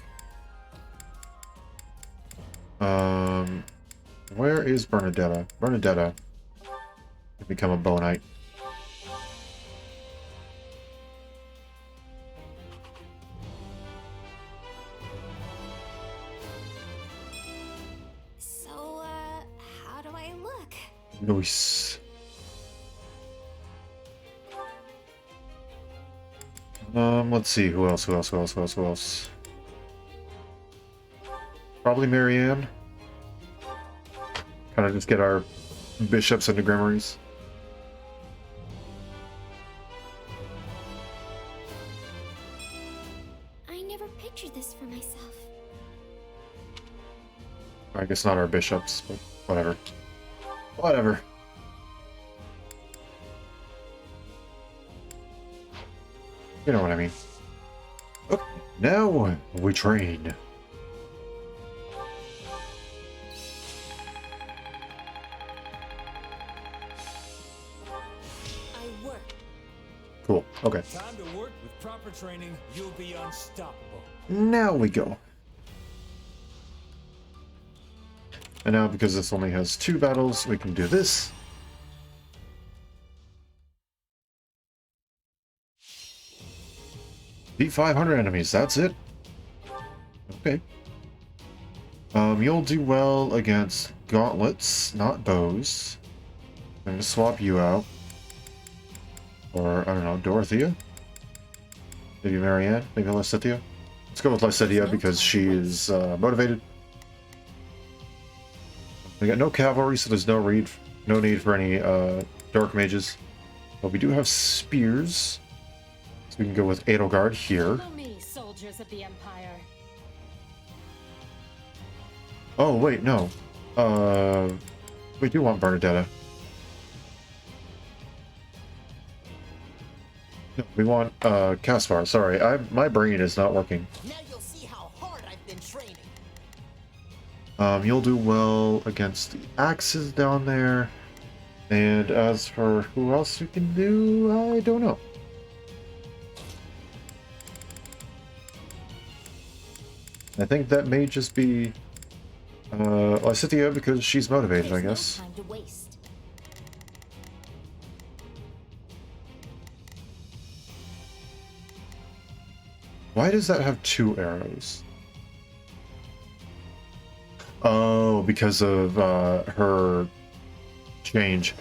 Where is Bernadetta? Bernadetta can become a bow knight. So, how do I look? Nice. Let's see, who else? Probably Marianne. Kind of just get our bishops into grimoires. I never pictured this for myself. I guess not our bishops, but whatever. Whatever. You know what I mean. Okay, now we train. I work. Cool. Okay. Time to work. With proper training, you'll be unstoppable. Now we go. And now, because this only has 2 battles, we can do this. Beat 500 enemies, that's it. Okay. You'll do well against gauntlets, not bows. I'm gonna swap you out. Or, I don't know, Dorothea? Maybe Marianne? Maybe Lysithea? Let's go with Lysithea because she is motivated. We got no cavalry, so there's no need for any dark mages. But we do have spears. So we can go with Edelgard here. Follow me, soldiers of the Empire. Oh, wait, no. We do want Bernadetta. No, we want Caspar. Sorry, my brain is not working. Now you'll see how hard I've been training. You'll do well against the axes down there. And as for who else we can do, I don't know. I think that may just be Lysithea because she's motivated, I guess. Time to waste. Why does that have 2 arrows? Oh, because of her change.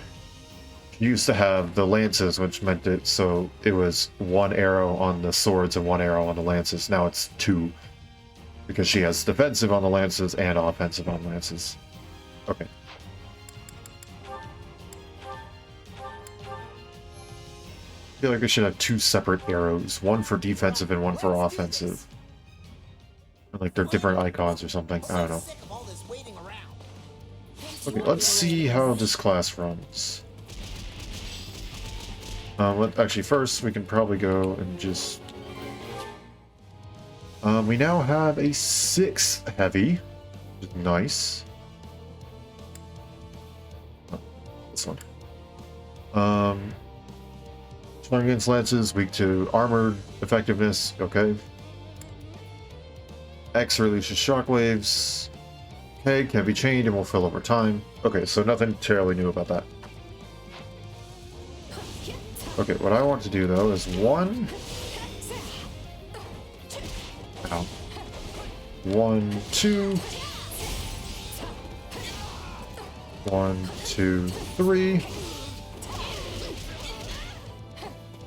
She used to have the lances, which meant it so it was 1 arrow on the swords and 1 arrow on the lances. Now it's 2. Because she has defensive on the lances and offensive on lances. Okay. I feel like we should have 2 separate arrows. 1 for defensive and 1 for offensive. Or like they're different icons or something. I don't know. Okay, let's see how this class runs. Actually, first we can probably go and just... we now have a 6 heavy, which is nice. Oh, this one. Strong against lances, weak to armored effectiveness. Okay. X releases shockwaves. Okay, can be chained and will fill over time. Okay, so nothing terribly new about that. Okay, what I want to do though is 1. Ow. 1, 2. 1, 2, 3.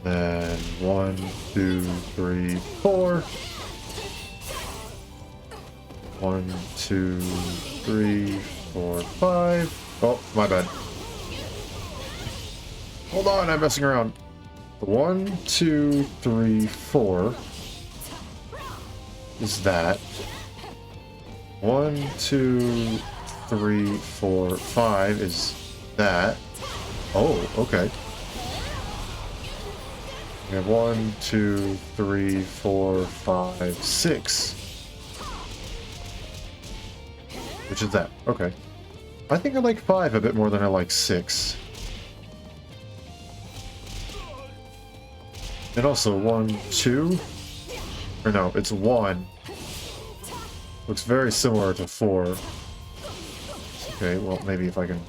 Then 1, 2, 3, 4. 1, 2, 3, 4, 5. Oh, my bad. Hold on, I'm messing around. 1, 2, 3, 4. Is that 1, 2, 3, 4, 5 is that. Oh, okay. We have 1, 2, 3, 4, 5, 6. Which is that. Okay. I think I like 5 a bit more than I like 6. And also 1, 2. Or no, it's 1. Looks very similar to 4. Okay, well, maybe if I can...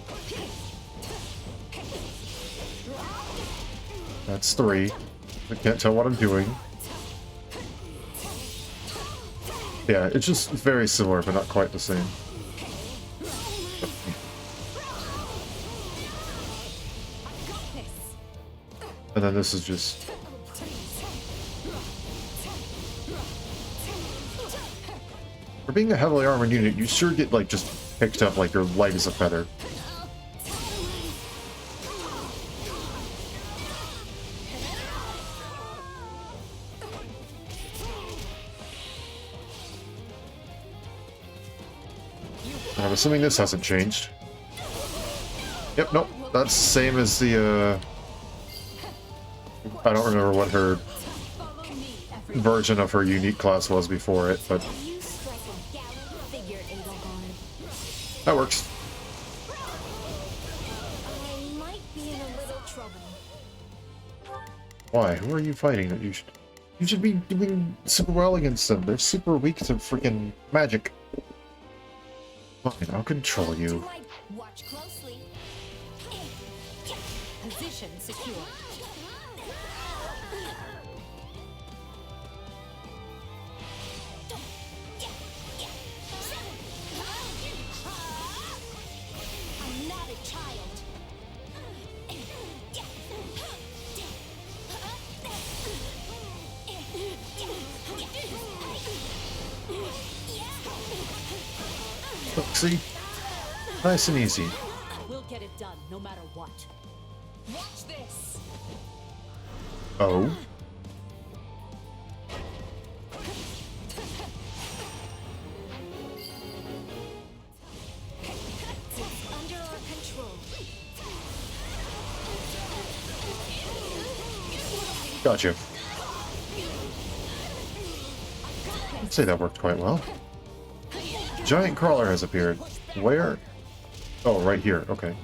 That's 3. I can't tell what I'm doing. Yeah, it's just very similar, but not quite the same. And then this is just... For being a heavily armored unit, you sure get, like, just picked up like you're light as a feather. I'm assuming this hasn't changed. Yep, nope. That's the same as the, I don't remember what her version of her unique class was before it, but that works. I might be in a little trouble. Why? Who are you fighting? That you should be doing super well against them. They're super weak to freaking magic. Fine, I'll control you. Watch closely. Position secure. I'm not a child. Look, see? Nice and easy. We'll get it done, no matter what. Watch this. Oh? It's under our control. Gotcha. I'd say that worked quite well. Giant crawler has appeared. Where? Oh, right here. Okay.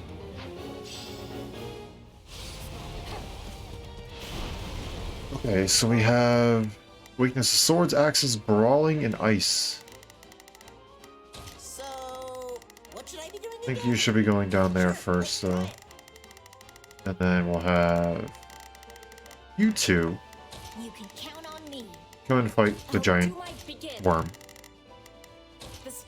Okay, so we have weakness: swords, axes, brawling, and ice. So, what should I be doing? I think you should be going down there first, though. And then we'll have you two You can count on me. come and fight the giant worm. This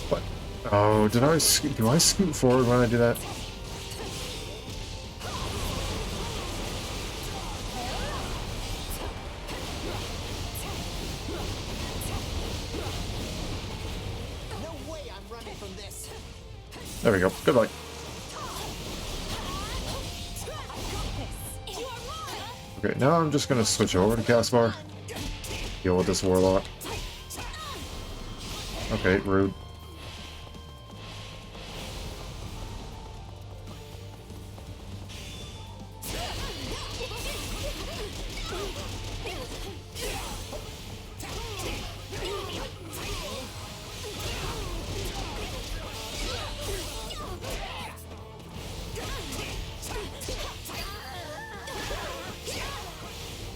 What? Oh, do I scoot forward when I do that? No way I'm running from this. There we go. Good luck. Okay, now I'm just gonna switch over to Caspar. Deal with this warlock. Okay, rude.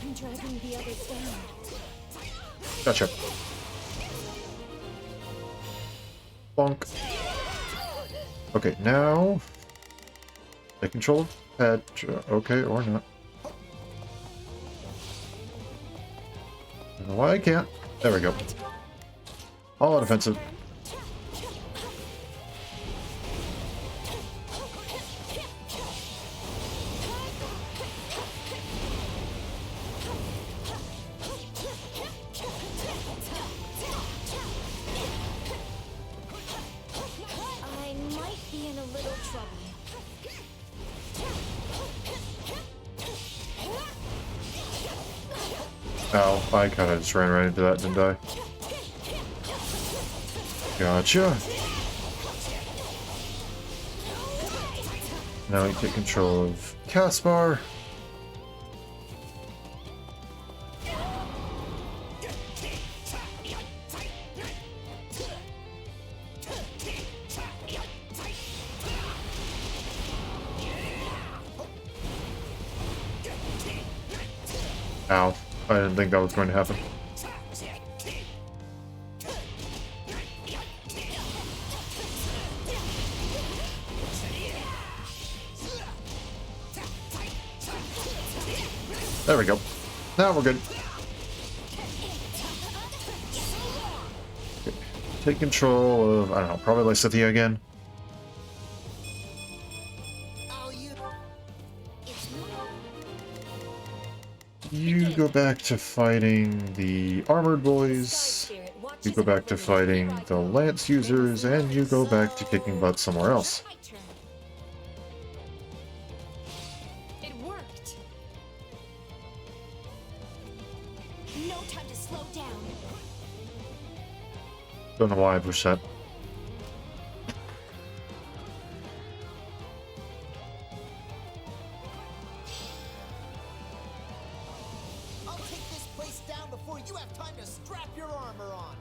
I'm dragging the others down. Gotcha. Bonk. Okay, now take control of head. Okay, or not. I don't know why I can't. There we go. All out offensive. I might be in a little trouble. Ow, I kind of just ran right into that, didn't I? Gotcha. Now we take control of Caspar. Ow. I didn't think that was going to happen. There we go. Now we're good. Okay. Take control of, I don't know, probably Lysithea again. You go back to fighting the armored boys. You go back to fighting the lance users, and you go back to kicking butt somewhere else. It worked. No time to slow down. Don't know why I pushed that. I'll take this place down before you have time to strap your armor on.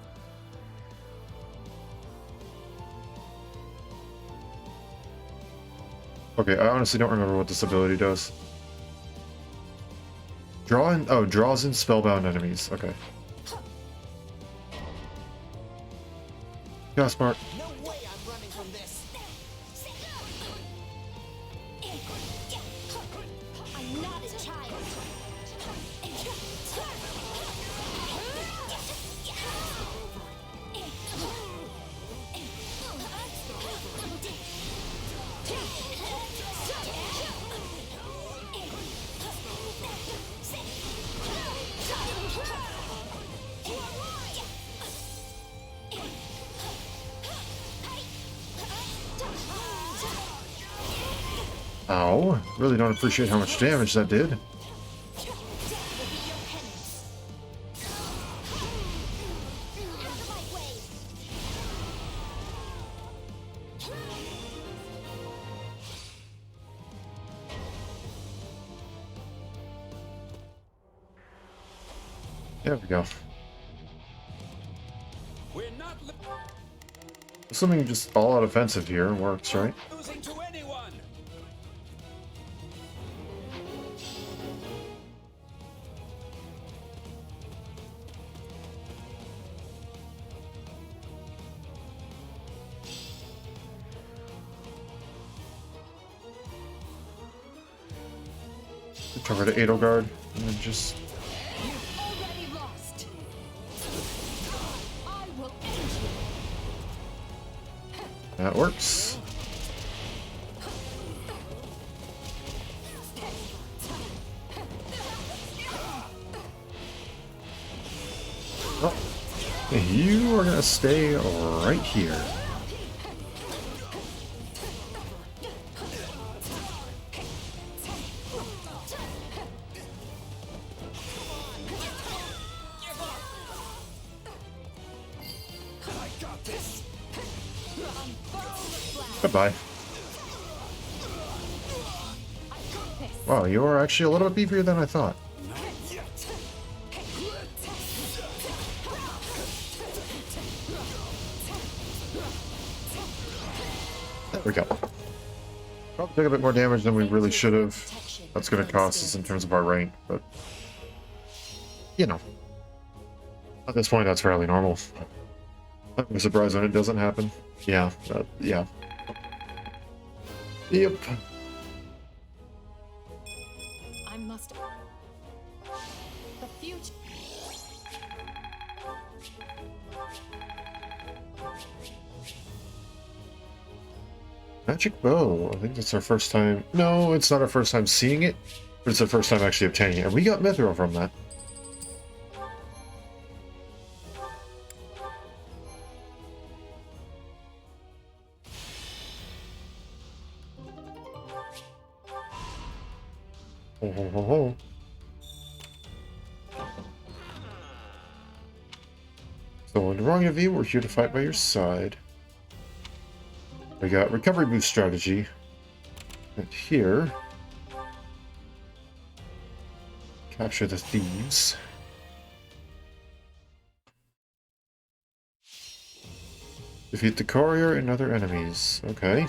Okay, I honestly don't remember what this ability does. Draws in spellbound enemies. Okay. Yeah, smart. No way I'm running from this. I'm not a child. Ow. Really don't appreciate how much damage that did. There we go. Assuming just all out offensive here works, right? Losing to anyone. Cover to Edelgard and then just Already lost. I will end you. that works. Oh, you are gonna stay right here. Goodbye. Wow, you are actually a little bit beefier than I thought. There we go. Probably took a bit more damage than we really should have. That's going to cost us in terms of our rank, but you know, at this point that's fairly normal. I'm surprised when it doesn't happen. Yeah, yeah. Yep. I must. The future. Magic bow. I think that's our first time. No, it's not our first time seeing it, but it's our first time actually obtaining it. And we got Mithril from that. Ho, ho, ho, ho. So, in wrong of you, we're here to fight by your side. We got recovery boost strategy. And here, capture the thieves. Defeat the courier and other enemies. Okay.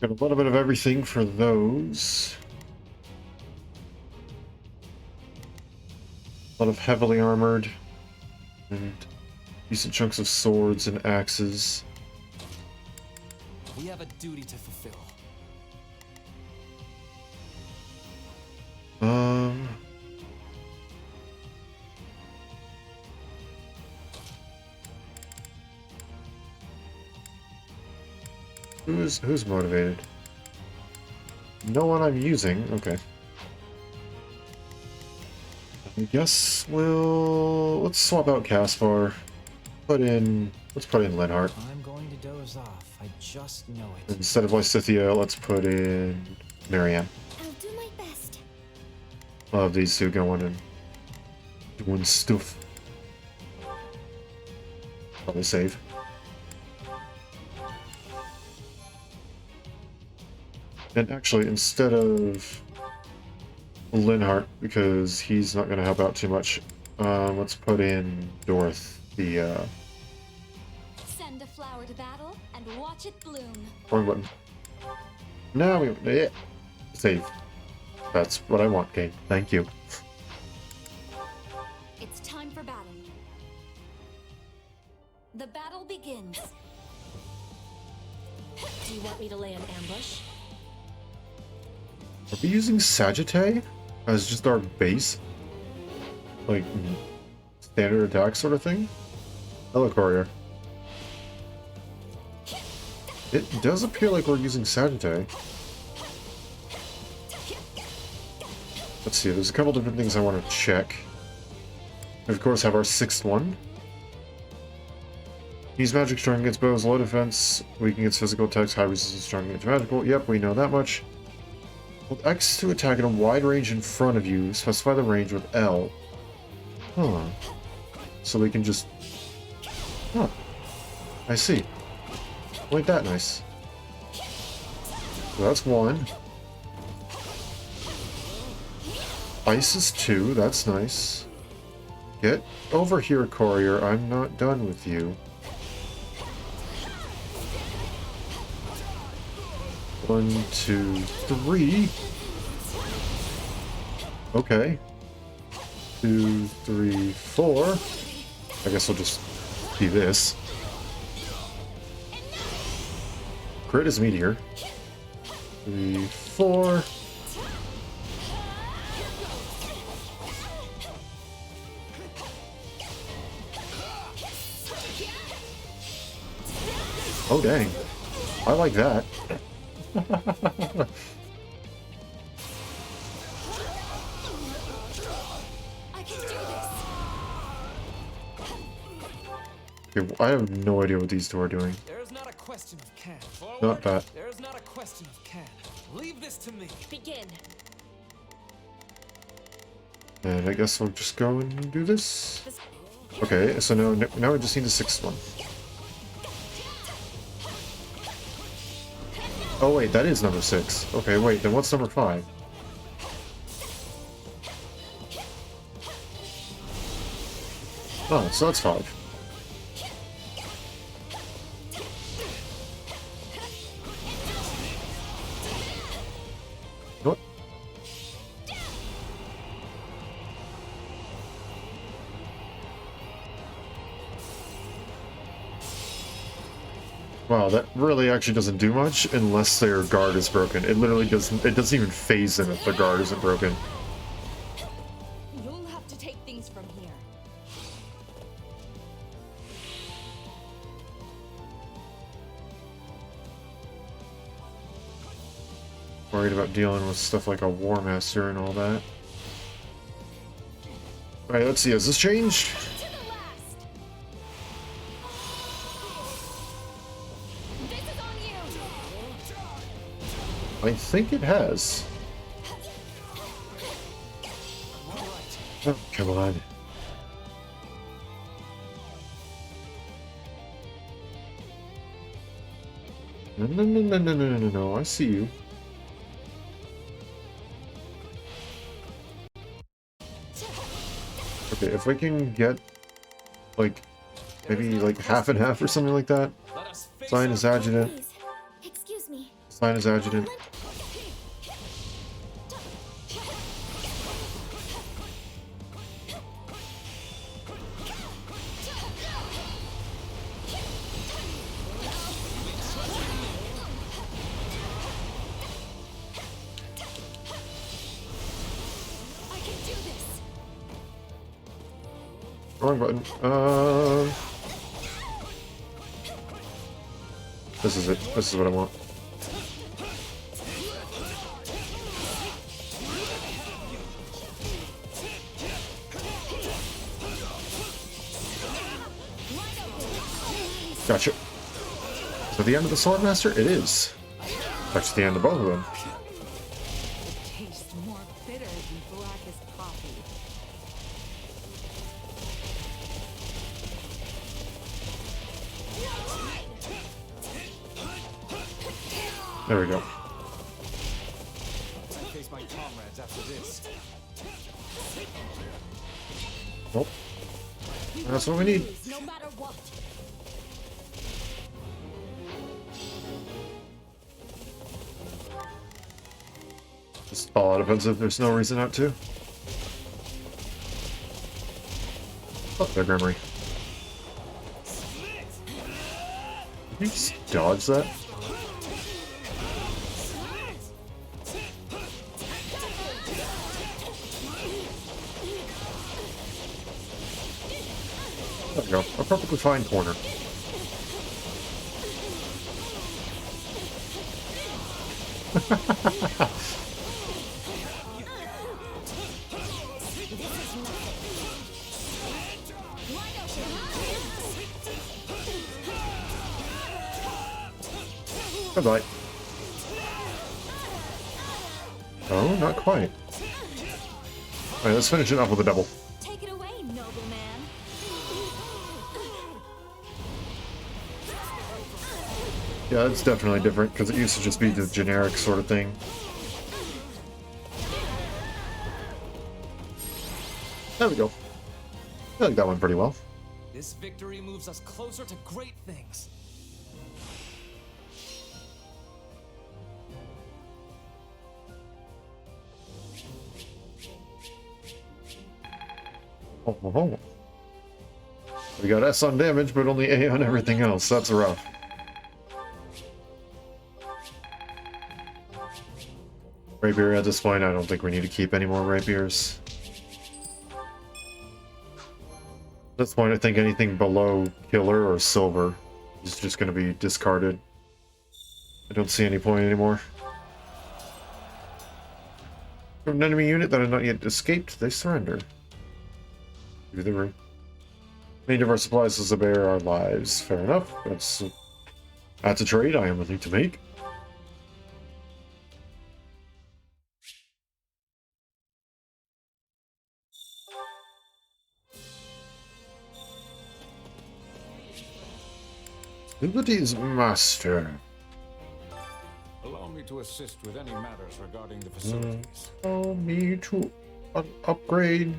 Got a little bit of everything for those. A lot of heavily armored. And decent chunks of swords and axes. We have a duty to fulfill. Who's motivated? No one I'm using. Okay. I guess let's swap out Caspar. Let's put in Linhardt. I'm going to doze off. I just know it. Instead of Lysithea, let's put in Marianne. I'll do my best. I'll have these two going and doing stuff. Probably save. And actually, instead of Linhardt, because he's not going to help out too much, let's put in Dorothea. Send a flower to battle and watch it bloom. Wrong button. No, yeah. Save. That's what I want, game. Thank you. It's time for battle. The battle begins. Do you want me to lay an ambush? Are we using Sagittae as just our base? Like, standard attack sort of thing? Hello, Courier. It does appear like we're using Sagittae. Let's see, there's a couple different things I want to check. We, of course, have our 6th one. Use magic, strong against bows, low defense, weak against physical attacks, high resistance, strong against magical. Yep, we know that much. Hold X to attack at a wide range in front of you. Specify the range with L. Huh. So we can just... Huh. I see. Ain't that nice. So that's 1. Ice is 2. That's nice. Get over here, Courier. I'm not done with you. 1, 2, 3. Okay. 2, 3, 4. I guess we'll just be this. Crit is meteor. 3, 4. Oh dang. I like that. Okay, I have no idea what these two are doing. There is not a question of can. Not that. There is not a question of can. Leave this to me. Begin. And I guess we'll just go and do this. Okay, so now we just need the 6th one. Oh wait, that is number 6. Okay, wait, then what's number 5? Oh, so that's 5. What? Wow, that really actually doesn't do much unless their guard is broken. It literally doesn't even phase them if their guard isn't broken. You'll have to take things from here. Worried about dealing with stuff like a War Master and all that. Alright, let's see, has this changed? I think it has. Oh, come on. No, I see you. Okay, if we can get, like, maybe like half and half or something like that. Sign as adjutant. Excuse me. Sign as adjutant. Wrong button. This is it. This is what I want. Gotcha. So the end of the Swordmaster? It is. Actually, the end of both of them. It tastes more bitter than blackest coffee. There we go. I face my comrades after this. Well, that's what we need. No matter what. Just all out offensive. There's no reason not to. Oh, there, Gremory. Did you just dodge that? There we go. A perfectly fine corner. Goodbye. Oh, not quite. Alright, let's finish it off with a double. Take it away, nobleman. Yeah, it's definitely different, because it used to just be the generic sort of thing. There we go. I like that one pretty well. This victory moves us closer to great things. Oh, oh, oh. We got S on damage, but only A on everything else. That's rough. Rapier at this point, I don't think we need to keep any more rapiers. At this point, I think anything below killer or silver is just going to be discarded. I don't see any point anymore. From an enemy unit that had not yet escaped, they surrender. Do the room. Many of our supplies is to bear our lives. Fair enough. That's a trade I am willing to make. Abilities master. Allow me to assist with any matters regarding the facilities. Allow me to upgrade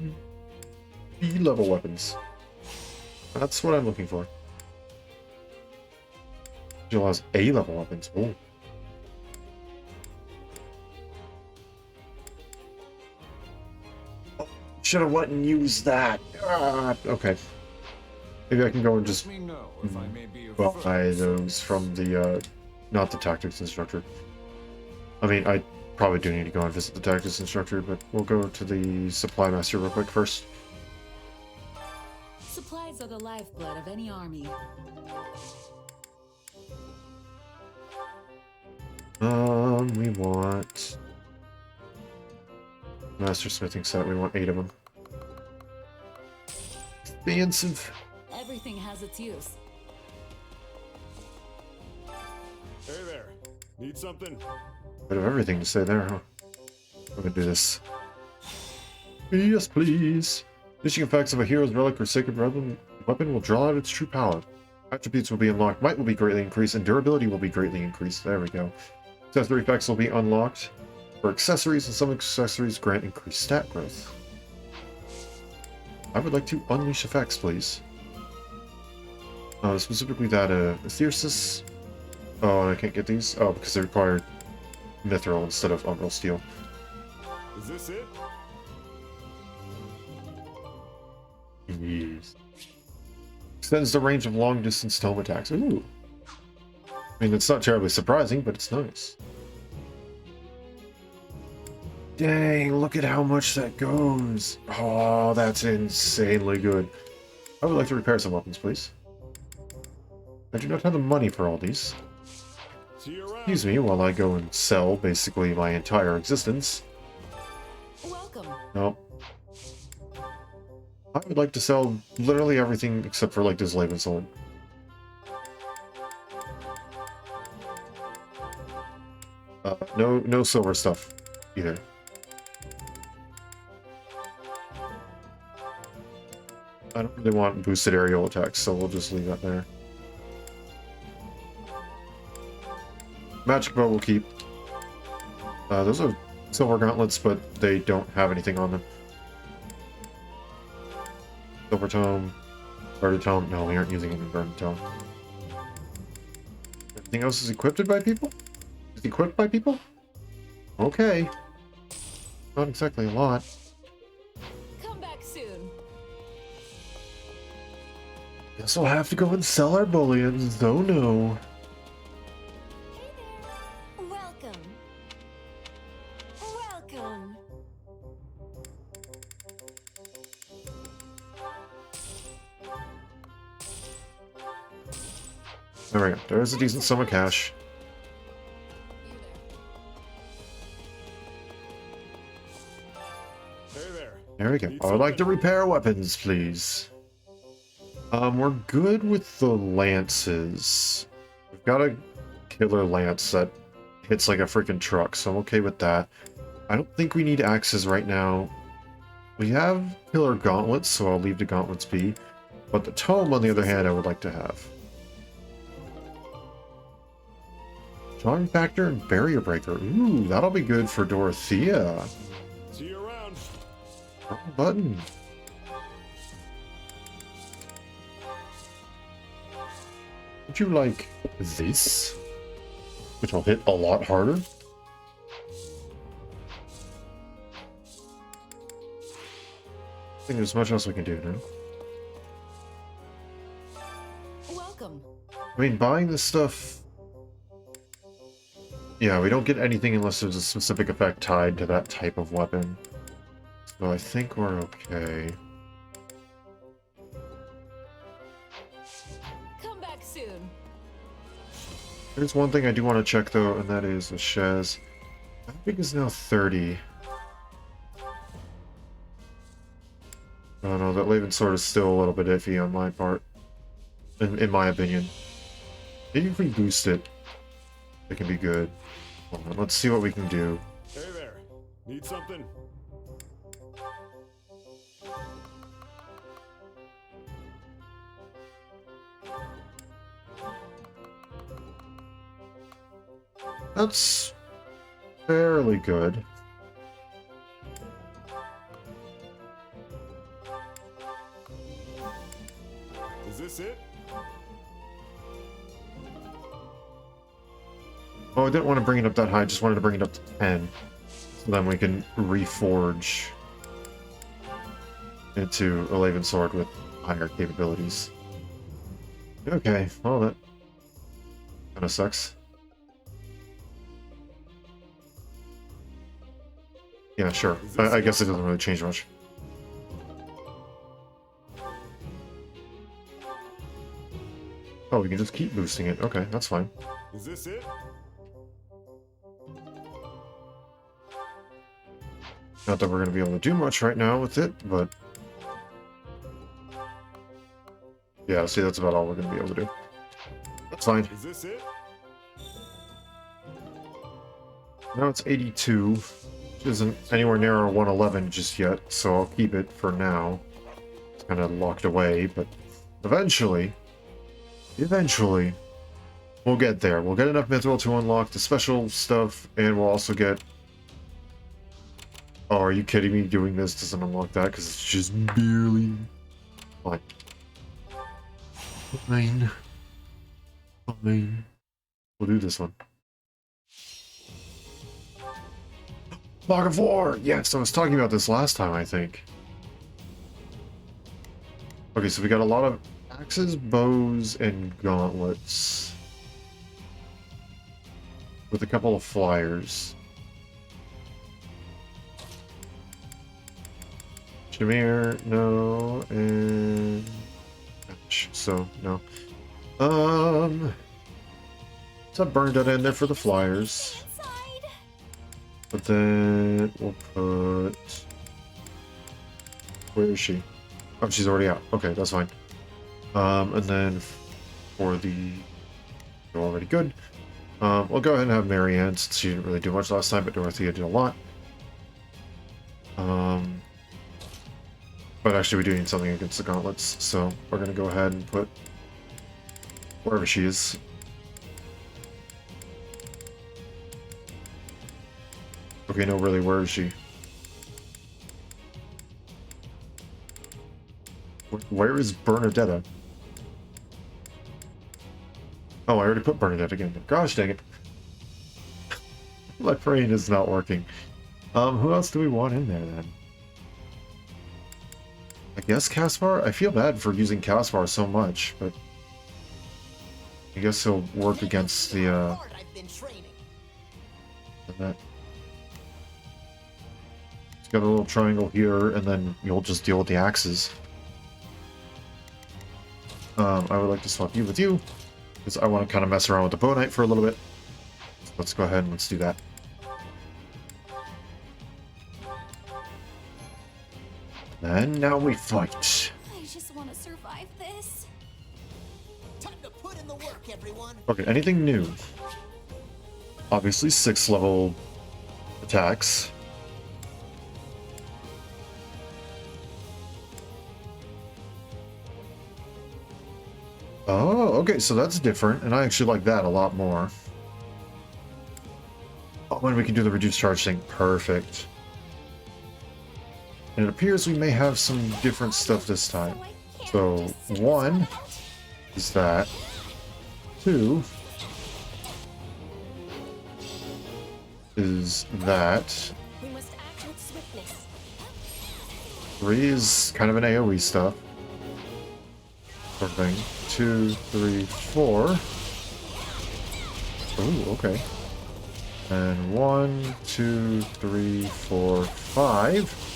B-level weapons. That's what I'm looking for. It allows A-level weapons. Ooh. Should have went and used that. Okay. Maybe I can go and just buy those from the, not the tactics instructor. I mean, I probably do need to go and visit the tactics instructor, but we'll go to the supply master real quick first. Supplies are the lifeblood of any army. We want master smithing set. We want 8 of them. Expensive. Everything has its use. Hey there. Need something? Bit of everything to say there, huh? We're gonna do this. Yes, please. Finishing effects of a hero's relic or sacred weapon will draw out its true power. Attributes will be unlocked, might will be greatly increased, and durability will be greatly increased. There we go. Accessory effects will be unlocked. For accessories, and some accessories grant increased stat growth. I would like to unleash effects, please. Specifically that, Theursis. Oh, and I can't get these? Oh, because they require Mithril instead of Umbral Steel. Is this it? Yes. Extends the range of long-distance tome attacks. Ooh. I mean, it's not terribly surprising, but it's nice. Dang, look at how much that goes. Oh, that's insanely good. I would like to repair some weapons, please. I do not have the money for all these. Excuse me while I go and sell basically my entire existence. Welcome. Nope. I would like to sell literally everything except for like this Laven Sword. No silver stuff either. I don't really want boosted aerial attacks, so we'll just leave that there. Magic bow we'll keep. Those are silver gauntlets, but they don't have anything on them. Silver tome, inverted tome. No, we aren't using an inverted tome. Everything else is equipped by people? Is equipped by people? Okay. Not exactly a lot. Come back soon. Guess we'll have to go and sell our bullions. Oh no. Welcome. Welcome. There we go. There's a decent sum of cash. There we go. I would like to repair weapons, please. We're good with the lances. We've got a killer lance that hits like a freaking truck, so I'm okay with that. I don't think we need axes right now. We have killer gauntlets, so I'll leave the gauntlets be. But the tome, on the other hand, I would like to have. Drawing factor and barrier breaker. Ooh, that'll be good for Dorothea. See you around. Wrong button. Would you like this? Which will hit a lot harder. I think there's much else we can do now. Welcome. I mean, buying this stuff... Yeah, we don't get anything unless there's a specific effect tied to that type of weapon. So I think we're okay. Come back soon. There's one thing I do want to check though, and that is the Shez. How big is now 30? Oh no, that Laven sword is still a little bit iffy on my part. In my opinion. Maybe if we boost it, it can be good. Hold on, let's see what we can do. Hey there. Need something? That's fairly good. Is this it? Oh, I didn't want to bring it up that high, I just wanted to bring it up to 10. So then we can reforge into a Laven sword with higher capabilities. Okay, well that kind of sucks. Yeah, sure. I guess it doesn't really change much. Oh, we can just keep boosting it. Okay, that's fine. Is this it? Not that we're going to be able to do much right now with it, but... Yeah, see, that's about all we're going to be able to do. That's fine. Is this it? Now it's 82, which isn't anywhere near our 111 just yet, so I'll keep it for now. It's kind of locked away, but eventually, we'll get there. We'll get enough mithril to unlock the special stuff, and we'll also get... Oh, are you kidding me? Doing this doesn't unlock that, because it's just barely... Fine. Fine. Fine. We'll do this one. Log of War! Yes, I was talking about this last time, I think. Okay, so we got a lot of axes, bows, and gauntlets. With a couple of flyers. Shamir, no, and... So, no. So I burned that in there for the flyers. But then we'll put... Where is she? Oh, she's already out. Okay, that's fine. And then for the... They're already good. We'll go ahead and have Marianne, since she didn't really do much last time, but Dorothea did a lot. But actually we do need something against the gauntlets, so we're going to go ahead and put wherever she is. Okay, no, really, where is she? Where is Bernadetta? Oh, I already put Bernadette again. Gosh dang it. My brain is not working. Who else do we want in there then? I guess Caspar? I feel bad for using Caspar so much, but I guess he'll work against the that. He's got a little triangle here, and then you'll just deal with the axes. I would like to swap you with you, because I want to kind of mess around with the bow knight for a little bit. So let's go ahead and let's do that. And now we fight. I just want to survive this. Time to put in the work, everyone. Okay, anything new? Obviously 6th level attacks. Oh, okay, so that's different, and I actually like that a lot more. Oh, and we can do the reduced charge thing. Perfect. And it appears we may have some different stuff this time. So, 1 is that. 2 is that. We must act with swiftness. 3 is kind of an AoE stuff. Sort of thing. 2, 3, 4. Oh, okay. And 1, 2, 3, 4, 5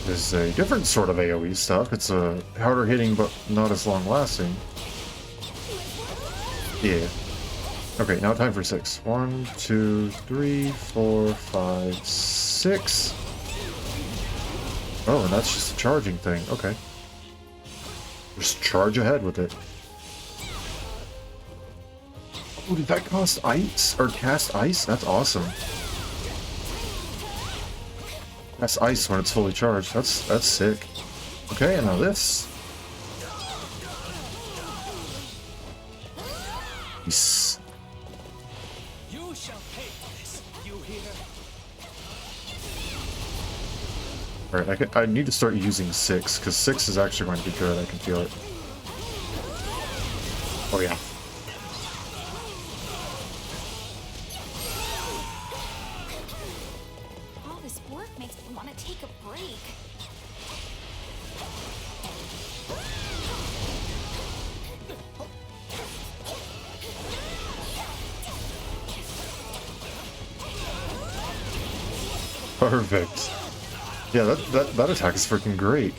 is a different sort of AoE stuff. It's a harder hitting, but not as long lasting. Yeah. Okay, now time for 6. 1, 2, 3, 4, 5, 6. Oh, and that's just a charging thing. Okay. Just charge ahead with it. Oh, did that cost ice? Or cast ice? That's awesome. That's ice when it's fully charged. That's sick. Okay, and now this. Nice. You shall pay for this. You hear? Alright, I need to start using 6, because 6 is actually going to be good. I can feel it. Oh yeah. All this work makes me want to take a break. Perfect. Yeah, that attack is freaking great.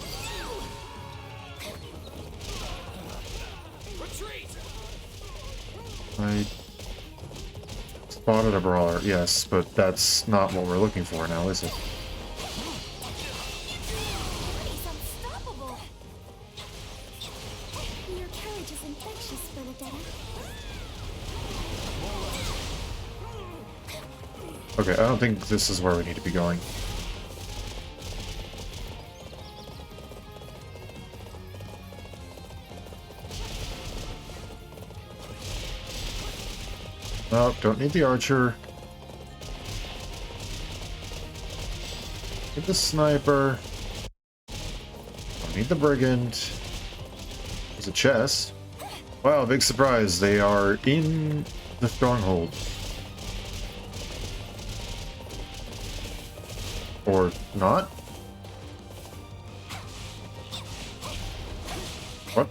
I spotted a brawler, yes, but that's not what we're looking for now, is it? It's unstoppable. Your courage is infectious, Bernadetta. Okay, I don't think this is where we need to be going. Oh, don't need the archer. Need the sniper. Don't need the brigand. There's a chest. Wow, big surprise. They are in the stronghold. Or not? What?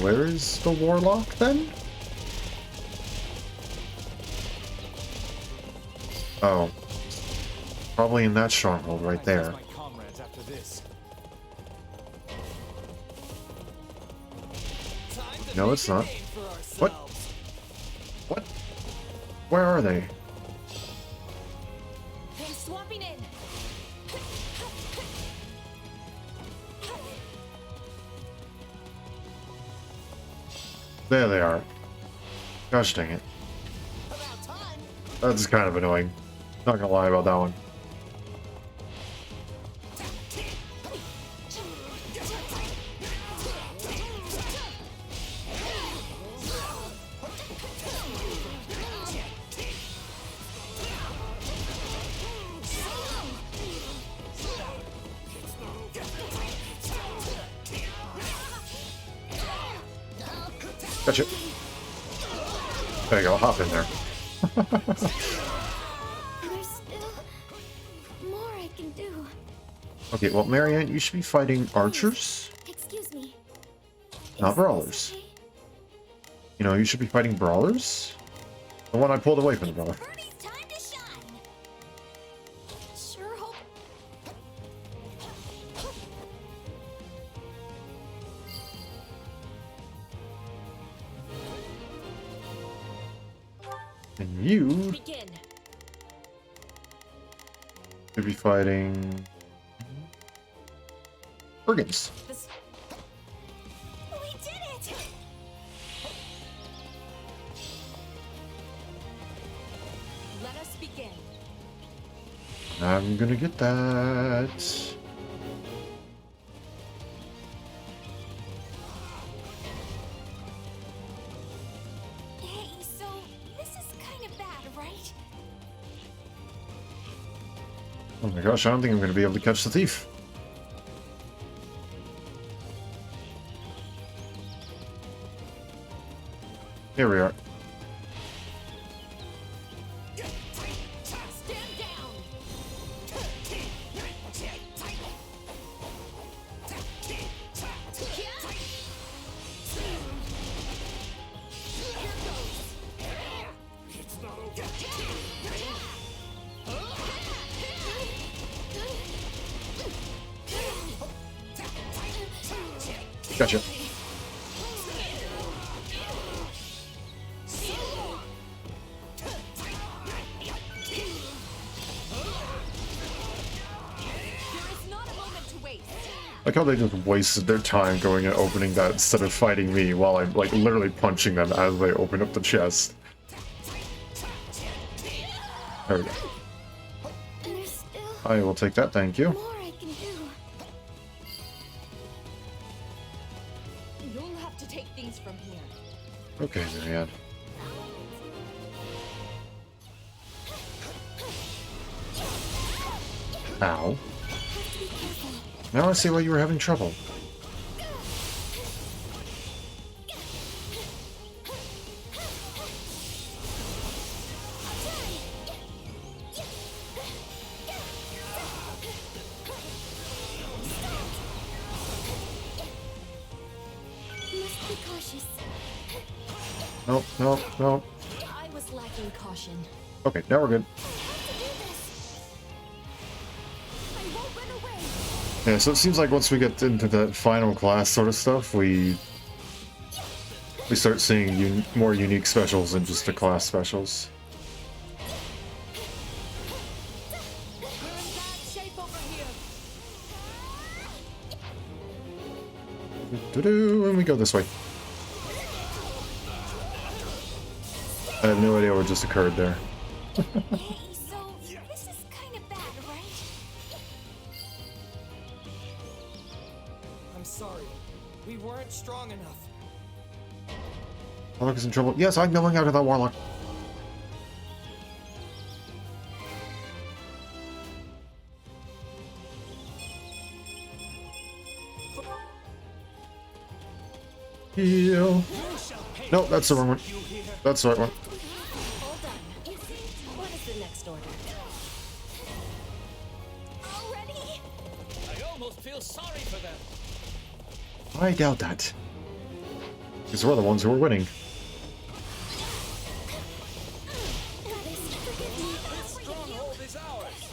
Where is the warlock then? Oh. Probably in that stronghold right there. No, it's not. What? What? Where are they? I'm swapping in. There they are. Gosh dang it. That's kind of annoying. Not gonna lie about that one. Gotcha. There you go, hop in there. There's still more I can do. Okay, well, Marianne, you should be fighting archers, Excuse me. not brawlers. You know, you should be fighting brawlers. The one I pulled away from the brawler. Sure hope. And you Begin. should be fighting brigands. We did it! Let us begin. I'm gonna get that. Hey, so this is kind of bad, right? Oh my gosh, I don't think I'm gonna be able to catch the thief. Here we are. Stand down. Gotcha. Like how they just wasted their time going and opening that instead of fighting me while I'm like literally punching them as they open up the chest. There we go. I will take that, thank you. You'll have to take things from here. Okay, Marianne. Ow. Now I see why you were having trouble. Must be cautious. Nope, nope, nope. I was lacking caution. Okay, now we're good. Yeah, so it seems like once we get into that final class sort of stuff, we start seeing more unique specials than just the class specials. And we go this way. I have no idea what just occurred there. Hey, so this is kind of bad, right? I'm sorry. We weren't strong enough. Warlock is in trouble. Yes, I'm going after that Warlock. Heal. No, that's the wrong one. That's the right one. All done. What is the next order? Already? I almost feel sorry for them. I doubt that. Because we're the ones who are winning. This stronghold is ours.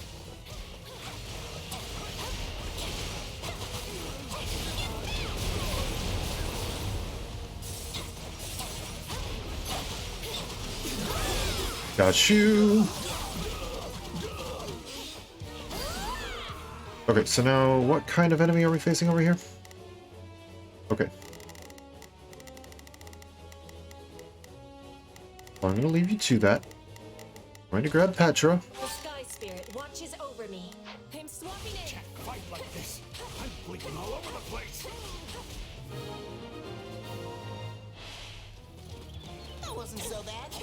Got you. Okay, so now what kind of enemy are we facing over here? Okay. I'm going to leave you to that. I'm going to grab Petra. The Sky Spirit watches over me. I'm swapping it. Can't fight like this. I'm bleeding all over the place. That wasn't so bad.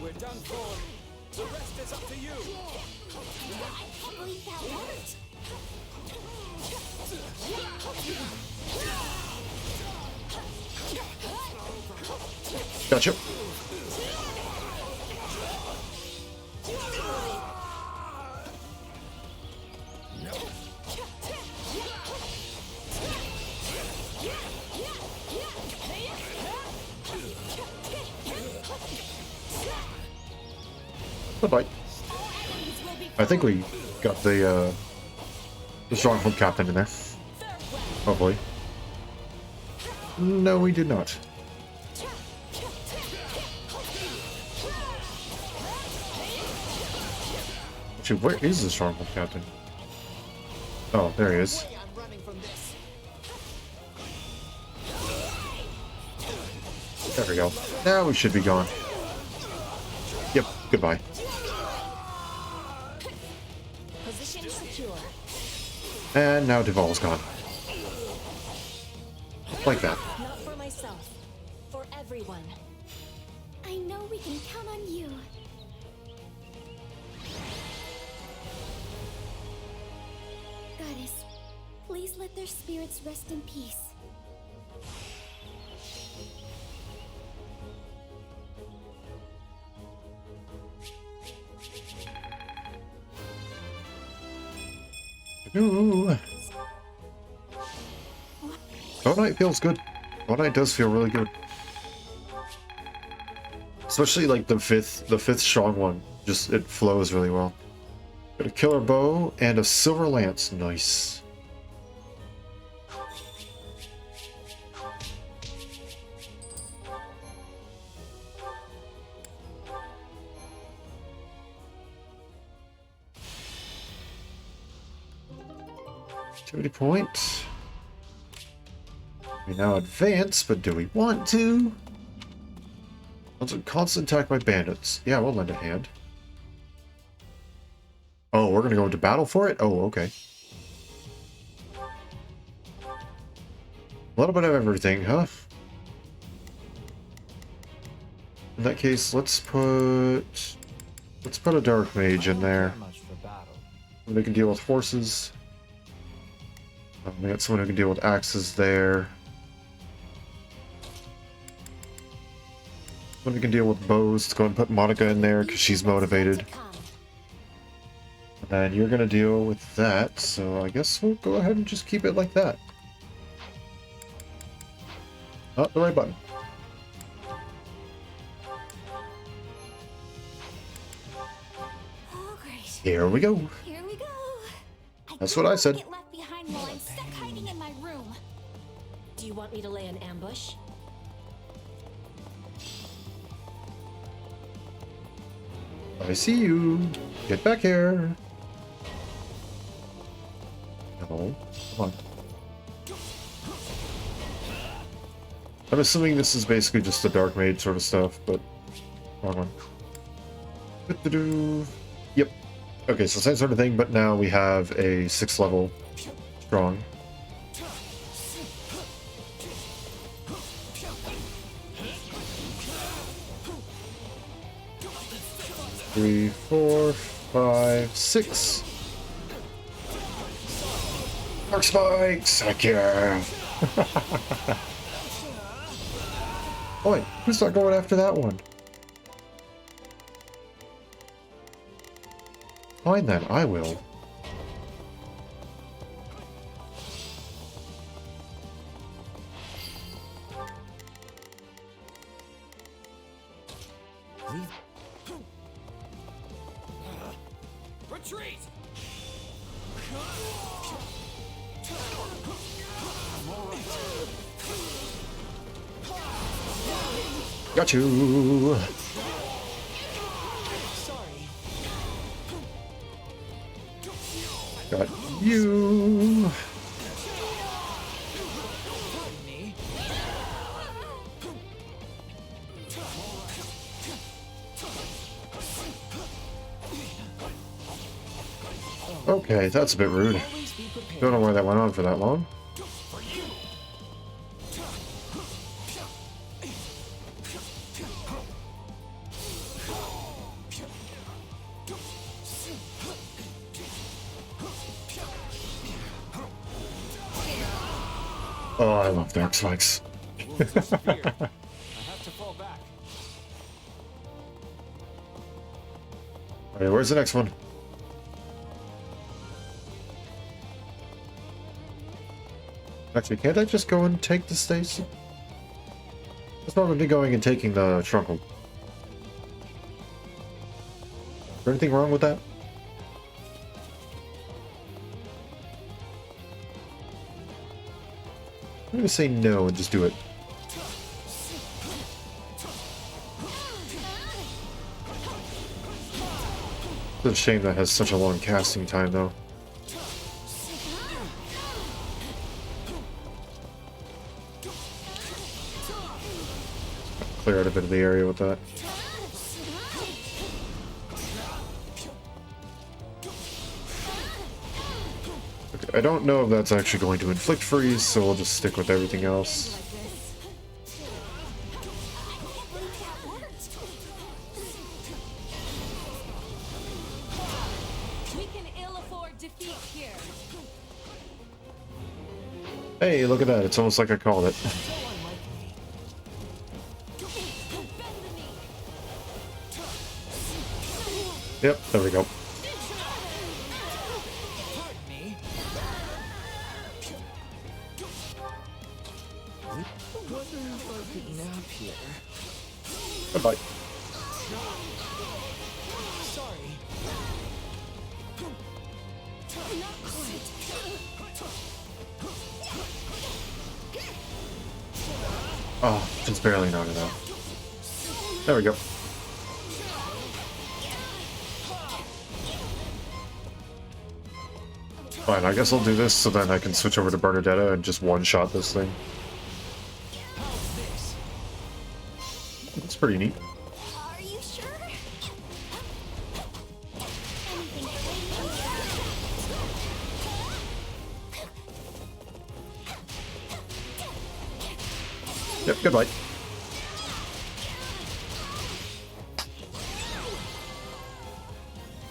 We're done for. The rest is up to you. I can't believe that worked. Gotcha. Bye-bye. I think we got the stronghold captain in there. Hopefully. No, we did not. Actually, where is the stronghold captain? Oh, there he is. There we go. Now we should be gone. Yep, goodbye. Position secure. And now Duval's gone. Like that. Not for myself. For everyone. I know we can count on you. Goddess, please let their spirits rest in peace. Ooh. Loadout feels good. Loadout does feel really good. Especially like the fifth strong one. Just it flows really well. Got a killer bow and a silver lance. Nice. Activity point. We now advance, but do we want to? Constant attack by bandits. Yeah, we'll lend a hand. Oh, we're gonna go into battle for it? Oh, okay. A little bit of everything, huh? In that case, let's put a dark mage in there. They can deal with horses. We got someone who can deal with axes there. Someone who can deal with bows. Let's go and put Monica in there because she's motivated. And then you're going to deal with that, so I guess we'll go ahead and just keep it like that. Oh, the right button. Oh, great. Here we go. Here we go. That's what I said. Get left behind while I'm stuck hiding in my room. Do you want me to lay an ambush? I see you. Get back here. No. Come on. I'm assuming this is basically just the Dark Mage sort of stuff, but wrong one. Do-do-do. Yep. Okay, so same sort of thing, but now we have a 6th level strong. Three, 4, 5, 6. Dark spikes! I care! Oh wait, who's not going after that one? Fine then, I will. Retreat! Got you! Got you. Okay, that's a bit rude. Don't know why that went on for that long. Oh, I love dark spikes. Alright, where's the next one? Actually, can't I just go and take the station? What's wrong with me going and taking the trunk? Is there anything wrong with that? I'm gonna say no and just do it. It's a shame that has such a long casting time, though. Clear out a bit of the area with that. Okay, I don't know if that's actually going to inflict freeze, so we'll just stick with everything else. Hey, look at that. It's almost like I called it. Yep, there we go. Goodbye. Oh, just barely noted that. There we go. Fine, I guess I'll do this so then I can switch over to Bernadetta and just one-shot this thing. That's pretty neat. Are you sure? Yep, goodbye.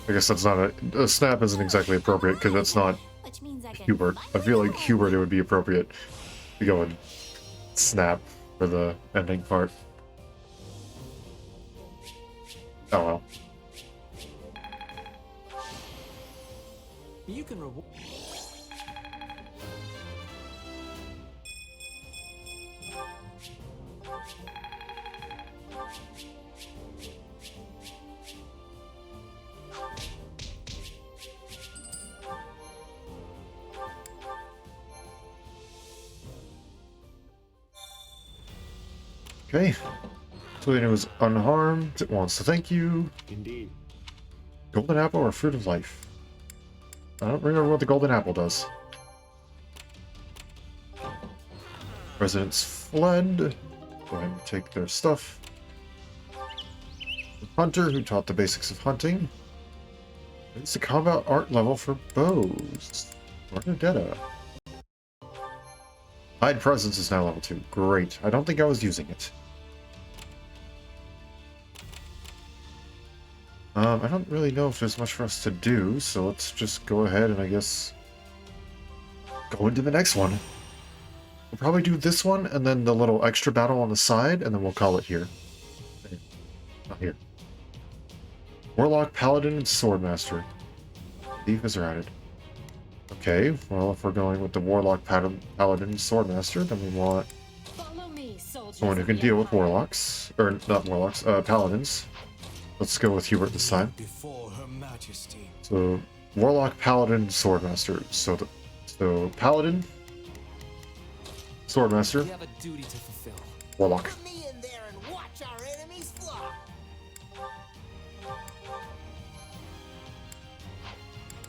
I guess that's not a snap isn't exactly appropriate because that's not Hubert. I feel like Hubert it would be appropriate to go and snap for the ending part. Oh well. You can reward. Okay. Selena was unharmed. It wants to thank you. Indeed. Golden apple or fruit of life? I don't remember what the golden apple does. Residents fled. Go ahead and take their stuff. The hunter who taught the basics of hunting. It's the combat art level for bows. Bernadetta. Hide presence is now level 2. Great. I don't think I was using it. I don't really know if there's much for us to do, so let's just go ahead and I guess go into the next one. We'll probably do this one and then the little extra battle on the side, and then we'll call it here. Not here. Warlock, Paladin, and Swordmaster. Thief are added. Okay, well, if we're going with the Warlock, Paladin, and Swordmaster, then we want someone who can deal with Warlocks. Or, not Warlocks, Paladins. Let's go with Hubert this time. Before Her Majesty. So, Warlock, Paladin, Swordmaster. So Paladin, Swordmaster, We have a duty to fulfill. Warlock. Put me in there and watch our enemies fly.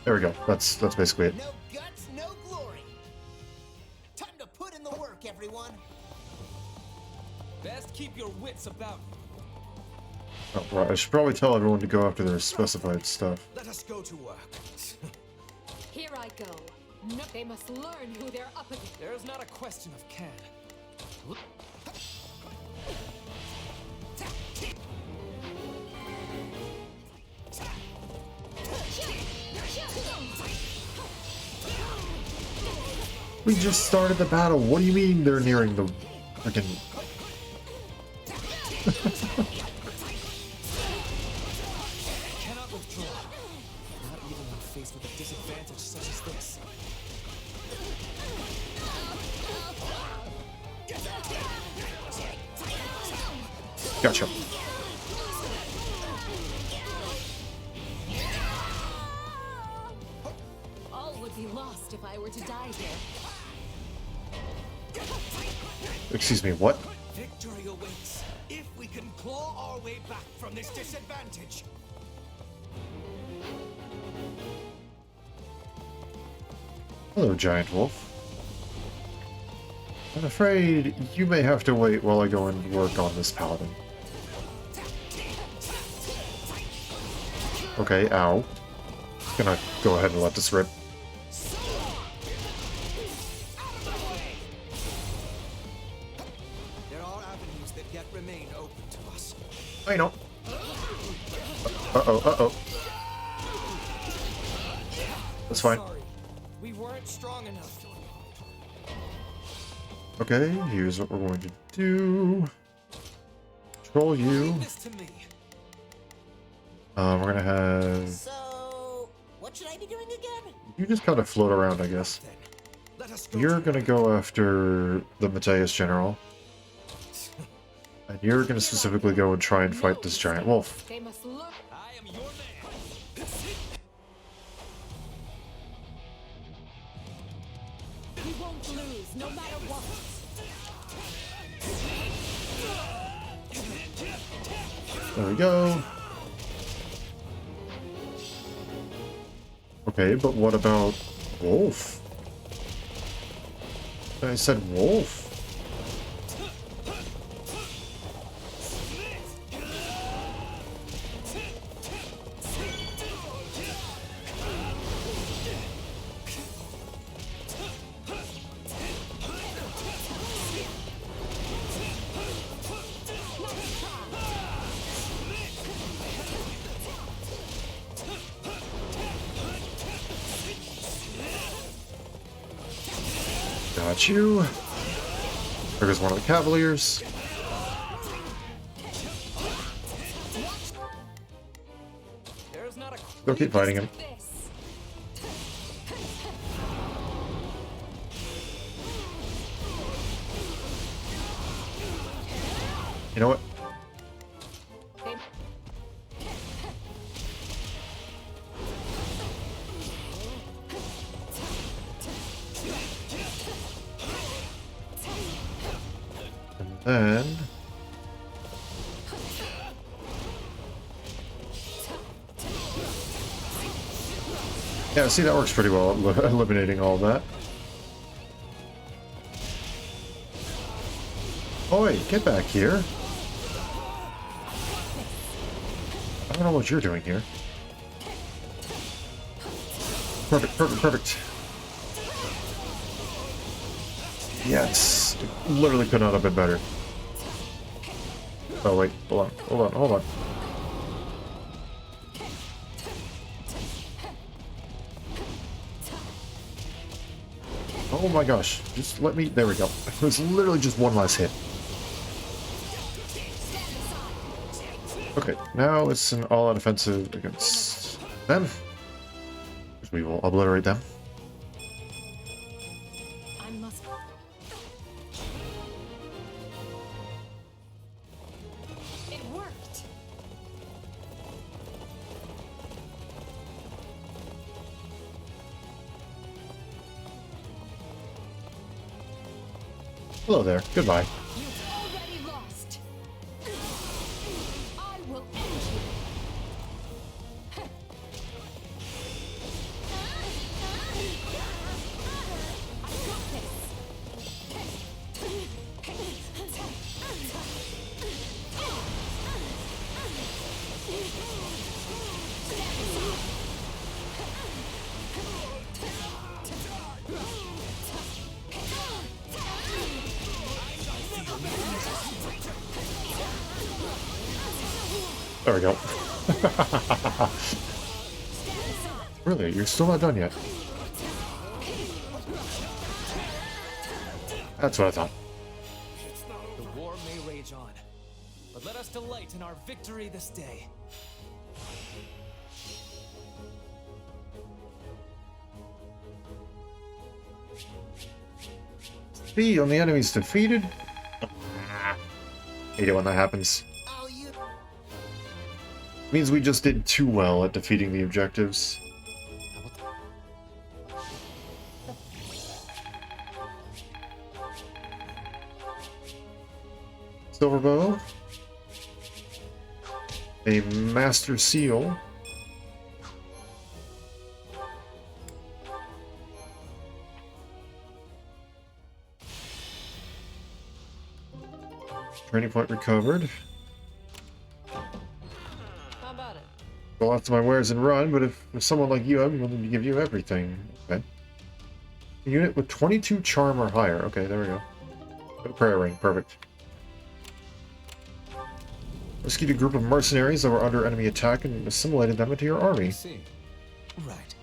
There we go. That's basically it. No guts, no glory. Time to put in the work, everyone. Best keep your wits about you. Oh, right. I should probably tell everyone to go after their specified stuff. Let us go to work. Here I go. No, they must learn who they're up against. There is not a question of can. We just started the battle. What do you mean they're nearing the freaking... Cannot withdraw. Not even when faced with a disadvantage such as this. Gotcha. All would be lost if I were to die here. Excuse me, what? Victory awaits if we can claw our way back from this disadvantage. Hello, Giant Wolf. I'm afraid you may have to wait while I go and work on this paladin. Okay, ow. Gonna go ahead and let this rip. There are avenues that yet remain open to us. I know. Uh-oh, uh-oh. That's fine. Sorry, we weren't strong enough. Okay, here's what we're going to do. Control you. We're gonna have... So, what should I be doing again? You just kind of float around, I guess. You're gonna go after the Mateus General. And you're gonna specifically go and try and fight this giant wolf. They must learn. I am your man. We won't lose, no matter what. There we go. Okay, but what about wolf? I said wolf. Got you. There goes one of the Cavaliers. Go keep fighting him. You know what? And then... yeah, see, that works pretty well, eliminating all of that. Oi, get back here. I don't know what you're doing here. Perfect, perfect, perfect. Yes, it literally could not have been better. Oh wait, hold on, hold on, hold on. Oh my gosh, just let me, there we go. It was literally just one last hit. Okay, now it's an all-out offensive against them. We will obliterate them. It worked. Hello there, goodbye. You've already lost. I will end you. There we go. Really? You're still not done yet? That's what I thought. The war may rage on, but let us delight in our victory this day. See, on the enemy's defeated. Hate it when that happens. Means we just did too well at defeating the objectives. Silver bow. A master seal. Training point recovered. How about it? Go after my wares and run, but if someone like you, I'm willing to give you everything. Okay. A unit with 22 charm or higher. Okay, there we go. A prayer ring, perfect. Rescued a group of mercenaries that were under enemy attack and assimilated them into your army. Right.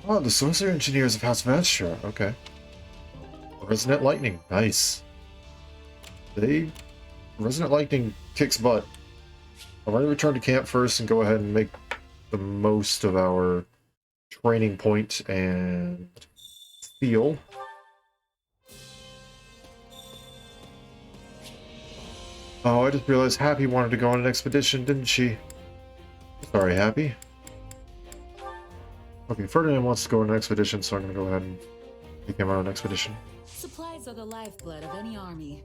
Oh, the sorcerer engineers of House Vastra. Okay. Resonant lightning, nice. Resonant lightning kicks butt. I'm going to return to camp first and go ahead and make the most of our training point and feel. Oh, I just realized Happy wanted to go on an expedition, didn't she? Sorry, Happy. Okay, Ferdinand wants to go on an expedition, so I'm going to go ahead and take him on an expedition. Supplies are the lifeblood of any army.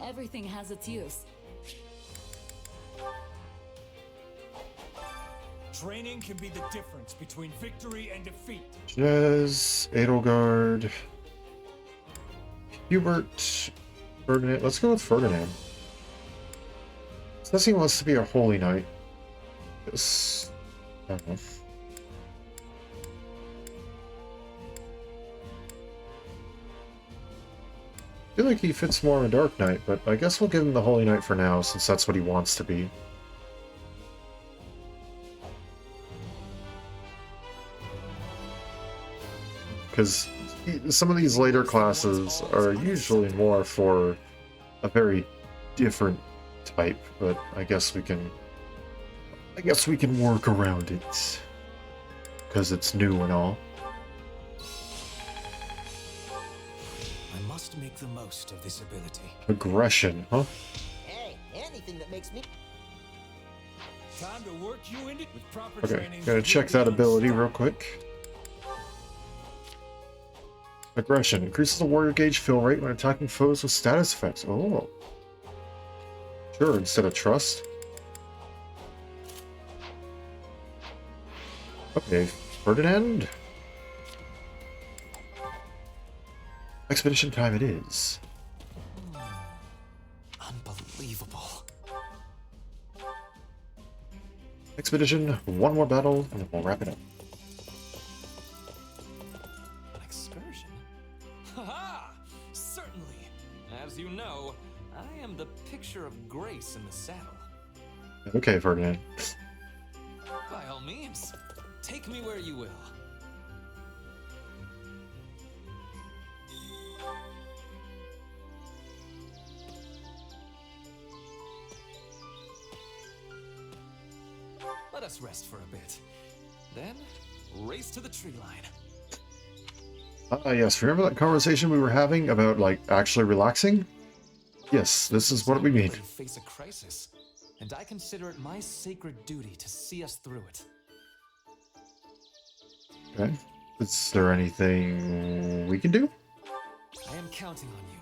Everything has its use. Training can be the difference between victory and defeat. Jez, Edelgard, Hubert, Ferdinand. Let's go with Ferdinand. Says he wants to be a holy knight. Yes. I don't know. I feel like he fits more in a Dark Knight, but I guess we'll give him the Holy Knight for now, since that's what he wants to be. Because some of these later classes are usually more for a very different type, but I guess we can work around it. Because it's new and all. I must make the most of this ability. Aggression, huh? Hey, anything that makes me... Time to work you into with proper Okay, training. gotta check that ability real quick. Aggression. Increases the warrior gauge fill rate when attacking foes with status effects. Oh. Sure, instead of trust. Okay, Ferdinand. Expedition time it is. Unbelievable. Expedition, one more battle, and then we'll wrap it up. An excursion? Haha! Certainly! As you know, I am the picture of grace in the saddle. Okay, Ferdinand. By all means, take me where you will. Let us rest for a bit. Then, race to the tree line. Ah, yes. Remember that conversation we were having about, like, actually relaxing? Yes, this is what we mean. We face a crisis, and I consider it my sacred duty to see us through it. Okay. Is there anything we can do? I am counting on you.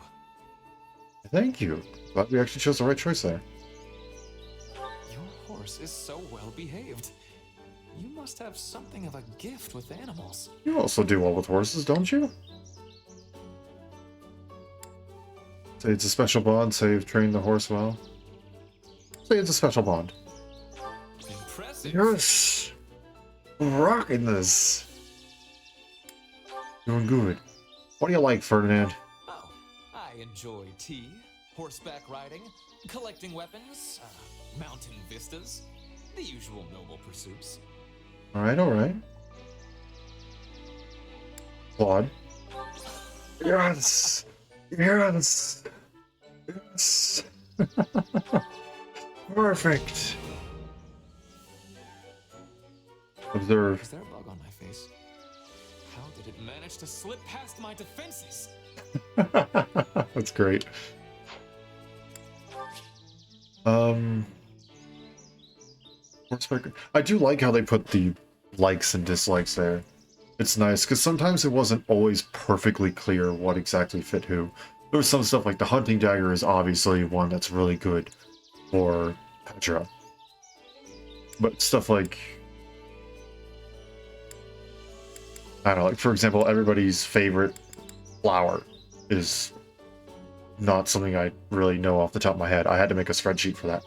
Thank you. Glad we actually chose the right choice there. Your horse is so well behaved. You must have something of a gift with animals. You also do well with horses, don't you? Say it's a special bond, say you've trained the horse well. Say it's a special bond. Impressive. Yes! Rocking this! Doing good. What do you like, Ferdinand? Oh, I enjoy tea, Horseback riding, collecting weapons, mountain vistas, the usual noble pursuits. Alright, alright. Claude. Yes! Yes! Yes! Perfect! Observe. Is there a bug on my face? How did it manage to slip past my defenses? That's great. I do like how they put the likes and dislikes there. It's nice, because sometimes it wasn't always perfectly clear what exactly fit who. There was some stuff like the hunting dagger is obviously one that's really good for Petra. But stuff like, I don't know, like for example, everybody's favorite flower is not something I really know off the top of my head. I had to make a spreadsheet for that.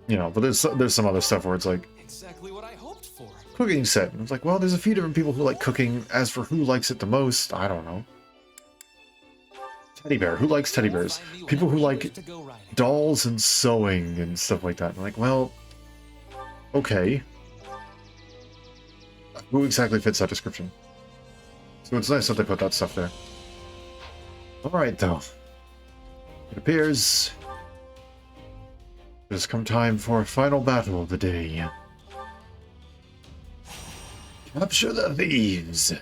You know, but there's some other stuff where it's like exactly what I hoped for. Cooking set. And it's like, well, there's a few different people who like cooking. As for who likes it the most, I don't know. Teddy bear. Who likes teddy bears? People who like dolls and sewing and stuff like that. I'm like, well, okay. Who exactly fits that description? So it's nice that they put that stuff there. Alright, though. It appears it has come time for a final battle of the day. Capture the thieves!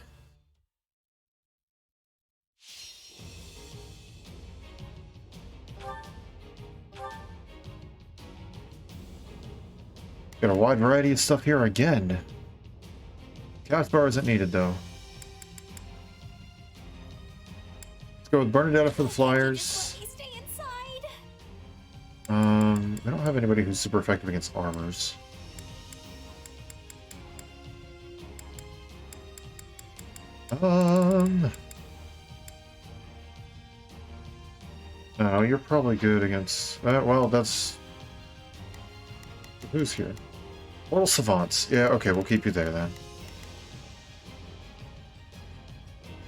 Got a wide variety of stuff here again. Cast bar isn't needed, though. Let's go with Bernadetta for the flyers. I don't have anybody who's super effective against armors. No, you're probably good against... well, that's... Who's here? Mortal Savants. Yeah, okay, we'll keep you there, then.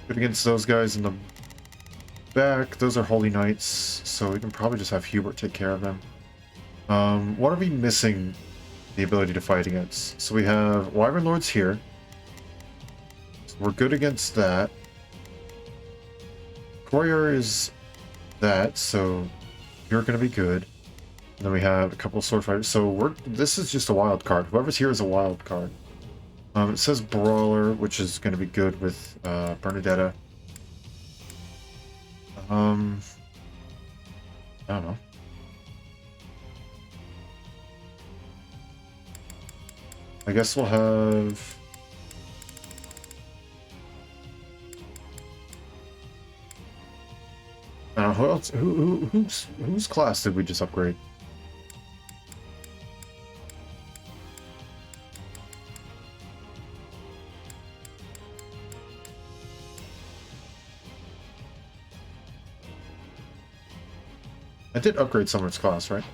Good against those guys in the back. Those are Holy Knights, so we can probably just have Hubert take care of them. What are we missing the ability to fight against? So we have Wyvern Lords here. So we're good against that. Courier is that, so you're going to be good. And then we have a couple of sword fighters. So this is just a wild card. Whoever's here is a wild card. It says Brawler, which is going to be good with Bernadetta. I don't know. I guess we'll have... who else? Whose class did we just upgrade? I did upgrade someone's class, right?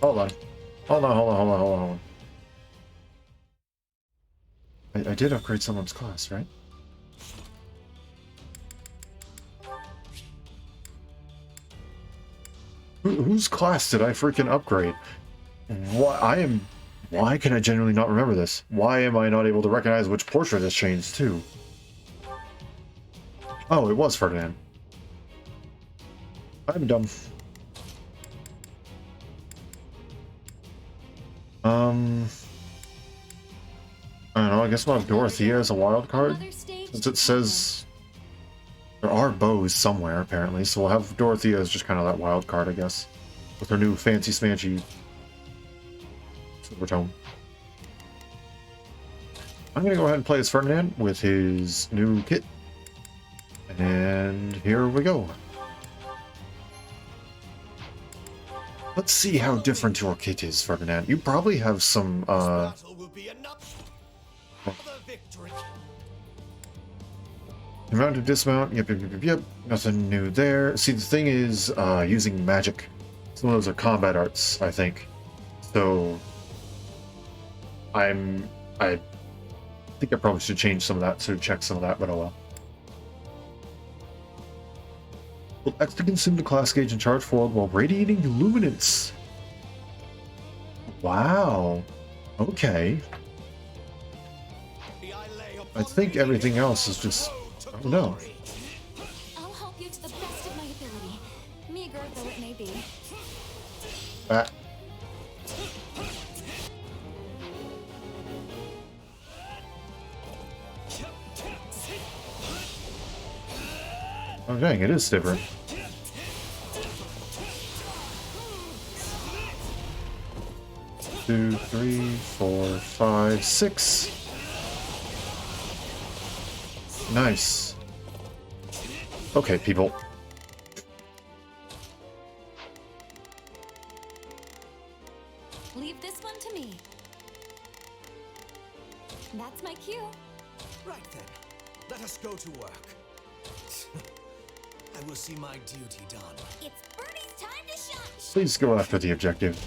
Hold on. Hold on. I did upgrade someone's class, right? Whose class did I freaking upgrade? Why can I genuinely not remember this? Why am I not able to recognize which portrait this changed to? Oh, it was Ferdinand. I'm dumb. I don't know, I guess we'll have Dorothea as a wild card. Since it says there are bows somewhere, apparently, so we'll have Dorothea as just kind of that wild card, I guess. With her new fancy smanchy silver tone. I'm gonna go ahead and play as Ferdinand with his new kit. And here we go. Let's see how different your kit is, Ferdinand. You probably have some, Mount to dismount, yep. Nothing new there. See, the thing is, using magic Some of those are combat arts, I think. So I think I probably should change some of that to check some of that, but oh well. Will extra consume the class gauge and charge forward while radiating luminance. Wow. Okay. I think everything else is just... oh no. I'll help you to the best of my ability, meager though it may be. Oh dang, it is different. Two, three, four, five, six. Nice. Okay, people. Leave this one to me. That's my cue. Right then, let us go to work. I will see my duty done. It's Bernie's time to shine. Please go after the objective.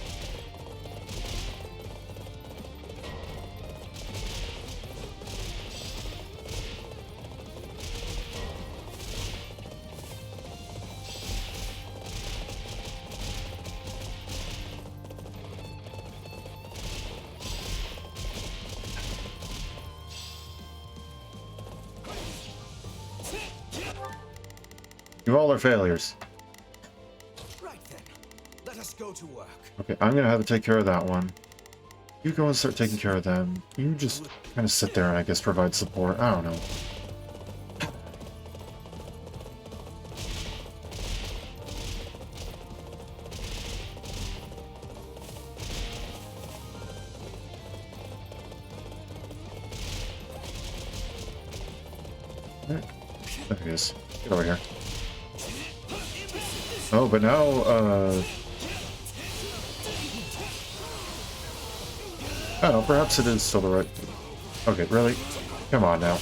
You all are failures. Right then, let us go to work. Okay, I'm gonna have to take care of that one. You go and start taking care of them. You just kind of sit there and I guess provide support. I don't know. There he is. Get over here. Oh, but now, I don't know, perhaps it is still the right... Okay, really? Come on now.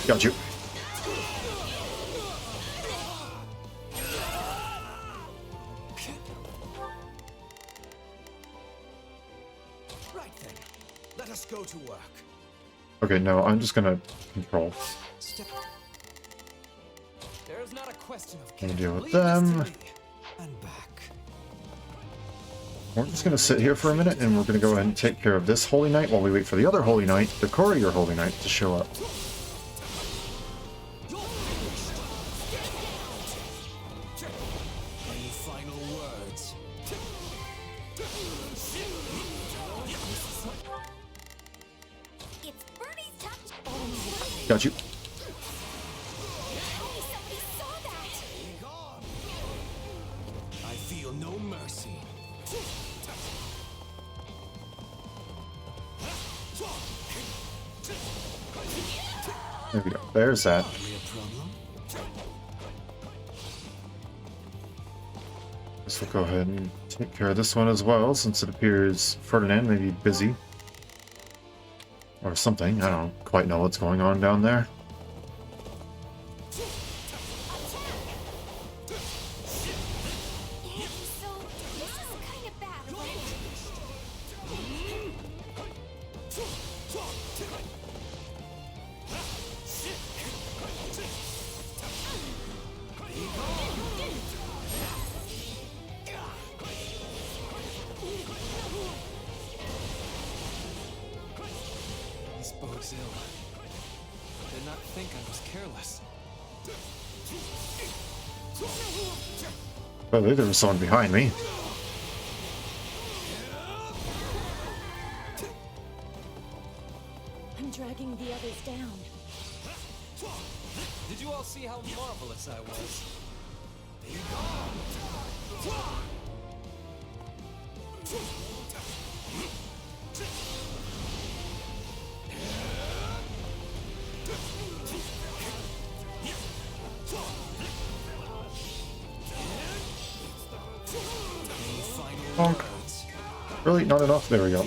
Got you. Right then, let us go to work. Okay, no, I'm just gonna control. There is not a question of Gonna deal with them. We're just gonna sit here for a minute and we're gonna go ahead and take care of this Holy Knight while we wait for the other Holy Knight, the Courier Holy Knight, to show up. Any final words? It's Bernie's touch. Got you. I feel no mercy. There we go. There's that. Guess we'll go ahead and take care of this one as well, since it appears Ferdinand may be busy. Or something. I don't quite know what's going on down there. This bodes ill. Did not think I was careless. Well, there was someone behind me. I'm dragging the others down. Did you all see how marvelous I was? Bonk. Really? Not enough? There we go.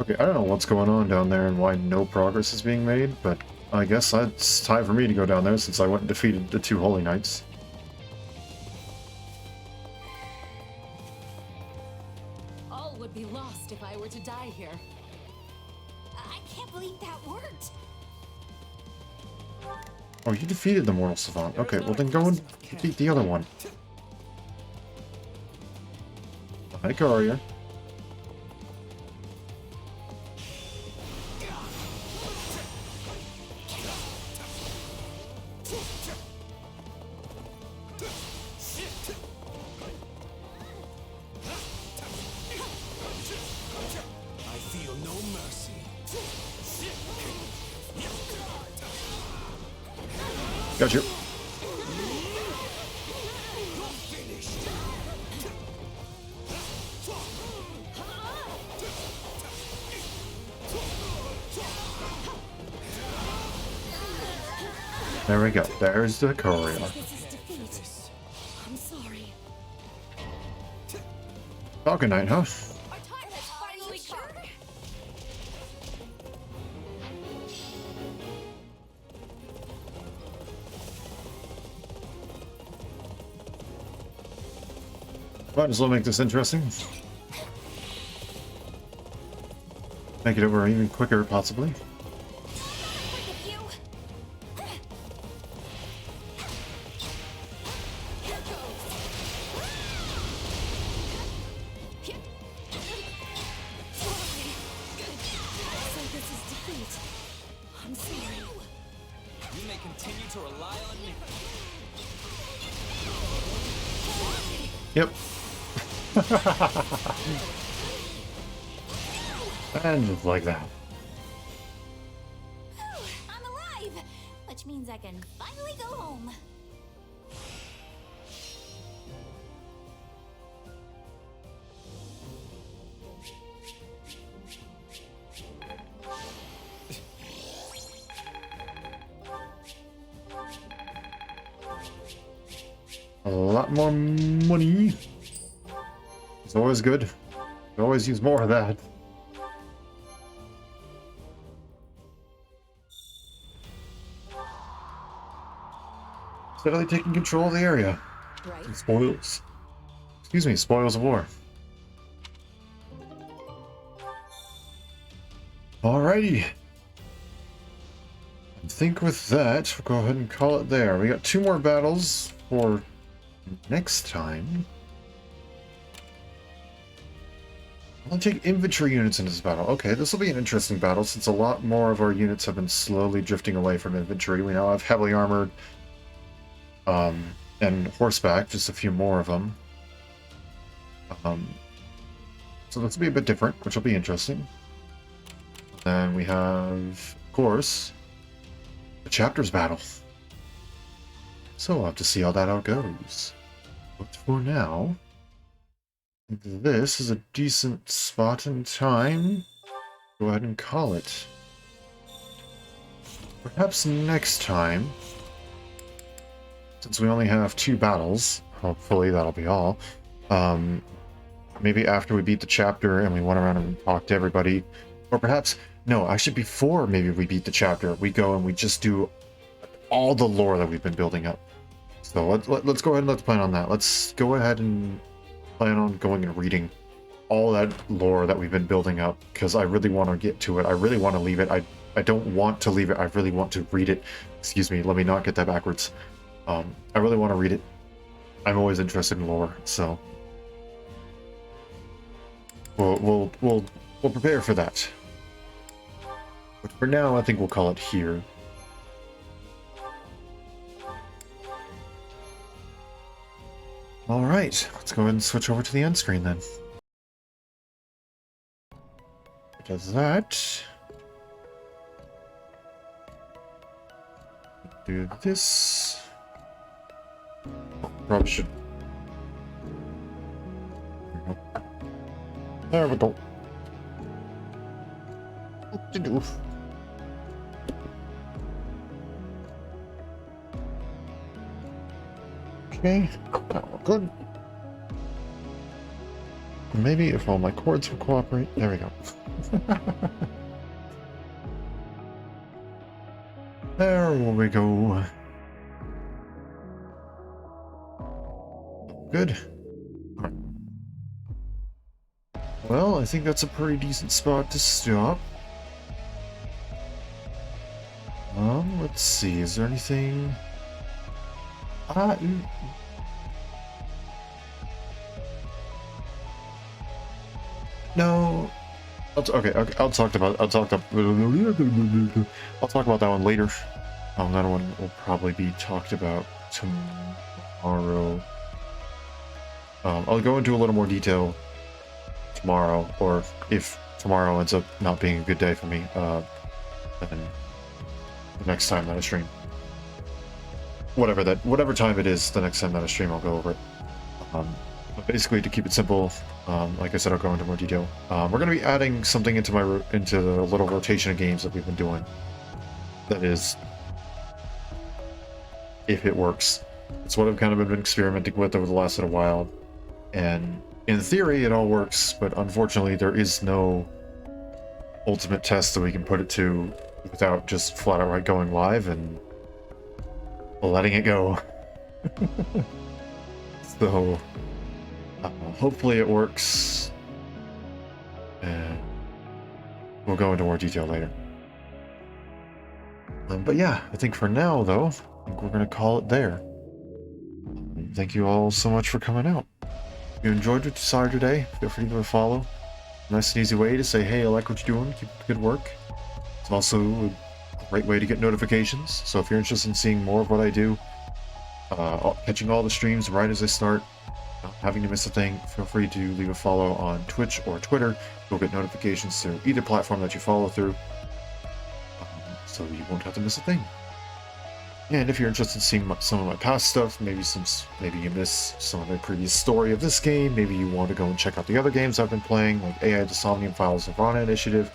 Okay, I don't know what's going on down there and why no progress is being made, but I guess it's time for me to go down there since I went and defeated the 2 Holy Knights. All would be lost if I were to die here. I can't believe that worked. Oh, you defeated the Mortal Savant. Okay, well then go and defeat the other one. Hi, Courier. I feel no mercy. Got you. There we go. There's the courier. I'm sorry. Falcon Knight, huh? Finally come. Might as well make this interesting. Make it over even quicker, possibly. I'm sorry. You may continue to rely on me. Yep. And just like that. I'm alive, which means I can finally go home. A lot more money. It's always good. You always use more of that. Steadily taking control of the area. Right. Spoils. Excuse me, spoils of war. Alrighty. I think with that, we'll go ahead and call it there. We got 2 more battles for next time. I'll take infantry units into this battle. Okay, this will be an interesting battle since a lot more of our units have been slowly drifting away from infantry. We now have heavily armored and horseback, just a few more of them. So this will be a bit different, which will be interesting. Then we have, of course, the chapters battle. So we'll have to see how that goes. But for now, this is a decent spot in time. Go ahead and call it. Perhaps next time, since we only have 2 battles, hopefully that'll be all. Maybe after we beat the chapter and we went around and talked to everybody, or perhaps, no, actually before maybe we beat the chapter, we go and we just do all the lore that we've been building up. So let's go ahead and let's plan on that. Let's go ahead and plan on going and reading all that lore that we've been building up, because I really want to get to it. I really want to leave it. I don't want to leave it. I really want to read it. Excuse me, let me not get that backwards. I really want to read it. I'm always interested in lore, so we'll prepare for that. But for now, I think we'll call it here. All right, let's go ahead and switch over to the end screen then. Does that. Do this. Oh, probably should. There we go. What to do? Okay, that look good. Maybe if all my cords will cooperate. There we go. There we go. Good. Alright. Well, I think that's a pretty decent spot to stop. Let's see, is there anything... No. Okay, I'll talk about that one later. That one will probably be talked about tomorrow. I'll go into a little more detail tomorrow, or if tomorrow ends up not being a good day for me, then the next time that I stream. Whatever time it is, the next time that I stream, I'll go over it. But basically, to keep it simple, like I said, I'll go into more detail. We're going to be adding something into the little rotation of games that we've been doing. That is, if it works. It's what I've kind of been experimenting with over the last little while. And in theory, it all works, but unfortunately, there is no ultimate test that we can put it to without just flat outright going live and letting it go. So, hopefully it works, and we'll go into more detail later. But yeah, I think for now, though, I think we're going to call it there. Thank you all so much for coming out. If you enjoyed what you saw today, feel free to give it a follow. Nice and easy way to say, hey, I like what you're doing, keep up the good work. It's also a great way to get notifications, so if you're interested in seeing more of what I do, catching all the streams right as I start, not having to miss a thing, feel free to leave a follow on Twitch or Twitter. You'll get notifications through either platform that you follow through, so you won't have to miss a thing. And if you're interested in seeing some of my past stuff, maybe you miss some of the previous story of this game, maybe you want to go and check out the other games I've been playing, like AI the Somnium Files of Rana Initiative,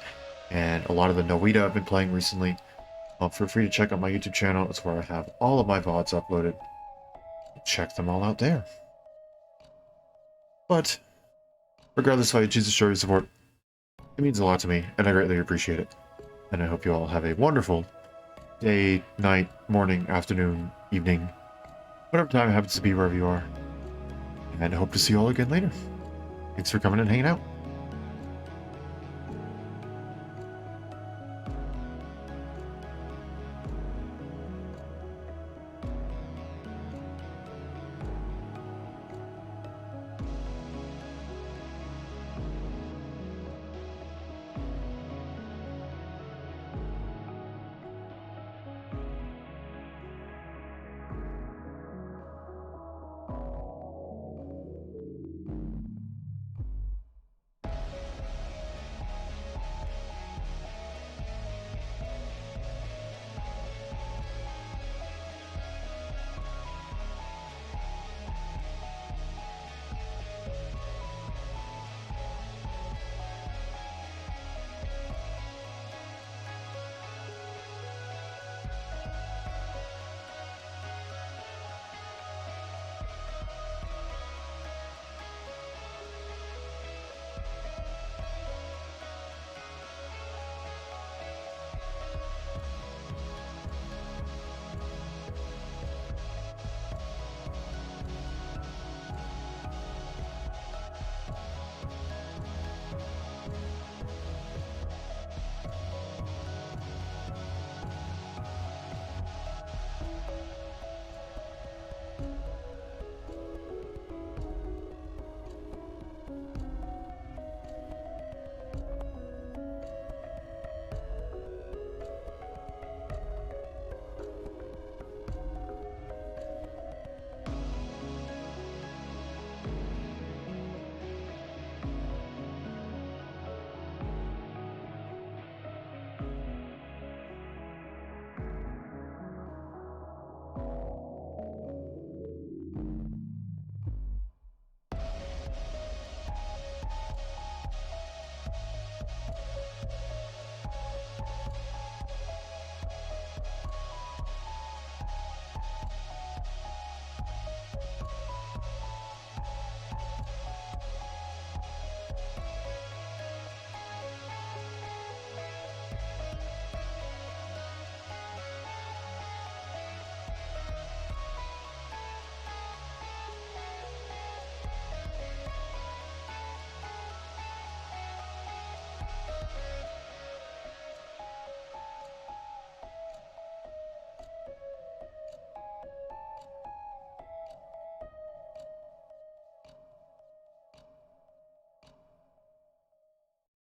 and a lot of the Noita I've been playing recently, feel free to check out my YouTube channel. It's where I have all of my VODs uploaded. Check them all out there. But regardless of how you choose to show your support, it means a lot to me, and I greatly appreciate it. And I hope you all have a wonderful day, night, morning, afternoon, evening, whatever time it happens to be wherever you are. And I hope to see you all again later. Thanks for coming and hanging out.